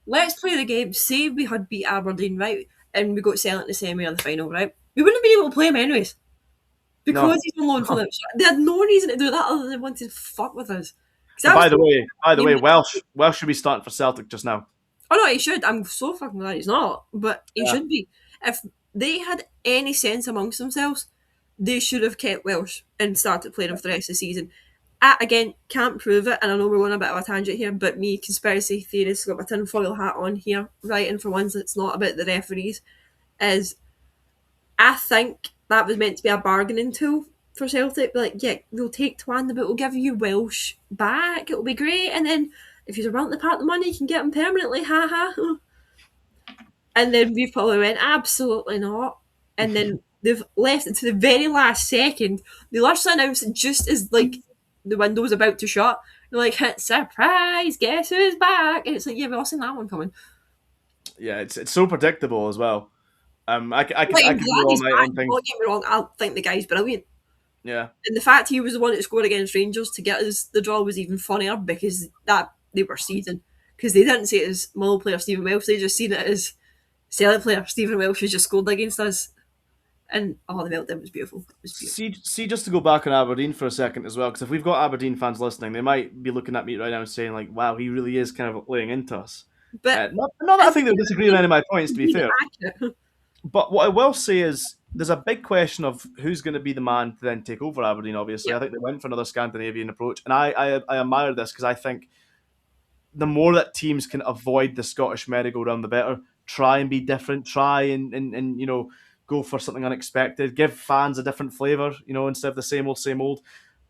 let's play the game. Say we had beat Aberdeen, right, and we got Celtic in the semi or the final, right? We wouldn't have been able to play him anyways No. because he's on loan for them. They had no reason to do that other than want to fuck with us. Because And that was by the way, the Welsh should be starting for Celtic just now. Oh no, he should. I'm so fucking glad he's not, but he Yeah. should be. If they had any sense amongst themselves, they should have kept Welsh and started playing him for the rest of the season. Again, can't prove it, and I know we're going a bit of a tangent here, but me, conspiracy theorist, got my tinfoil hat on here, writing for ones that's not about the referees, is I think that was meant to be a bargaining tool for Celtic. Like, yeah, we'll take Twan, but we'll give you Welsh back. It'll be great, and then if you're willing to part the money, you can get him permanently. Ha ha. And then we probably went, absolutely not. And then they've left it to the very last second. They literally announced it just as like the window was about to shut. They're like, surprise, guess who's back? And it's like, yeah, we all seen that one coming. Yeah, it's so predictable as well. Like, I I'm could glad go all he's night back. on things. Don't get me wrong, I think the guy's brilliant. Yeah. And the fact he was the one that scored against Rangers to get us the draw was even funnier because that they were seething. Because they didn't see it as Mull player Stephen Welsh, they just seen it as Celtic player Stephen Welsh who just scored against us. And oh, the meltdown was beautiful. It was beautiful. See, just to go back on Aberdeen for a second as well, because if we've got Aberdeen fans listening, they might be looking at me right now and saying like, "Wow, he really is kind of laying into us." But Not that I think they'll disagree on any of my points, to be fair. accurate. But what I will say is there's a big question of who's going to be the man to then take over Aberdeen, obviously. Yeah. I think they went for another Scandinavian approach. And I admire this because I think the more that teams can avoid the Scottish merry-go-round, the better. Try and be different. Try and go for something unexpected. Give fans a different flavour, instead of the same old, same old.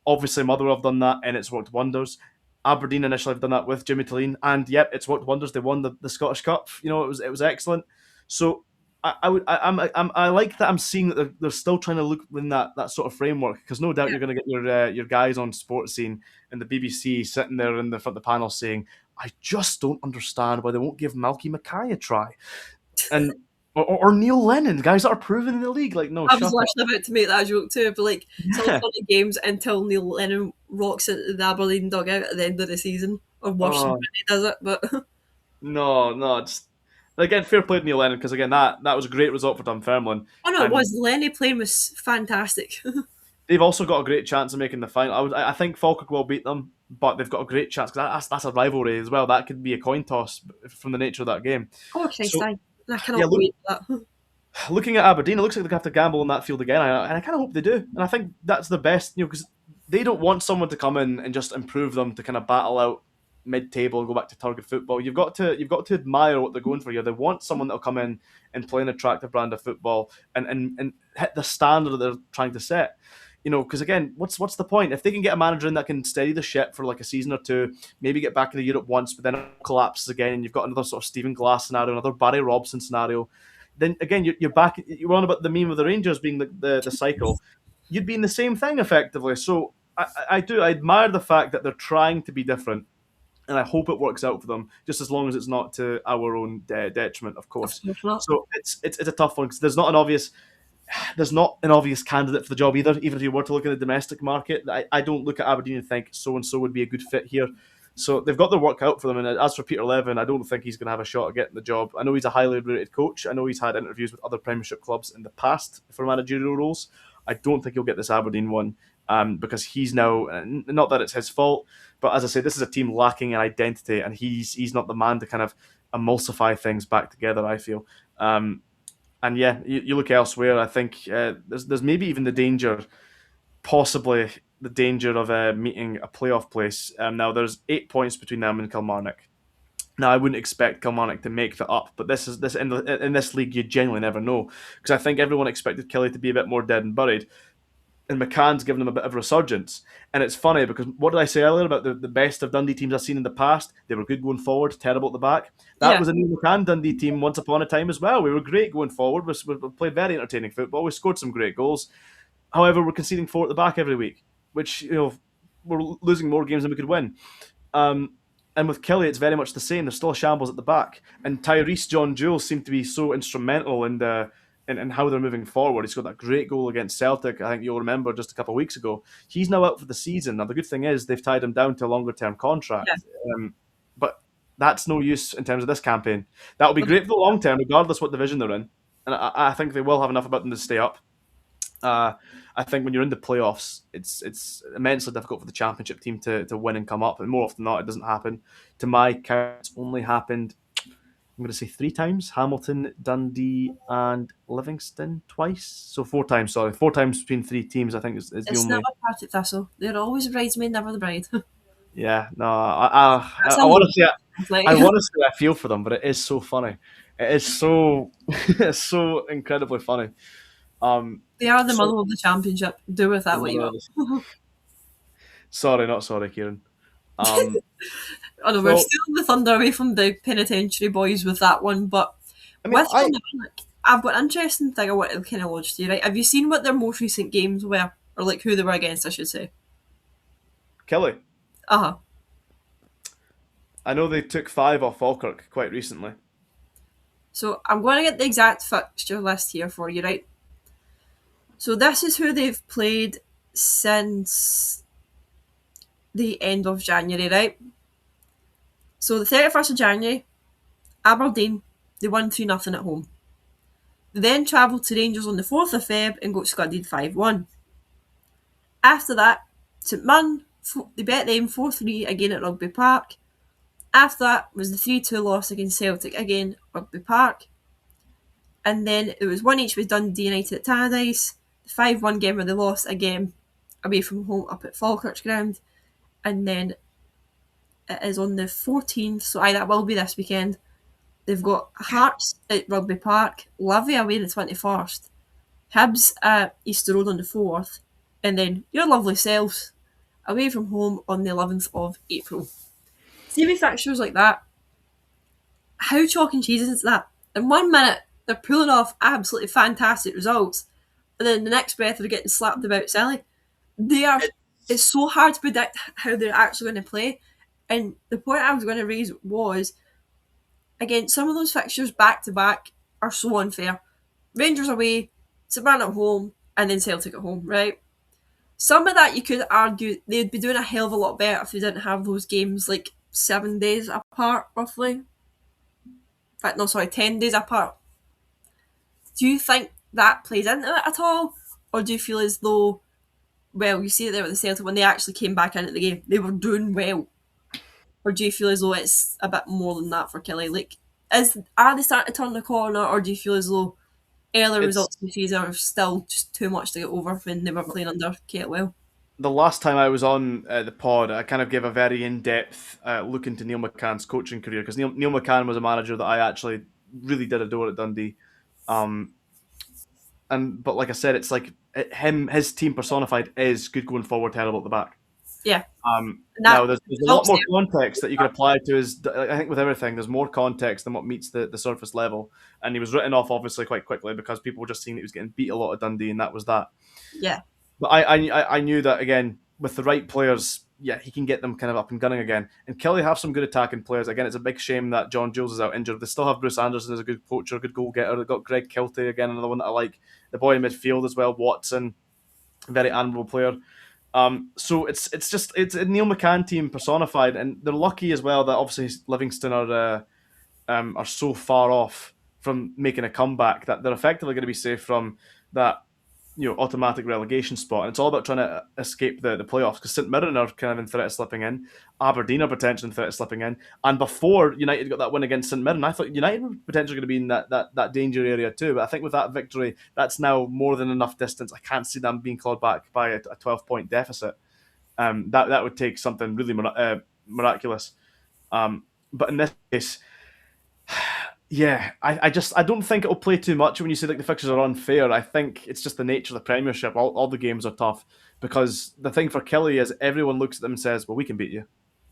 Obviously, Motherwell have done that, and it's worked wonders. Aberdeen initially have done that with Jimmy Tilleen, and yep, it's worked wonders. They won the Scottish Cup. It was excellent. So I like that I'm seeing that they're still trying to look in that sort of framework, because no doubt Yeah. you're going to get your guys on Sports Scene and the BBC sitting there in the front of the panel saying, "I just don't understand why they won't give Malky Mackay a try," and or Neil Lennon, guys that are proven in the league. Like, no, I was shut up. literally about to make that joke too, but like it's all Yeah. funny games until Neil Lennon rocks into the Aberdeen dugout at the end of the season, or worse than Oh, when he does it. But no, no. It's again fair play to Neil Lennon, because again that was a great result for Dunfermline, oh no, it and was Lenny playing was fantastic. they've also got a great chance of making the final. I think Falkirk will beat them, but they've got a great chance, because that's a rivalry as well. That could be a coin toss from the nature of that game. Oh Christ, So I yeah, cannot wait for that. looking at Aberdeen, it looks like they have to gamble on that field again, and I kind of hope they do. And I think that's the best, because they don't want someone to come in and just improve them to kind of battle out mid-table and go back to target football. You've got to admire what they're going for here. They want someone that'll come in and play an attractive brand of football and hit the standard that they're trying to set. Because again, what's the point if they can get a manager in that can steady the ship for like a season or two, maybe get back into Europe once, but then it collapses again, and you've got another sort of Stephen Glass scenario, another Barry Robson scenario. Then again, you're back. You're on about the meme of the Rangers being the cycle. You'd be in the same thing effectively. So I admire the fact that they're trying to be different, and I hope it works out for them. Just as long as it's not to our own detriment, of Of course. course not. So it's a tough one, because there's not an obvious candidate for the job either. Even if you were to look at the domestic market, I don't look at Aberdeen and think so and so would be a good fit here. So they've got their work out for them. And as for Peter Levin, I don't think he's going to have a shot at getting the job. I know he's a highly rated coach. I know he's had interviews with other Premiership clubs in the past for managerial roles. I don't think he'll get this Aberdeen one, because he's now, not that it's his fault, but as I say, this is a team lacking an identity, and he's not the man to kind of emulsify things back together, I feel. And yeah, you look elsewhere. I think there's maybe even possibly the danger of meeting a playoff place. Now there's 8 points between them and Kilmarnock. Now I wouldn't expect Kilmarnock to make that up, but this in this league you genuinely never know, because I think everyone expected Killie to be a bit more dead and buried, and McCann's given them a bit of a resurgence. And it's funny, because what did I say earlier about the best of Dundee teams I've seen in the past? They were good going forward, terrible at the back. That Yeah, was a Neil McCann Dundee team once upon a time as well. We were great going forward. We played very entertaining football. We scored some great goals. However, we're conceding four at the back every week, which, we're losing more games than we could win. Um, and with Kelly, it's very much the same. There's still a shambles at the back. And Tyrese John Jules seemed to be so instrumental in how they're moving forward. He scored that great goal against Celtic, I think you'll remember, just a couple of weeks ago. He's now out for the season. Now, the good thing is they've tied him down to a longer-term yeah. contract. But that's no use in terms of this campaign. That will be great for the long term, regardless what division they're in. And I think they will have enough about them to stay up. I think when you're in the playoffs, it's immensely difficult for the championship team to win and come up, and more often than not, it doesn't happen. To my count, it's only happened, I'm going to say 3 times: Hamilton, Dundee, and Livingston twice. So 4 times. Sorry, 4 times between 3 teams. I think is the It's never only. Partick Thistle. They're always a bridesmaid, never the bride. Yeah, no, I, That's I a want to say like I want to say I feel for them, but it is so funny. It is so it's so incredibly funny. they are the So mother of the championship. Do with that what you will. sorry, not sorry, Kieran. Um, I know we're so stealing the thunder away from the penitentiary boys with that one, but I mean, with Kilmarnock, I've got an interesting thing I want to kind of lodge to you, right? Have you seen what their most recent games were? Or like who they were against, I should say. Kelly, Uh-huh. I know they took 5 off Falkirk quite recently. So I'm going to get the exact fixture list here for you, right? So this is who they've played since the end of January, right? So the 31st of January, Aberdeen, they won 3-0 at home. They then travelled to Rangers on the 4th of Feb and got scudded 5-1. After that, St Mirren, they bet them 4-3 again at Rugby Park. After that was the 3-2 loss against Celtic, again, Rugby Park. And then it was 1 each with Dundee United at Tannadice. The 5-1 game where they lost again away from home up at Falkirk's ground. And then it is on the 14th, so that will be this weekend. They've got Hearts at Rugby Park, Livy away on the 21st, Hibs at Easter Road on the 4th, and then your lovely selves away from home on the 11th of April. See with fixtures like that, how chalk and cheese is that? In 1 minute, they're pulling off absolutely fantastic results, and then the next breath they're getting slapped about silly. They are. It's so hard to predict how they're actually going to play. And the point I was going to raise was, again, some of those fixtures back to back are so unfair. Rangers away, St Mirren at home, and then Celtic at home, right? Some of that you could argue they'd be doing a hell of a lot better if they didn't have those games like 7 days apart, roughly. In fact, no, sorry, 10 days apart. Do you think that plays into it at all? Or do you feel as though, well, you see it there with the Celtic, when they actually came back into the game, they were doing well? Or do you feel as though it's a bit more than that for Kelly? Like, are they starting to turn the corner, or do you feel as though earlier It's results in the season are still just too much to get over when they were playing under Kate well? the last time I was on the pod, I kind of gave a very in-depth look into Neil McCann's coaching career, because Neil McCann was a manager that I actually really did adore at Dundee. Um, but like I said, it's like his team personified is good going forward, terrible at the back. Yeah. And that Now, there's a lot results more there. context that you can apply to his. I think with everything, there's more context than what meets the surface level. And he was written off, obviously, quite quickly because people were just seeing that he was getting beat a lot at Dundee, and that was that. Yeah. But I knew that, again, with the right players, yeah, he can get them kind of up and gunning again. And Kelly have some good attacking players. Again, it's a big shame that John Jules is out injured. They still have Bruce Anderson as a good poacher, a good goal getter. They've got Greg Kiltie, again, another one that I like. The boy in midfield as well, Watson, very admirable player. So it's a Neil McCann team personified, and they're lucky as well that obviously Livingston are so far off from making a comeback that they're effectively going to be safe from that, automatic relegation spot. And it's all about trying to escape the playoffs, because St Mirren are kind of in threat of slipping in, Aberdeen are potentially in threat of slipping in, and before United got that win against St Mirren, I thought United were potentially going to be in that danger area too. But I think with that victory, that's now more than enough distance. I can't see them being clawed back by a 12-point deficit. That would take something really miraculous. But in this case, yeah, I don't think it'll play too much when you say like the fixtures are unfair. I think it's just the nature of the Premiership. All the games are tough, because the thing for Kelly is everyone looks at them and says, "Well, we can beat you."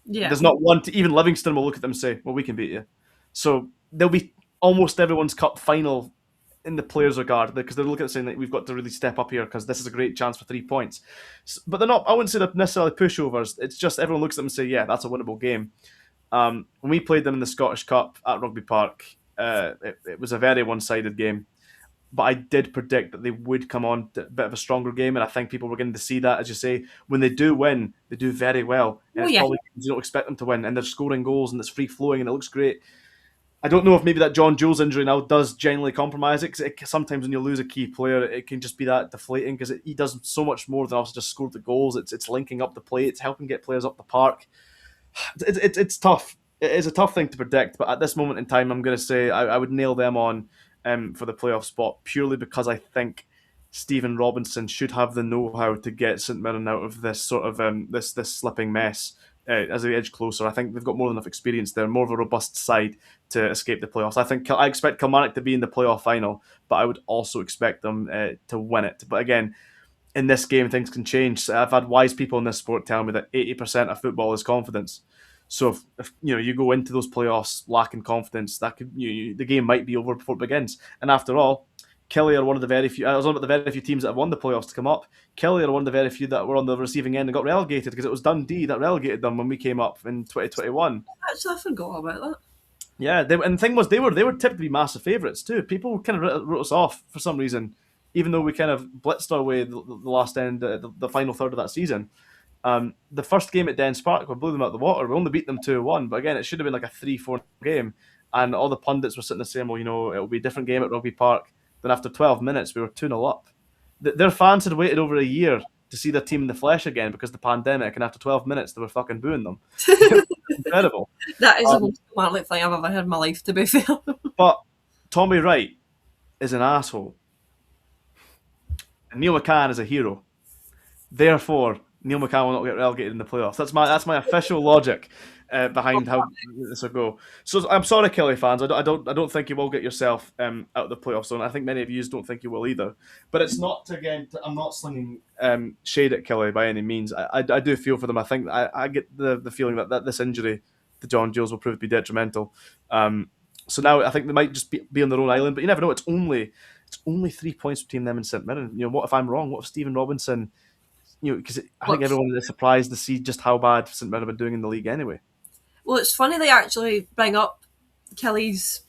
Yeah. There's not one. Even Livingston will look at them and say, "Well, we can beat you." So there'll be almost everyone's cup final in the players' regard, because they're looking at saying that we've got to really step up here because this is a great chance for 3 points. But they're not. I wouldn't say they're necessarily pushovers. It's just everyone looks at them and say, "Yeah, that's a winnable game." When we played them in the Scottish Cup at Rugby Park, it was a very one-sided game. But I did predict that they would come on to a bit of a stronger game, and I think people were going to see that, as you say. When they do win, they do very well, and Oh it's yeah. probably you don't expect them to win, and they're scoring goals, and it's free-flowing, and it looks great. I don't know if maybe that John Jules injury now does genuinely compromise it, because sometimes when you lose a key player, it can just be that deflating, because he does so much more than also just score the goals. It's linking up the play, it's helping get players up the park. It's tough. It is a tough thing to predict, but at this moment in time, I'm going to say I would nail them on for the playoff spot, purely because I think Stephen Robinson should have the know-how to get St Mirren out of this sort of this slipping mess as they edge closer. I think they've got more than enough experience there, more of a robust side to escape the playoffs. I expect Kilmarnock to be in the playoff final, but I would also expect them to win it. But again, in this game, things can change. I've had wise people in this sport tell me that 80% of football is confidence. So if you go into those playoffs lacking confidence, that could the game might be over before it begins. And after all, Kelly are one of the very few. I was on about the very few teams that have won the playoffs to come up. Kelly are one of the very few that were on the receiving end and got relegated, because it was Dundee that relegated them when we came up in 2021. Actually, I forgot about that. Yeah, and the thing was, they were tipped to be massive favourites too. People kind of wrote us off for some reason, even though we kind of blitzed our way the last end, the final third of that season. The first game at Dens Park, we blew them out of the water. We only beat them 2-1, but again, it should have been like a 3-4 game. And all the pundits were sitting there saying, well, it'll be a different game at Rugby Park. Then after 12 minutes, we were 2-0 up. Their fans had waited over a year to see their team in the flesh again because of the pandemic, and after 12 minutes, they were fucking booing them. Incredible. That is the most romantic thing I've ever heard in my life, to be fair. But Tommy Wright is an asshole. And Neil McCann is a hero. Therefore, Neil McCann will not get relegated in the playoffs. That's my official logic behind how this will go. So I'm sorry, Kelly fans. I don't think you will get yourself out of the playoff zone. I think many of you don't think you will either. But it's not again. I'm not slinging shade at Kelly by any means. I do feel for them. I think I get the feeling that this injury to John Giles will prove to be detrimental. So now I think they might just be on their own island. But you never know. It's only 3 points between them and St Mirren. What if I'm wrong? What if Stephen Robinson? Because I think everyone is surprised to see just how bad St Mirren have been doing in the league anyway. Well, it's funny they actually bring up Kelly's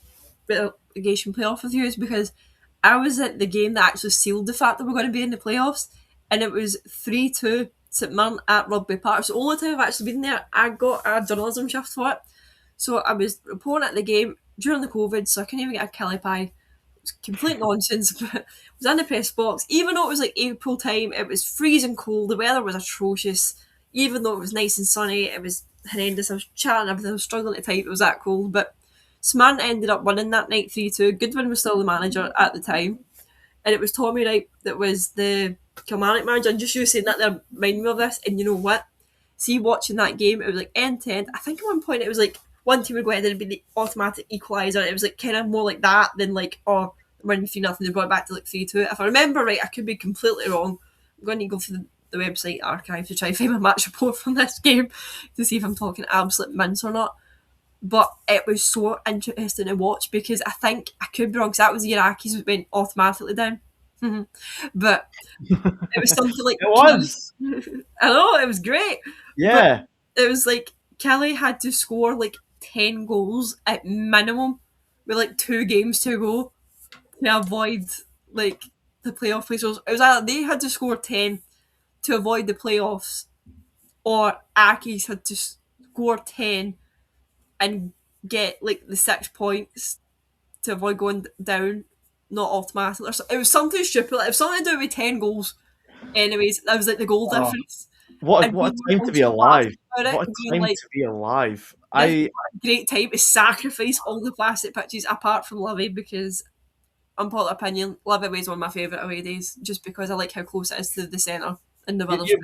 relegation playoff with you is because I was at the game that actually sealed the fact that we're going to be in the playoffs, and it was 3-2 St Mirren at Rugby Park. It's the only time I've actually been there. I got a journalism shift for it. So I was reporting at the game during the COVID, so I couldn't even get a Kelly pie. It was complete nonsense, but I was in the press box. Even though it was like April time, it was freezing cold, the weather was atrocious. Even though it was nice and sunny, it was horrendous. I was chatting everything, I was struggling to type, it was that cold. But Sman ended up winning that night 3-2. Goodwin was still the manager at the time. And it was Tommy Wright that was the Kilmarnock manager. And just you saying that there reminded me of this. And you know what? See, watching that game, it was like end to end. I think at one point it was like one team would go ahead and it'd be the automatic equaliser. It was like kind of more like that than like, oh, winning 3-0, they brought it back to like 3-2. If I remember right, I could be completely wrong. I'm going to go through the website archive to try and find my match report from this game to see if I'm talking absolute mince or not. But it was so interesting to watch because I think I could be wrong because that was the Iraqis went automatically down. But it was something like It was. I know it was great. Yeah. But it was like Kelly had to score like 10 goals at minimum with like 2 games to go to avoid like the playoff places. It was either they had to score 10 to avoid the playoffs, or Aki's had to score 10 and get like the 6 points to avoid going down, not automatically. It was something stupid. Like, it was something to do with 10 goals. Anyways, that was like the goal Oh, difference. what And what we a were time to be also alive! laughing about What it, a being time like, to be alive! this is a great time to sacrifice all the plastic pitches apart from Livy because, unpopular opinion, Livy was one of my favourite away days just because I like how close it is to the centre and the You, Brothers. you,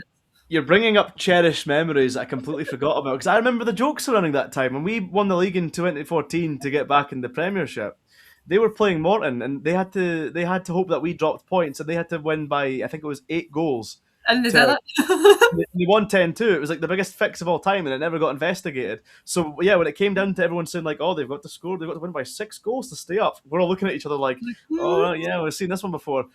you're bringing up cherished memories I completely forgot about because I remember the jokes surrounding that time when we won the league in 2014 to get back in the Premiership. They were playing Morton and they had to hope that we dropped points and they had to win by I think it was 8 goals And they did to it. they won 10-2. It was like the biggest fix of all time and it never got investigated. So yeah, when it came down to everyone saying like, oh, they've got to win by 6 goals to stay up, we're all looking at each other like, oh yeah, we've seen this one before.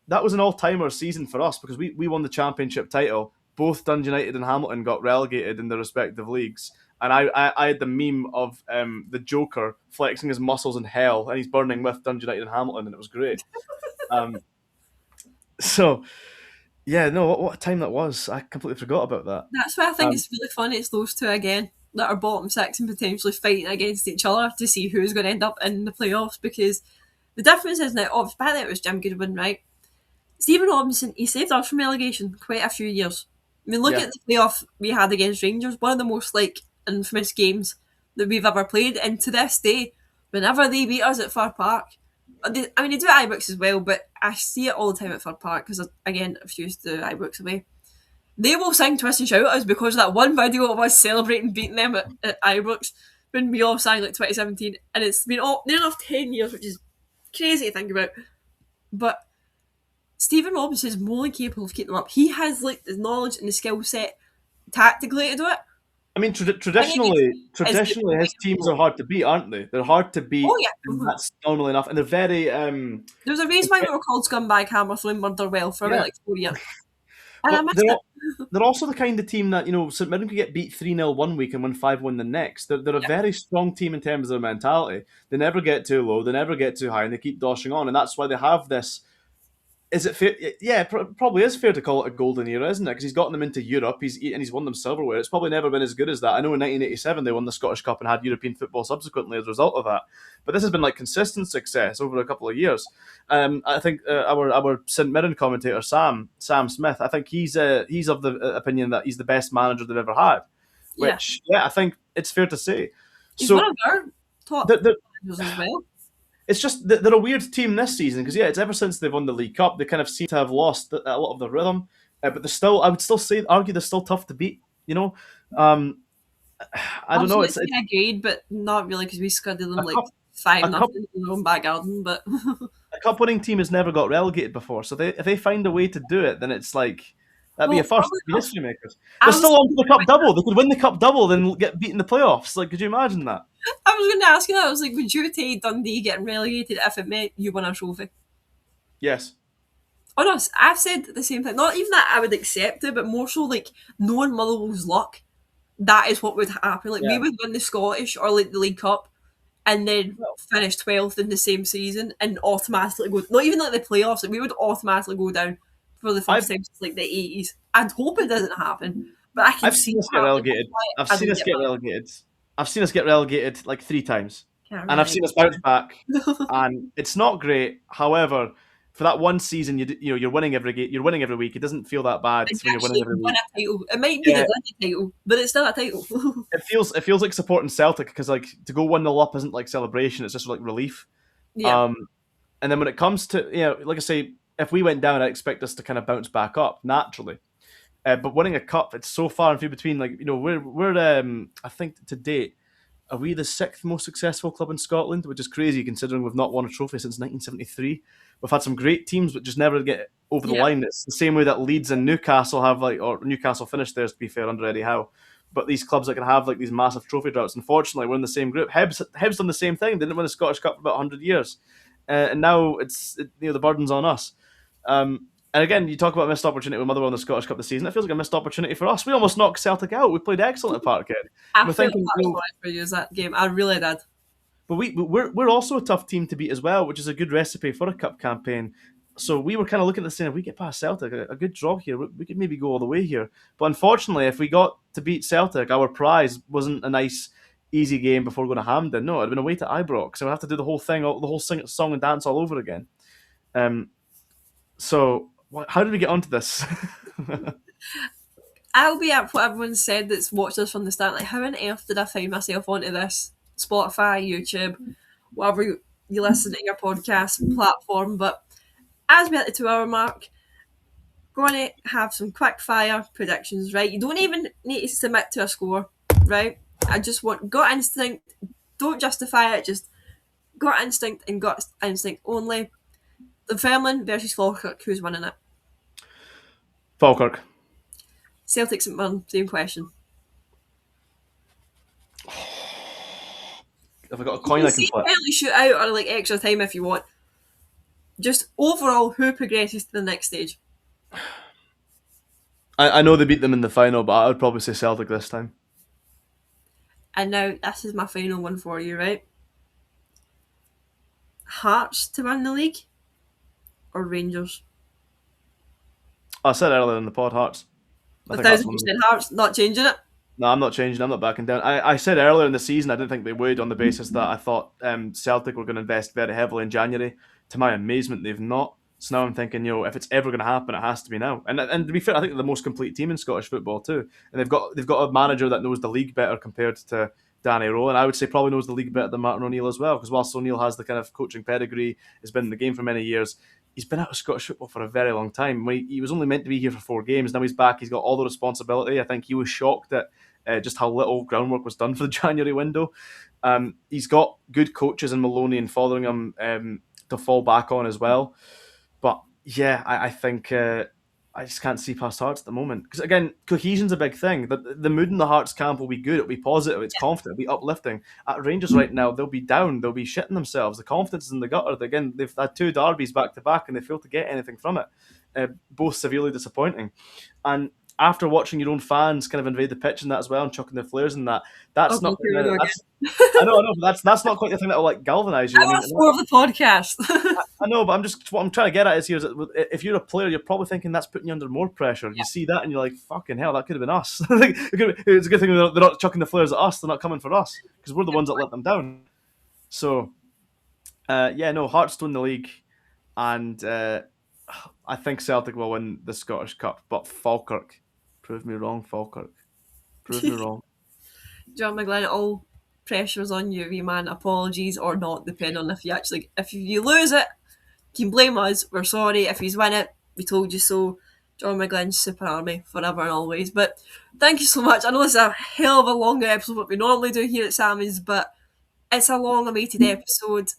That was an all-timer season for us because we won the championship title. Both Dundee United and Hamilton got relegated in their respective leagues. And I had the meme of the Joker flexing his muscles in hell and he's burning with Dundee United and Hamilton and it was great. Um, so yeah, no, what a time that was. I completely forgot about that. That's why I think Um, it's really funny. It's those two again that are bottom six and potentially fighting against each other to see who's going to end up in the playoffs because the difference is now, obviously, back then it was Jim Goodwin, right? Stephen Robinson, he saved us from relegation quite a few years. I mean, look yeah, at the playoff we had against Rangers, one of the most like infamous games that we've ever played, and to this day, whenever they beat us at Fir Park, they do it at Ibrox as well, but I see it all the time at Fir Park because again, I've used the Ibrox away. They will sing Twist and Shout at us because of that one video of us celebrating beating them at Ibrox when we all sang like 2017, and it's been near enough 10 years, which is crazy to think about. But Stephen Robinson is more than capable of keeping them up. He has like the knowledge and the skill set tactically to do it. I mean, I think traditionally, it's the traditionally, his teams point. are hard to beat, aren't they? They're hard to Oh beat, yeah. and Mhm. that's normal enough. And they're very, There was a reason why we were called Scumbag Hammerthrow and Motherwell for about yeah. like 4 years. And I Well, missed it. they're also the kind of team that St Mirren could get beat 3-0 one week and win 5-1 the next. They're a Yeah. very strong team in terms of their mentality. They never get too low, they never get too high, and they keep doshing on, and that's why they have this. Is it fair? Yeah, probably is fair to call it a golden era, isn't it? Because he's gotten them into Europe, he's won them silverware. It's probably never been as good as that. I know in 1987 they won the Scottish Cup and had European football subsequently as a result of that. But this has been like consistent success over a couple of years. I think our St Mirren commentator Sam Smith, I think he's of the opinion that he's the best manager they've ever had. Yeah. Which I think it's fair to say. He's one So of our top the, managers as well. it's just they're a weird team this season because it's ever since they've won the League Cup they kind of seem to have lost a lot of the rhythm. but I would still argue they're still tough to beat. You know, um, I I'm don't know. sure It's it's been a grade, but not really because we scudded them a like cup, five a cup, nothing in their own back garden. But a cup winning team has never got relegated before. So if they find a way to do it, then it's like that'd be a well, first. funnily It'd be enough, history makers. They're I was still on to the cup double. They could win the cup double, then get beat in the playoffs. Like, could you imagine that? I was going to ask you that. I was like, would you take Dundee getting relegated if it meant you won a trophy? Yes. Oh no, I've said the same thing. Not even that I would accept it, but more so like knowing Motherwell's luck. That is what would happen. Like we Yeah. would win the Scottish or like the League Cup, and then Well, finish 12th in the same season and automatically go. Not even like the playoffs. Like we would automatically go down for the first I've time since like the 80s. I'd hope it doesn't happen, but I can I've see seen it us get happening. relegated. I've I seen don't us get get relegated. I've seen us get relegated like 3 times, that. Can't and I've relate. seen us bounce back. And it's not great. However, for that one season, you're winning every game. You're winning every week. It doesn't feel that bad And you when you're winning actually every win week. a title. It might be the Yeah, Dundee title, but it's still a title. it feels like supporting Celtic because like to go 1-0 up isn't like celebration. It's just like relief. Yeah. Um, and then when it comes to like I say, if we went down, I expect us to kind of bounce back up naturally. But winning a cup, it's so far and few between. Like we're I think to date, are we the sixth most successful club in Scotland, which is crazy considering we've not won a trophy since 1973. We've had some great teams, but just never get over the Yeah. line. It's the same way that Leeds and Newcastle have or Newcastle finished theirs to be fair under Eddie Howe. But these clubs that can have like these massive trophy droughts, unfortunately, we're in the same group. Hibs done the same thing. They didn't win the Scottish Cup for about 100 years, and now the burden's on us. And again, you talk about missed opportunity with Motherwell in the Scottish Cup this season. It feels like a missed opportunity for us. We almost knocked Celtic out. We played excellent at Parkhead. I And we're felt thinking, that sorry for you that game. I really did. but we're also a tough team to beat as well, which is a good recipe for a cup campaign. So we were kind of looking at this saying, if we get past Celtic, a good draw here, we could maybe go all the way here. But unfortunately, if we got to beat Celtic, our prize wasn't a nice, easy game before going to Hampden. No, it'd been away to Ibrox, so we'd have to do the whole thing, the whole song and dance all over again. So how did we get onto this? I'll be at what everyone said that's watched us from the start. Like, how on earth did I find myself onto this Spotify, YouTube, whatever you listen to your podcast platform? But as we're at the 2 hour mark, going to have some quick fire predictions, right? You don't even need to submit to a score, right? I just want gut instinct. Don't justify it. Just gut instinct and gut instinct only. Dunfermline versus Falkirk. Who's winning it? Falkirk. Celtic St Mirren. Same question. If I got a You coin, can I can say flip. penalty shootout or like extra time if you want. Just overall, who progresses to the next stage? I know they beat them in the final, but I would probably say Celtic this time. And now this is my final one for you, right? Hearts to win the league or Rangers? I said earlier in the pod, Hearts. I A think that's thousand one. percent Hearts, not changing it. No, I'm not changing. I'm not backing down. I said earlier in the season I didn't think they would on the basis that I thought Celtic were going to invest very heavily in January. To my amazement, they've not. So now I'm thinking, if it's ever going to happen, it has to be now. And to be fair, I think they're the most complete team in Scottish football too. And they've got a manager that knows the league better compared to Danny Rowe, and I would say probably knows the league better than Martin O'Neill as well. Because whilst O'Neill has the kind of coaching pedigree, has been in the game for many years, he's been out of Scottish football for a very long time. He was only meant to be here for 4 games. Now he's back. He's got all the responsibility. I think he was shocked at just how little groundwork was done for the January window. He's got good coaches in Maloney and Fotheringham to fall back on as well. But yeah, I think I just can't see past Hearts at the moment. Because again, cohesion's a big thing. The mood in the Hearts camp will be good. It'll be positive. It's confident. It'll be uplifting. At Rangers right now, they'll be down. They'll be shitting themselves. The confidence is in the gutter. Again, they've had 2 derbies back to back and they failed to get anything from it. Both severely disappointing. And after watching your own fans kind of invade the pitch and that as well and chucking their flares and that, Oh, that's not. here we go That's, again. I know, but that's not quite the thing that will like galvanise you. I I'm mean, a score of the podcast. I know, but what I'm trying to get at is here is that if you're a player, you're probably thinking that's putting you under more pressure. Yeah. You see that and you're like, fucking hell, that could have been us. It's a good thing they're not chucking the flares at us. They're not coming for us because we're the ones that let them down. So, Hearts to win the league, and I think Celtic will win the Scottish Cup. But Falkirk, prove me wrong, Falkirk, prove me wrong. John McGlynn, all pressure's on you, wee man. Apologies or not, depending on if you lose it, you can blame us. We're sorry. If you win it, we told you so. John McGlynn's Super Army forever and always. But thank you so much. I know it's a hell of a longer episode what we normally do here at Sammy's, but it's a long awaited episode.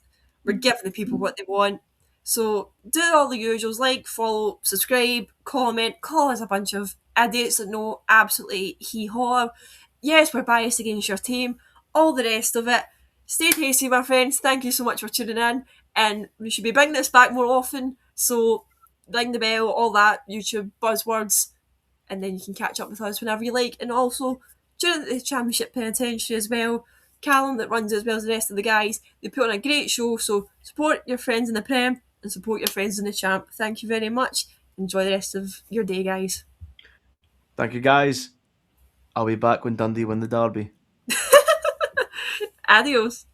We're giving the people what they want. So do all the usuals, like, follow, subscribe, comment, call us a bunch of idiots that know absolutely hee-haw. Yes, we're biased against your team, all the rest of it. Stay tasty, my friends. Thank you so much for tuning in. And we should be bringing this back more often. So ring the bell, all that, YouTube buzzwords, and then you can catch up with us whenever you like. And also, during the Championship Penitentiary as well, Callum, that runs it as well as the rest of the guys, they put on a great show. So support your friends in the Prem and support your friends in the Champ. Thank you very much. Enjoy the rest of your day, guys. Thank you, guys. I'll be back when Dundee win the derby. Adios.